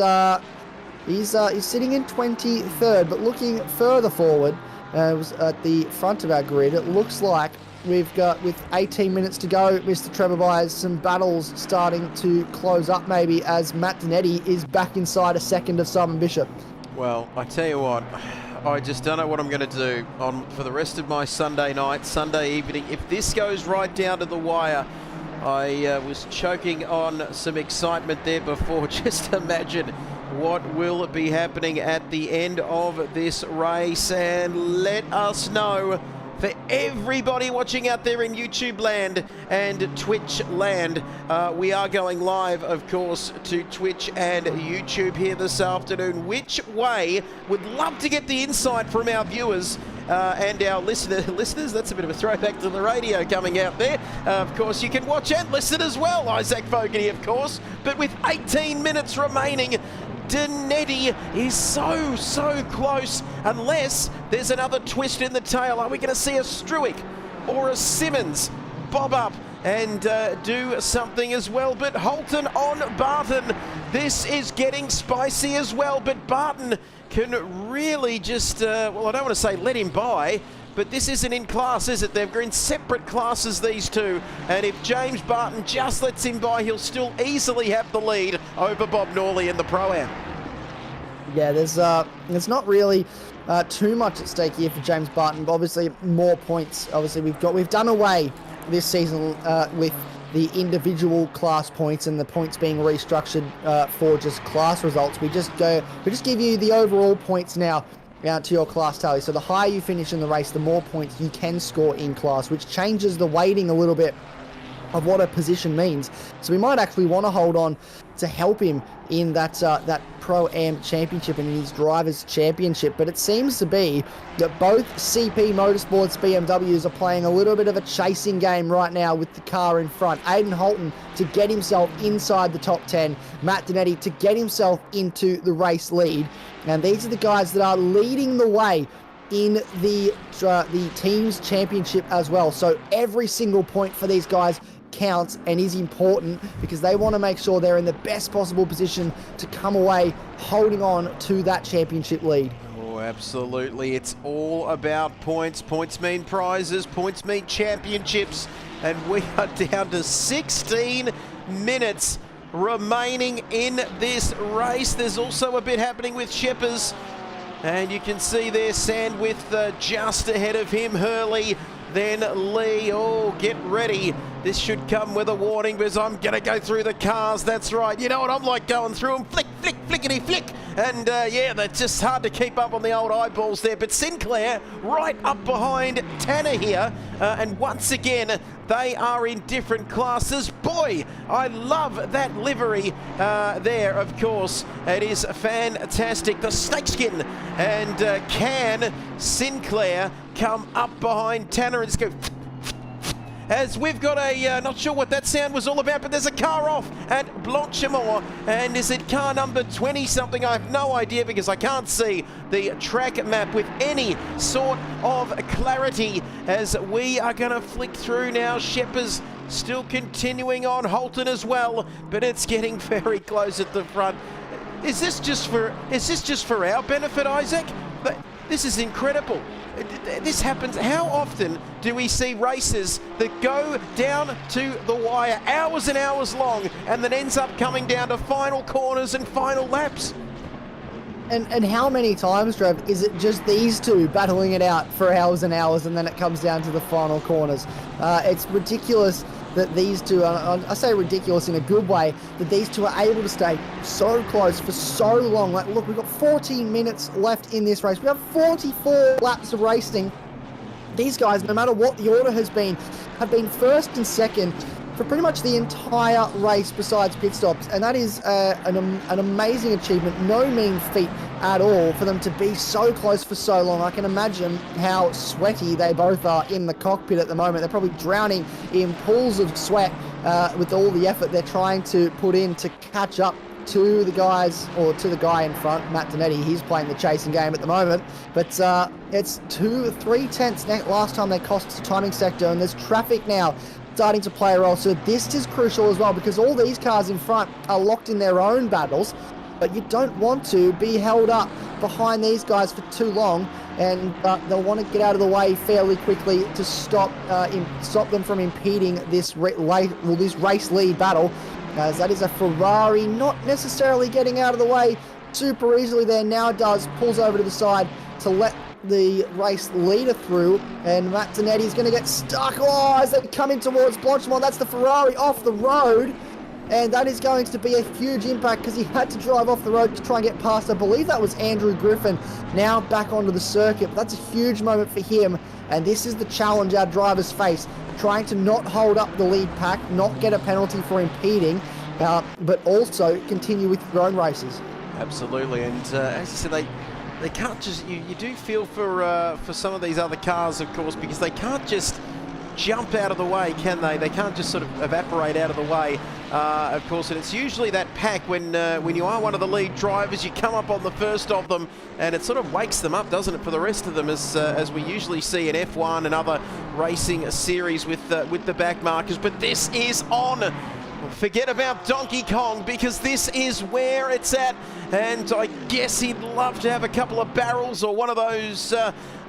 Speaker 2: he's sitting in 23rd. But looking further forward, at the front of our grid, it looks like we've got, with 18 minutes to go, Mr. Trevor Byers, some battles starting to close up maybe, as Matt Dinetti is back inside a second of Simon Bishop.
Speaker 3: Well, I tell you what, I just don't know what I'm going to do for the rest of my Sunday night, Sunday evening. If this goes right down to the wire, I was choking on some excitement there before. Just imagine what will be happening at the end of this race, and let us know. For everybody watching out there in YouTube land and Twitch land, we are going live, of course, to Twitch and YouTube here this afternoon. Which way? Would love to get the insight from our viewers and our listeners. That's a bit of a throwback to the radio coming out there. Of course, you can watch and listen as well. Isaac Fogarty, of course. But with 18 minutes remaining, Dinetti is so close, unless there's another twist in the tail. Are we going to see a Struick or a Simmons bob up and do something as well? But Holton on Barton. This is getting spicy as well, but Barton can really just, well, I don't want to say let him by, but this isn't in class, is it? They're in separate classes, these two. And if James Barton just lets him by, he'll still easily have the lead over Bob Norley in the Pro-Am. Yeah, there's not really too much at stake here for James Barton, but obviously more points. Obviously, we've done away this season with the individual class points and the points being restructured for just class results. We just give you the overall points now to your class tally. So the higher you finish in the race, the more points you can score in class, which changes the weighting a little bit of what a position means. So we might actually want to hold on to help him in that Pro-Am Championship and in his Drivers' Championship. But it seems to be that both CP Motorsports BMWs are playing a little bit of a chasing game right now with the car in front. Aidan Holton to get himself inside the top 10, Matt Dinetti to get himself into the race lead. And these are the guys that are leading the way in the team's championship as well. So every single point for these guys counts and is important, because they want to make sure they're in the best possible position to come away holding on to that championship lead. Oh, absolutely. It's all about points. Points mean prizes. Points mean championships. And we are down to 16 minutes remaining in this race. There's also a bit happening with Sheppers. And you can see there Sandwith just ahead of him. Hurley, then Lee. Oh, get ready. This should come with a warning because I'm going to go through the cars. That's right. You know what I'm like going through them. Flick, flick, flickety, flick. And yeah, that's just hard to keep up on the old eyeballs there. But Sinclair right up behind Tanner here. And once again, they are in different classes. Boy, I love that livery there, of course. It is fantastic. The snakeskin. And can Sinclair come up behind Tanner and just go... As we've got a, not sure what that sound was all about, but there's a car off at Blanchimont. And is it car number 20-something? I have no idea because I can't see the track map with any sort of clarity. As we are going to flick through now. Shepherd's still continuing on, Holton as well, but it's getting very close at the front. Is this just for our benefit, Isaac? This is incredible. This happens. How often do we see races that go down to the wire hours and hours long and then ends up coming down to final corners and final laps?
Speaker 2: And how many times, Trev, is it just these two battling it out for hours and hours and then it comes down to the final corners? It's ridiculous that these two, I say ridiculous in a good way, that these two are able to stay so close for so long. Like, look, we've got 14 minutes left in this race. We have 44 laps of racing. These guys, no matter what the order has been, have been first and second for pretty much the entire race besides pit stops. And that is an amazing achievement, no mean feat at all for them to be so close for so long. I can imagine how sweaty they both are in the cockpit at the moment. They're probably drowning in pools of sweat with all the effort they're trying to put in to catch up to the guys, or to the guy in front, Matt Donetti. He's playing the chasing game at the moment, but it's 2-3 tenths last time they cost the timing sector, and there's traffic now starting to play a role. So this is crucial as well, because all these cars in front are locked in their own battles, but you don't want to be held up behind these guys for too long, and they'll want to get out of the way fairly quickly to stop them from impeding this race lead battle, as that is a Ferrari not necessarily getting out of the way super easily there. Now does, pulls over to the side to let the race leader through, and Matt Donetti is going to get stuck. Oh, as they come in towards Blanchimont, that's the Ferrari off the road, and that is going to be a huge impact because he had to drive off the road to try and get past, I believe that was Andrew Griffin, now back onto the circuit. But that's a huge moment for him, and this is the challenge our drivers face, trying to not hold up the lead pack, not get a penalty for impeding, but also continue with your own races.
Speaker 3: Absolutely, and as you said, they can't just, you do feel for some of these other cars, of course, because they can't just jump out of the way, can they? They can't just sort of evaporate out of the way, of course, and it's usually that pack when you are one of the lead drivers, you come up on the first of them, and it sort of wakes them up, doesn't it, for the rest of them, as we usually see in F1 and other racing series with the back markers. But this is on. Forget about Donkey Kong, because this is where it's at, and I guess he'd love to have a couple of barrels or one of those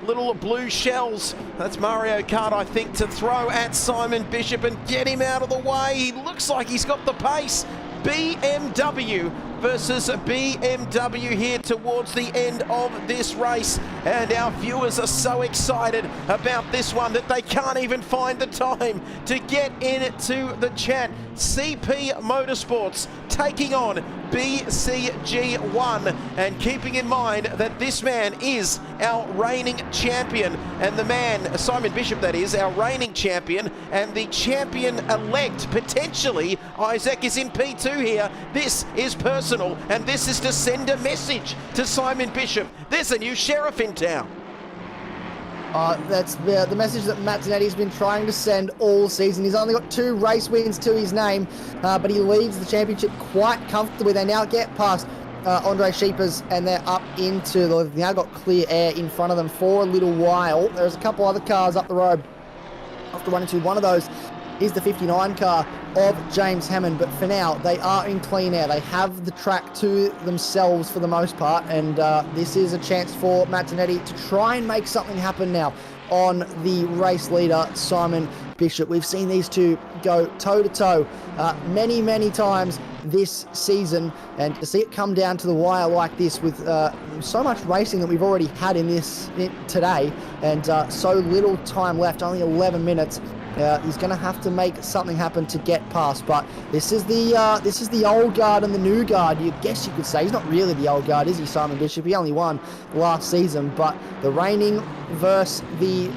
Speaker 3: little blue shells. That's Mario Kart, I think, to throw at Simon Bishop and get him out of the way. He looks like he's got the pace. BMW versus BMW here towards the end of this race, and our viewers are so excited about this one that they can't even find the time to get into the chat. CP Motorsports taking on BCG1, and keeping in mind that this man is our reigning champion, and the man, Simon Bishop that is, our reigning champion, and the champion-elect, potentially, Isaac, is in P2 here. This is personal, and this is to send a message to Simon Bishop. There's a new sheriff in town.
Speaker 2: That's the message that Matt Donetti's been trying to send all season. He's only got 2 race wins to his name, but he leads the championship quite comfortably. They now get past Andre Sheepers, and they're up into they've now got clear air in front of them for a little while. There's a couple other cars up the road after 1 and 2. One of those is the 59 car of James Hammond, but for now they are in clean air. They have the track to themselves for the most part, and this is a chance for Matt Donetti to try and make something happen now on the race leader, Simon Bishop. We've seen these two go toe-to-toe many times this season, and to see it come down to the wire like this with so much racing that we've already had in this today, and so little time left, only 11 minutes, He's going to have to make something happen to get past. But this is the old guard and the new guard. You guess you could say he's not really the old guard, is he, Simon Bishop? He only won last season. But the reigning versus the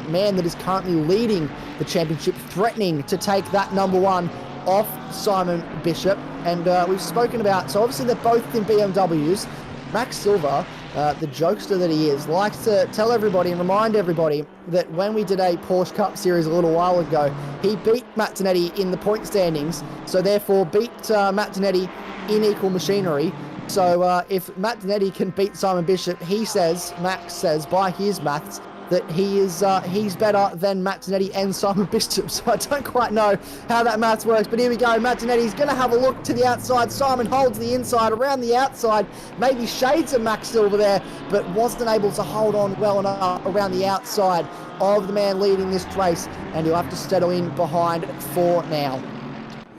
Speaker 2: man that is currently leading the championship, threatening to take that number one off Simon Bishop. And we've spoken about. So obviously they're both in BMWs. Max Silver, the jokester that he is, likes to tell everybody and remind everybody that when we did a Porsche Cup series a little while ago, he beat Matt Tinetti in the point standings, so therefore beat Matt Tinetti in equal machinery. So if Matt Tinetti can beat Simon Bishop, Max says, by his maths, that he's better than Matt Tinetti and Simon Bishop. So I don't quite know how that maths works, but here we go. Matt Tinetti's going to have a look to the outside. Simon holds the inside, around the outside, maybe shades of Max Silver there, but wasn't able to hold on well enough around the outside of the man leading this race, and he'll have to settle in behind for now.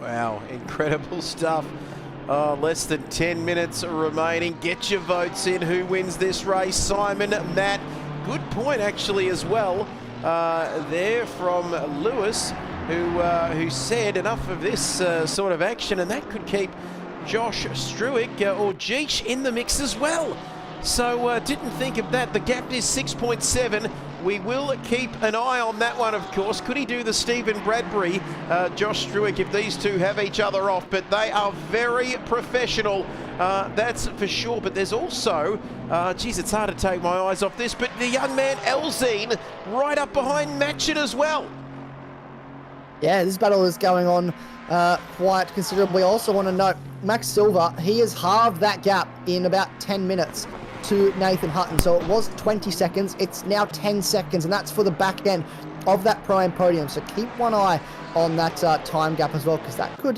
Speaker 3: Wow, incredible stuff. Less than 10 minutes remaining. Get your votes in. Who wins this race? Simon, Matt. Good point, actually, as well, there from Lewis, who said enough of this sort of action, and that could keep Josh Struick or Jeech in the mix as well. So didn't think of that. The gap is 6.7. We will keep an eye on that one, of course. Could he do the Stephen Bradbury, Josh Struick, if these two have each other off? But they are very professional, that's for sure. But there's also, geez, it's hard to take my eyes off this, but the young man, Elzine, right up behind Matchett as well.
Speaker 2: Yeah, this battle is going on quite considerably. I also want to note, Max Silver, he has halved that gap in about 10 minutes to Nathan Hutton. So it was 20 seconds, it's now 10 seconds, and that's for the back end of that Pro-Am podium. So keep one eye on that time gap as well, because that could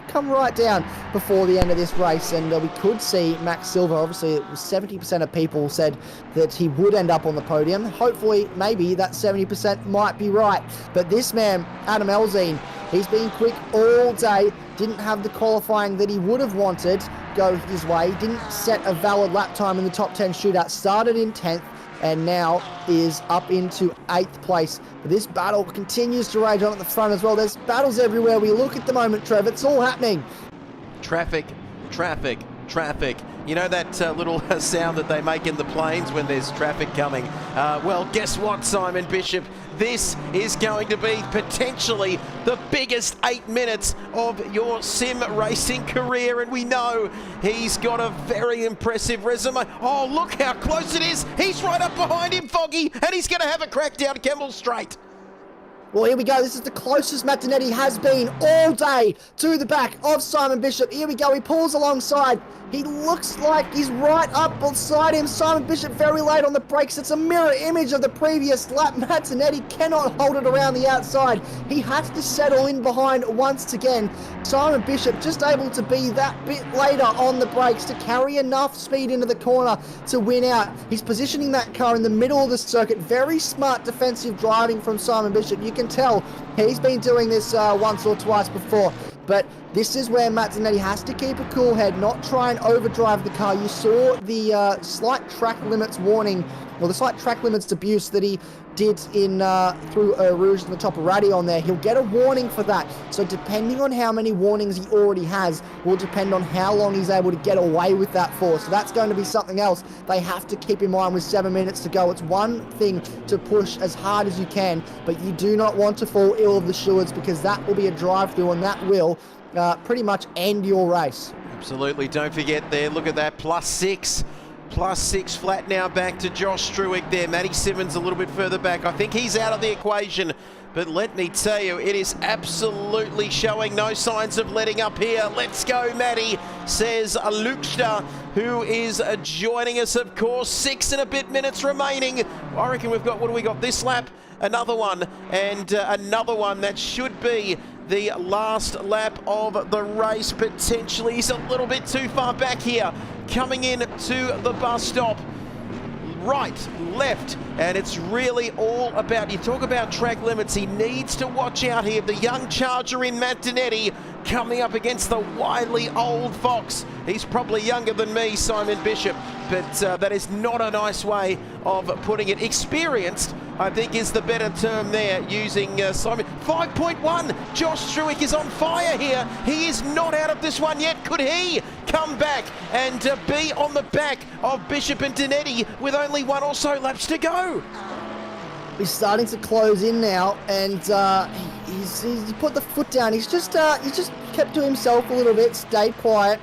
Speaker 2: come right down before the end of this race, and we could see Max Silver. Obviously, 70% of people said that he would end up on the podium. Hopefully, maybe that 70% might be right. But this man, Adam Elzine, he's been quick all day, didn't have the qualifying that he would have wanted go his way, didn't set a valid lap time in the top 10 shootout, started in 10th, and now is up into 8th place. But this battle continues to rage on at the front as well. There's battles everywhere we look at the moment, Trev. It's all happening.
Speaker 3: Traffic, traffic, traffic. You know that little sound that they make in the planes when there's traffic coming? Well, guess what, Simon Bishop? This is going to be potentially the biggest 8 minutes of your sim racing career, and we know he's got a very impressive resume. Oh, look how close it is. He's right up behind him, Foggy, and he's going to have a crack down Kemmel Straight.
Speaker 2: Well, here we go. This is the closest Matt Tinetti has been all day to the back of Simon Bishop. Here we go. He pulls alongside. He looks like he's right up beside him. Simon Bishop very late on the brakes. It's a mirror image of the previous lap. Matt Tinetti cannot hold it around the outside. He has to settle in behind once again. Simon Bishop just able to be that bit later on the brakes to carry enough speed into the corner to win out. He's positioning that car in the middle of the circuit. Very smart defensive driving from Simon Bishop. You can tell he's been doing this once or twice before. But this is where Matt Tinetti has to keep a cool head, not try and overdrive the car. You saw the slight track limits warning, or the slight track limits abuse that he did in through Rouge in the top of Radion there. He'll get a warning for that. So depending on how many warnings he already has will depend on how long he's able to get away with that for. So that's going to be something else they have to keep in mind with 7 minutes to go. It's one thing to push as hard as you can, but you do not want to fall ill of the stewards, because that will be a drive-through and that will pretty much end your race.
Speaker 3: Absolutely. Don't forget there, look at that, +6. +6 flat now back to Josh Struick there. Matty Simmons a little bit further back. I think he's out of the equation, but let me tell you, it is absolutely showing no signs of letting up here. Let's go, Matty, says Lukster, who is joining us, of course. 6 and a bit minutes remaining. I reckon we've got, what do we got this lap? Another one, and another one. That should be the last lap of the race, potentially. He's a little bit too far back here, coming in to the bus stop. Right, left, and it's really all about, you talk about track limits, he needs to watch out here. The young charger in Matt Tinetti coming up against the wily old fox. He's probably younger than me, Simon Bishop, but that is not a nice way of putting it. Experienced, I think is the better term there, using Simon. 5.1. Josh Struick is on fire here. He is not out of this one yet. Could he come back and be on the back of Bishop and Donetti with only 1 or so laps to go?
Speaker 2: He's starting to close in now, and he's put the foot down. He's just kept to himself a little bit, stayed quiet.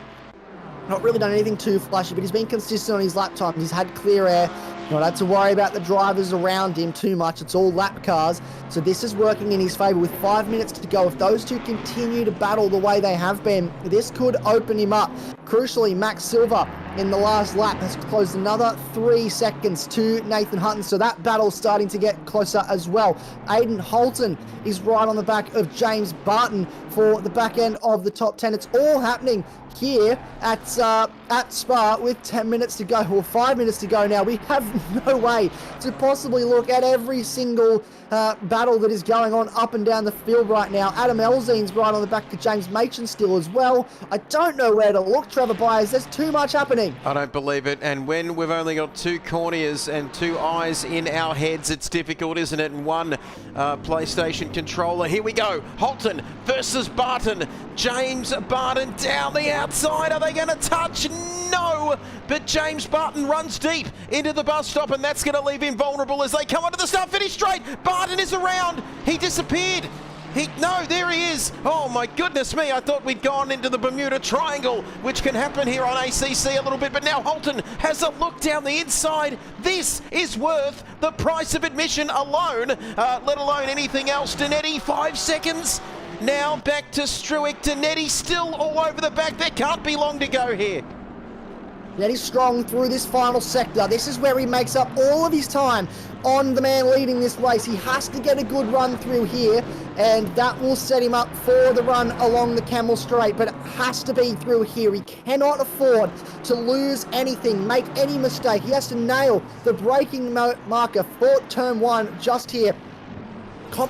Speaker 2: Not really done anything too flashy, but he's been consistent on his lap times. He's had clear air. Not had to worry about the drivers around him too much. It's all lap cars. So this is working in his favour with 5 minutes to go. If those two continue to battle the way they have been, this could open him up. Crucially, Max Silva in the last lap has closed another 3 seconds to Nathan Hutton. So that battle's starting to get closer as well. Aiden Holton is right on the back of James Barton for the back end of the top 10. It's all happening here at Spa with 10 minutes to go, or 5 minutes to go now. We have no way to possibly look at every single battle that is going on up and down the field right now. Adam Elzine's right on the back of James Machin still as well. I don't know where to look, Trevor Byers. There's too much happening.
Speaker 3: I don't believe it. And when we've only got 2 corneas and 2 eyes in our heads, it's difficult, isn't it? And 1 PlayStation controller. Here we go. Holton versus Barton. James Barton down the outside. Are they going to touch? No. But James Barton runs deep into the bus stop, and that's going to leave him vulnerable as they come onto the start-finish straight. Barton is around. He disappeared. No, there he is. Oh my goodness me, I thought we'd gone into the Bermuda Triangle, which can happen here on ACC a little bit, but now Holton has a look down the inside. This is worth the price of admission alone, let alone anything else. Donetti, 5 seconds. Now back to Struick. Donetti still all over the back. There can't be long to go here.
Speaker 2: He's strong through this final sector. This is where he makes up all of his time on the man leading this race. He has to get a good run through here, and that will set him up for the run along the Camel Straight, but it has to be through here. He cannot afford to lose anything, make any mistake. He has to nail the braking marker for turn 1 just here.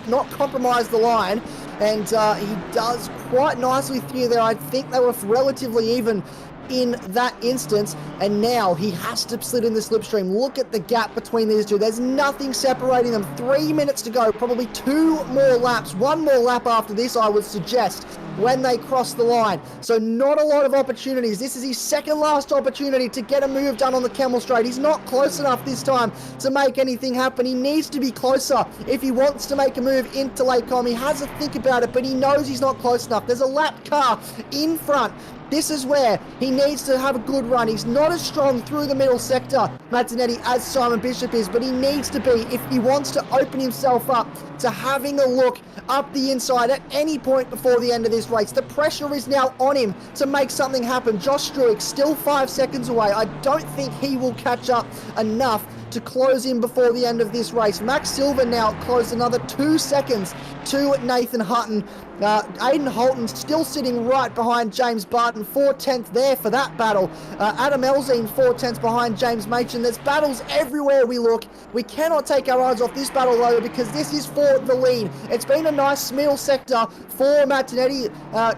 Speaker 2: Not compromise the line, and he does quite nicely through there. I think they were relatively even in that instance, and now he has to slid in the slipstream. Look at the gap between these two. There's nothing separating them. 3 minutes to go, probably 2 more laps, 1 more lap after this, I would suggest, when they cross the line. So not a lot of opportunities. This is his second last opportunity to get a move done on the Camel Straight. He's not close enough this time to make anything happen. He needs to be closer if he wants to make a move into Lakecom. He has to think about it, but he knows he's not close enough. There's a lap car in front. This is where he needs to have a good run. He's not as strong through the middle sector, Matt Donetti, as Simon Bishop is, but he needs to be if he wants to open himself up to having a look up the inside at any point before the end of this race. The pressure is now on him to make something happen. Josh Struick still 5 seconds away. I don't think he will catch up enough to close in before the end of this race. Max Silva now closed another 2 seconds to Nathan Hutton. Aiden Holton still sitting right behind James Barton, 4/10 there for that battle. Adam Elzine 4/10 behind James Machin. There's battles everywhere we look. We cannot take our eyes off this battle though, because this is for the lead. It's been a nice middle sector for Matt Donetti,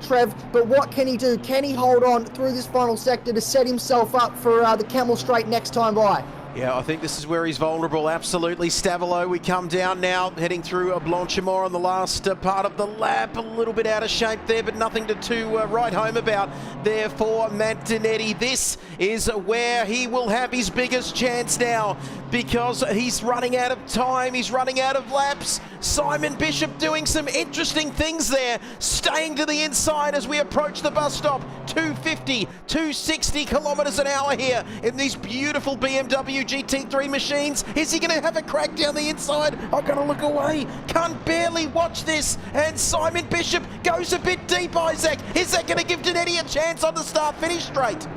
Speaker 2: Trev, but what can he do? Can he hold on through this final sector to set himself up for the Camel Straight next time by?
Speaker 3: Yeah, I think this is where he's vulnerable, absolutely. Stavolo, we come down now, heading through Blanchimont on the last part of the lap. A little bit out of shape there, but nothing to write home about there for Matt Donetti. This is where he will have his biggest chance now, because he's running out of time, he's running out of laps. Simon Bishop doing some interesting things there, staying to the inside as we approach the bus stop. 250, 260 kilometers an hour here in these beautiful BMW GT3 machines. Is he going to have a crack down the inside? I've got to look away. Can't barely watch this. And Simon Bishop goes a bit deep, Isaac. Is that going to give Donetti a chance on the start-finish straight?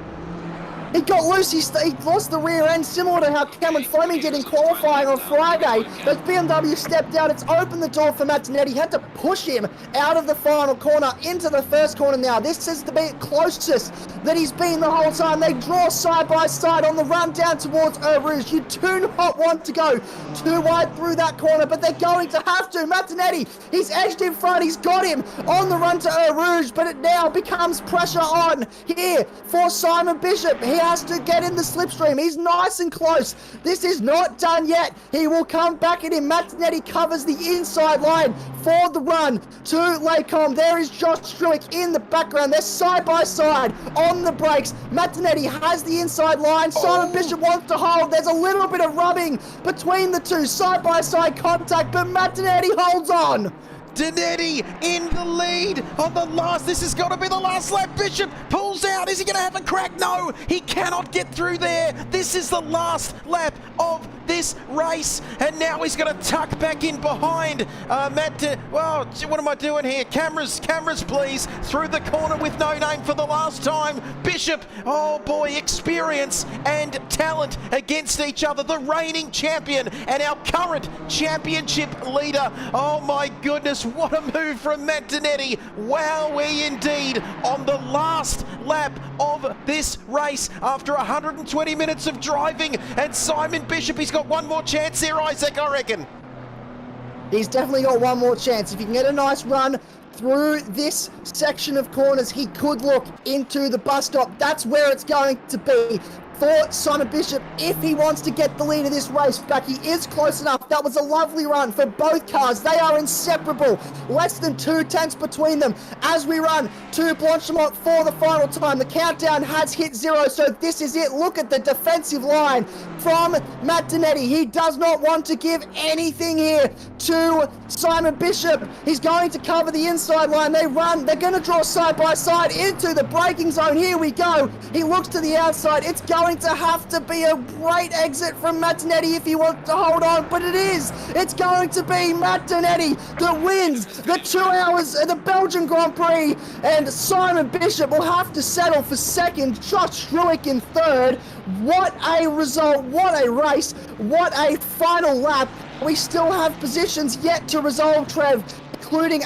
Speaker 2: He got loose, he lost the rear end, similar to how Cameron Fleming did in qualifying on Friday. But BMW stepped out, it's opened the door for Matt Donetti. He had to push him out of the final corner into the first corner now. This is the closest that he's been the whole time. They draw side by side on the run down towards Eau Rouge. You do not want to go too wide through that corner, but they're going to have to. Matt Donetti, he's edged in front, he's got him on the run to Eau Rouge, but it now becomes pressure on here for Simon Bishop. He has to get in the slipstream. He's nice and close. This is not done yet. He will come back at him. Martinetti covers the inside line for the run to Laycomb. There is Josh Struick in the background. They're side by side on the brakes. Martinetti has the inside line. Simon Bishop wants to hold. There's a little bit of rubbing between the two. Side by side contact, but Martinetti holds on.
Speaker 3: Danetti in the lead on the last. This has got to be the last lap. Bishop pulls out. Is he going to have a crack? No, he cannot get through there. This is the last lap of this race, and now he's going to tuck back in behind well, what am I doing here? Cameras, please. Through the corner with no name for the last time. Bishop, oh boy, experience and talent against each other. The reigning champion and our current championship leader. Oh my goodness, what a move from Matt Danetti. Wowee indeed on the last lap of this race after 120 minutes of driving. And Simon Bishop, he's got one more chance here, Isaac, I reckon.
Speaker 2: He's definitely got one more chance. If he can get a nice run through this section of corners, he could look into the bus stop. That's where it's going to be for Simon Bishop if he wants to get the lead of this race back. He is close enough. That was a lovely run for both cars. They are inseparable. Less than 2 tenths between them as we run to Blanchimont for the final time. The countdown has hit 0, so this is it. Look at the defensive line from Matt Danetti. He does not want to give anything here to Simon Bishop. He's going to cover the inside line. They run. They're going to draw side by side into the braking zone. Here we go. He looks to the outside. It's going to have to be a great exit from Matt Danetti if he wants to hold on, but it is. It's going to be Matt Danetti that wins the 2 hours of the Belgian Grand Prix, and Simon Bishop will have to settle for second. Josh Struick in third. What a result, what a race, what a final lap. We still have positions yet to resolve, Trev, including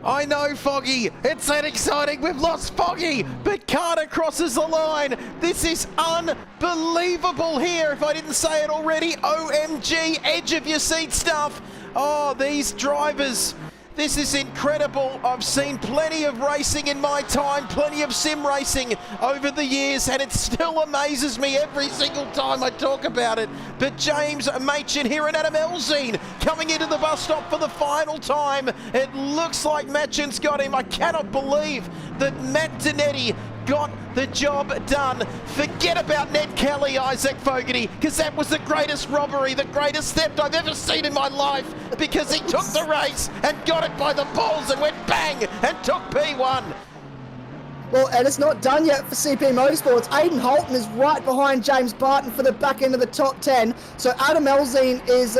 Speaker 3: I know, Foggy. It's that exciting. We've lost Foggy, but Carter crosses the line. This is unbelievable here, if I didn't say it already. OMG, edge of your seat stuff. Oh, these drivers. This is incredible. I've seen plenty of racing in my time, plenty of sim racing over the years, and it still amazes me every single time I talk about it. But James Machin here and Adam Elzine coming into the bus stop for the final time. It looks like Machin's got him. I cannot believe that Matt Danetti got the job done. Forget about Ned Kelly, Isaac Fogarty, because that was the greatest robbery, the greatest theft I've ever seen in my life, because he took the race and got it by the balls and went bang and took P1.
Speaker 2: Well, and it's not done yet for CP Motorsports. Aidan Holton is right behind James Barton for the back end of the top 10. So Adam Elzine is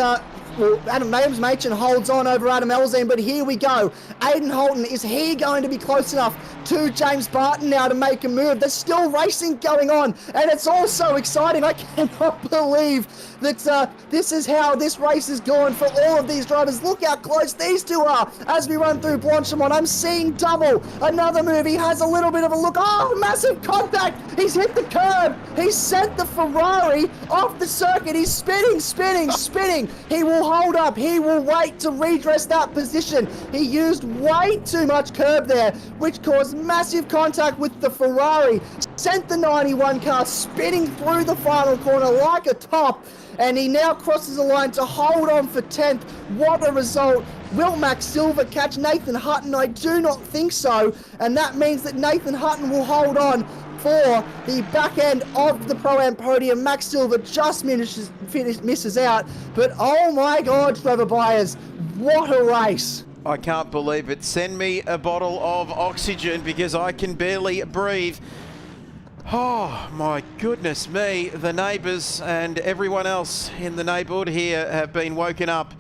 Speaker 2: James Machin holds on over Adam Elzine, but here we go. Aidan Holton, is he going to be close enough to James Barton now to make a move? There's still racing going on, and it's all so exciting. I cannot believe that this is how this race is going for all of these drivers. Look how close these two are as we run through Blanchimont. I'm seeing double. Another move. He has a little bit of a look. Oh, massive contact. He's hit the curb. He's sent the Ferrari off the circuit. He's spinning. He will hold up. He will wait to redress that position. He used way too much curb there, which caused massive contact with the Ferrari. Sent the 91 car spinning through the final corner like a top. And he now crosses the line to hold on for 10th. What a result. Will Max Silver catch Nathan Hutton? I do not think so. And that means that Nathan Hutton will hold on for the back end of the Pro-Am podium. Max Silver just misses out. But oh my God, Trevor Byers, what a race.
Speaker 3: I can't believe it. Send me a bottle of oxygen because I can barely breathe. Oh my goodness me, the neighbours and everyone else in the neighbourhood here have been woken up,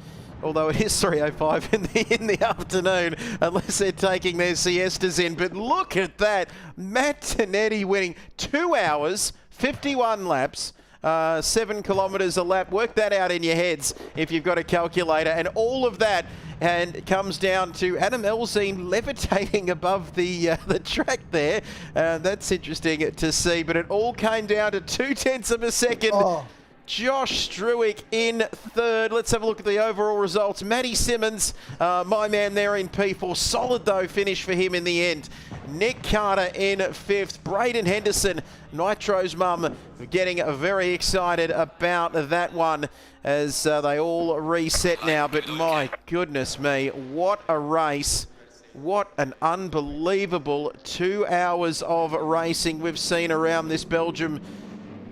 Speaker 3: although it is 3:05 in the afternoon, unless they're taking their siestas in. But look at that, Matt Danetti winning 2 hours, 51 laps, 7 kilometres a lap. Work that out in your heads if you've got a calculator, and all of that. And it comes down to Adam Elzine levitating above the track there. That's interesting to see, but it all came down to 0.2 of a second. Oh. Josh Struick in third. Let's have a look at the overall results. Matty Simmons, my man there in P4. Solid, though, finish for him in the end. Nick Carter in 5th. Braden Henderson, Nitro's mum, getting very excited about that one as they all reset now. But my goodness me, what a race. What an unbelievable 2 hours of racing we've seen around this Belgium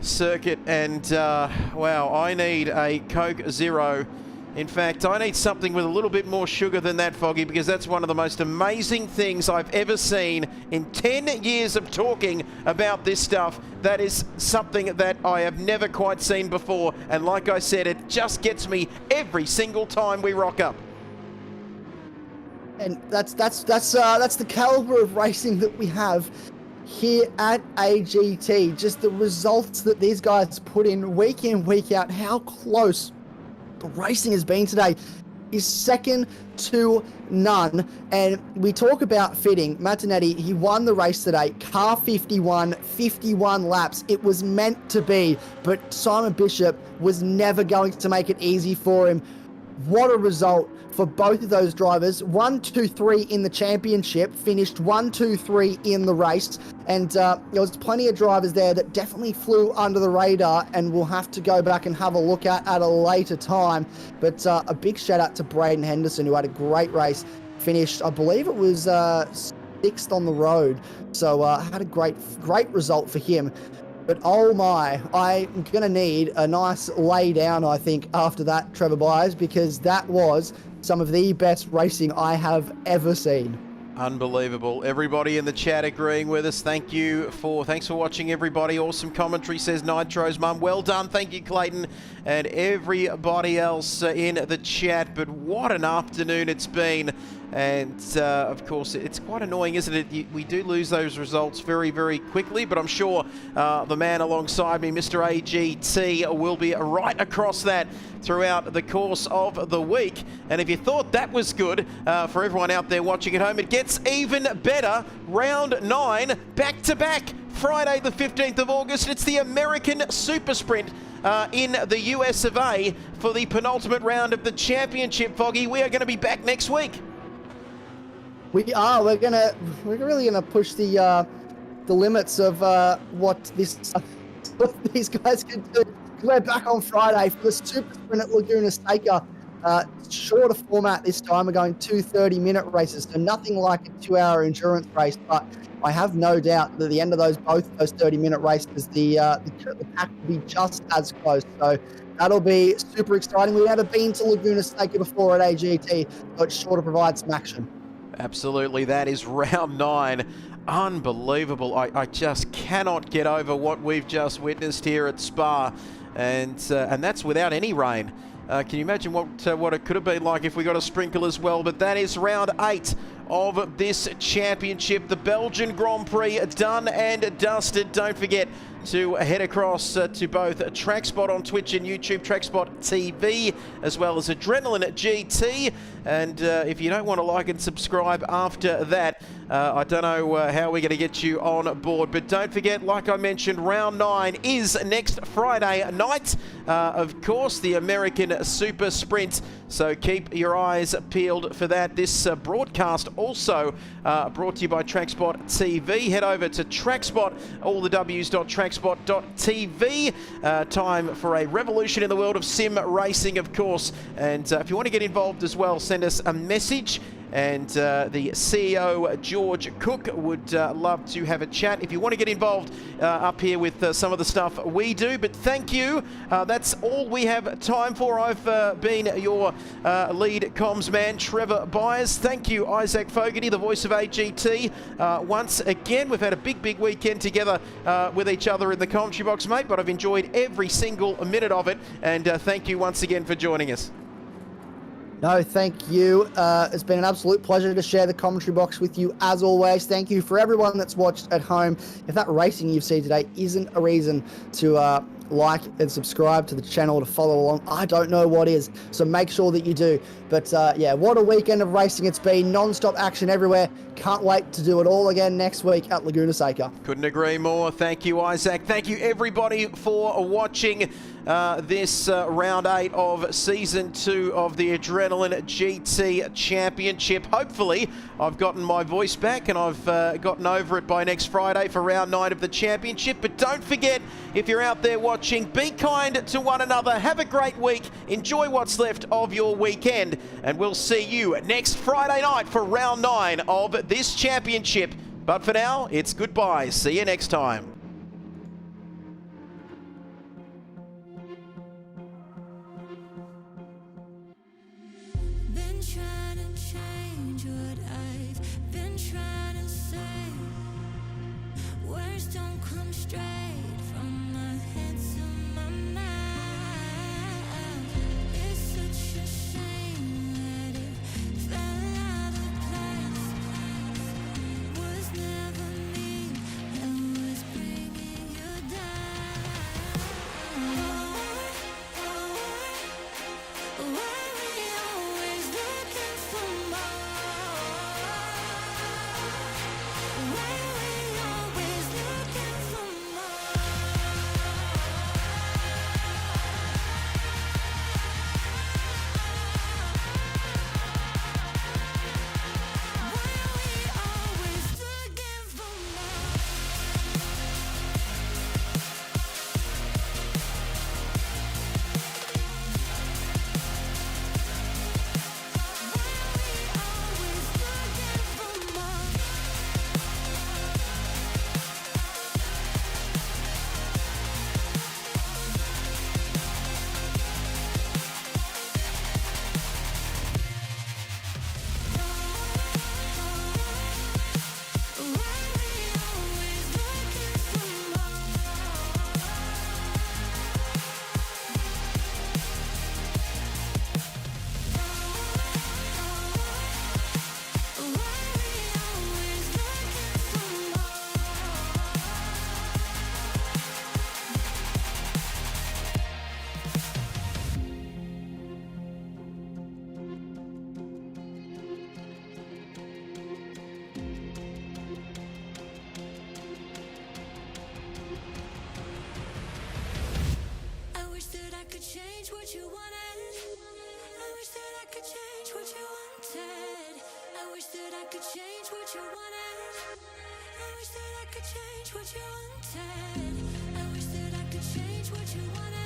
Speaker 3: circuit. And wow, I need a Coke Zero. In fact, I need something with a little bit more sugar than that, Foggy, because that's one of the most amazing things I've ever seen in 10 years of talking about this stuff. That is something that I have never quite seen before. And like I said, it just gets me every single time we rock up.
Speaker 2: And that's the caliber of racing that we have here at AGT. Just the results that these guys put in, week out, how close the racing has been today is second to none. And we talk about fitting. Martinetti, he won the race today. Car 51 laps. It was meant to be, but Simon Bishop was never going to make it easy for him. What a result for both of those drivers. 1, 2, 3 in the championship, finished 1, 2, 3 in the race. And there was plenty of drivers there that definitely flew under the radar and we'll have to go back and have a look at a later time. But a big shout out to Braden Henderson, who had a great race, finished, I believe it was 6th on the road. So had a great result for him. But oh my, I'm going to need a nice lay down, I think, after that, Trevor Byers, because that was some of the best racing I have ever seen.
Speaker 3: Unbelievable. Everybody in the chat agreeing with us. Thanks for watching, everybody. Awesome commentary, says Nitro's mum. Well done. Thank you, Clayton, and everybody else in the chat. But what an afternoon it's been. And of course, it's quite annoying, isn't it? We do lose those results very, very quickly, but I'm sure the man alongside me, Mr. AGT, will be right across that throughout the course of the week. And if you thought that was good for everyone out there watching at home, it gets even better. Round 9, back-to-back, Friday the 15th of August. It's the American Super Sprint in the US of A for the penultimate round of the championship, Foggy. We are going to be back next week.
Speaker 2: We are. We're really gonna push the limits of what these guys can do. We're back on Friday for the Super Sprint at Laguna Seca. Shorter format this time. We're going 2 30-minute races, so nothing like a 2-hour endurance race. But I have no doubt that at the end of both those 30-minute races, the pack will be just as close. So that'll be super exciting. We've never been to Laguna Seca before at AGT, so it's sure to provide some action.
Speaker 3: Absolutely, that is round 9. Unbelievable. I just cannot get over what we've just witnessed here at Spa, and that's without any rain. Can you imagine what it could have been like if we got a sprinkle as well? But that is round 8 of this championship. The Belgian Grand Prix done and dusted. Don't forget to head across to both TrackSpot on Twitch and YouTube, TrackSpotTV, as well as Adrenaline GT. And if you don't want to like and subscribe after that, I don't know how we're going to get you on board. But don't forget, like I mentioned, round 9 is next Friday night. Of course, the American Super Sprint. So keep your eyes peeled for that. This broadcast also brought to you by TrackSpot TV. Head over to TrackSpot, all the W's.trackspot.tv. Time for a revolution in the world of sim racing, of course. And if you want to get involved as well, send us a message. And the CEO, George Cook, would love to have a chat if you want to get involved up here with some of the stuff we do. But thank you. That's all we have time for. I've been your lead comms man, Trevor Byers. Thank you, Isaac Fogarty, the voice of AGT. Once again, we've had a big weekend together with each other in the commentary box, mate, but I've enjoyed every single minute of it. And thank you once again for joining us.
Speaker 2: No, thank you. It's been an absolute pleasure to share the commentary box with you as always. Thank you for everyone that's watched at home. If that racing you've seen today isn't a reason to like and subscribe to the channel, to follow along, I don't know what is. So make sure that you do. But yeah, what a weekend of racing it's been. Non-stop action everywhere. Can't wait to do it all again next week at Laguna Seca.
Speaker 3: Couldn't agree more. Thank you, Isaac. Thank you, everybody, for watching. this round 8 of season 2 of the Adrenaline GT Championship. Hopefully, I've gotten my voice back and I've gotten over it by next Friday for round 9 of the championship. But don't forget, if you're out there watching, be kind to one another. Have a great week. Enjoy what's left of your weekend. And we'll see you next Friday night for round 9 of this championship. But for now, it's goodbye. See you next time.
Speaker 1: Been trying to change what I've been trying to say. Words don't come straight from my head to my mouth. It's such a shame that it fell out of place. Was never me that was bringing you down. Why we always looking for more? Why we always looking for more? Why we always looking for more? Always looking for more. Why we always looking for more? Why we always looking for I wish that I could change what you wanted. I wish that I could change what you wanted. I wish that I could change what you wanted. I wish that I could change what you wanted. I wish that I could change what you wanted.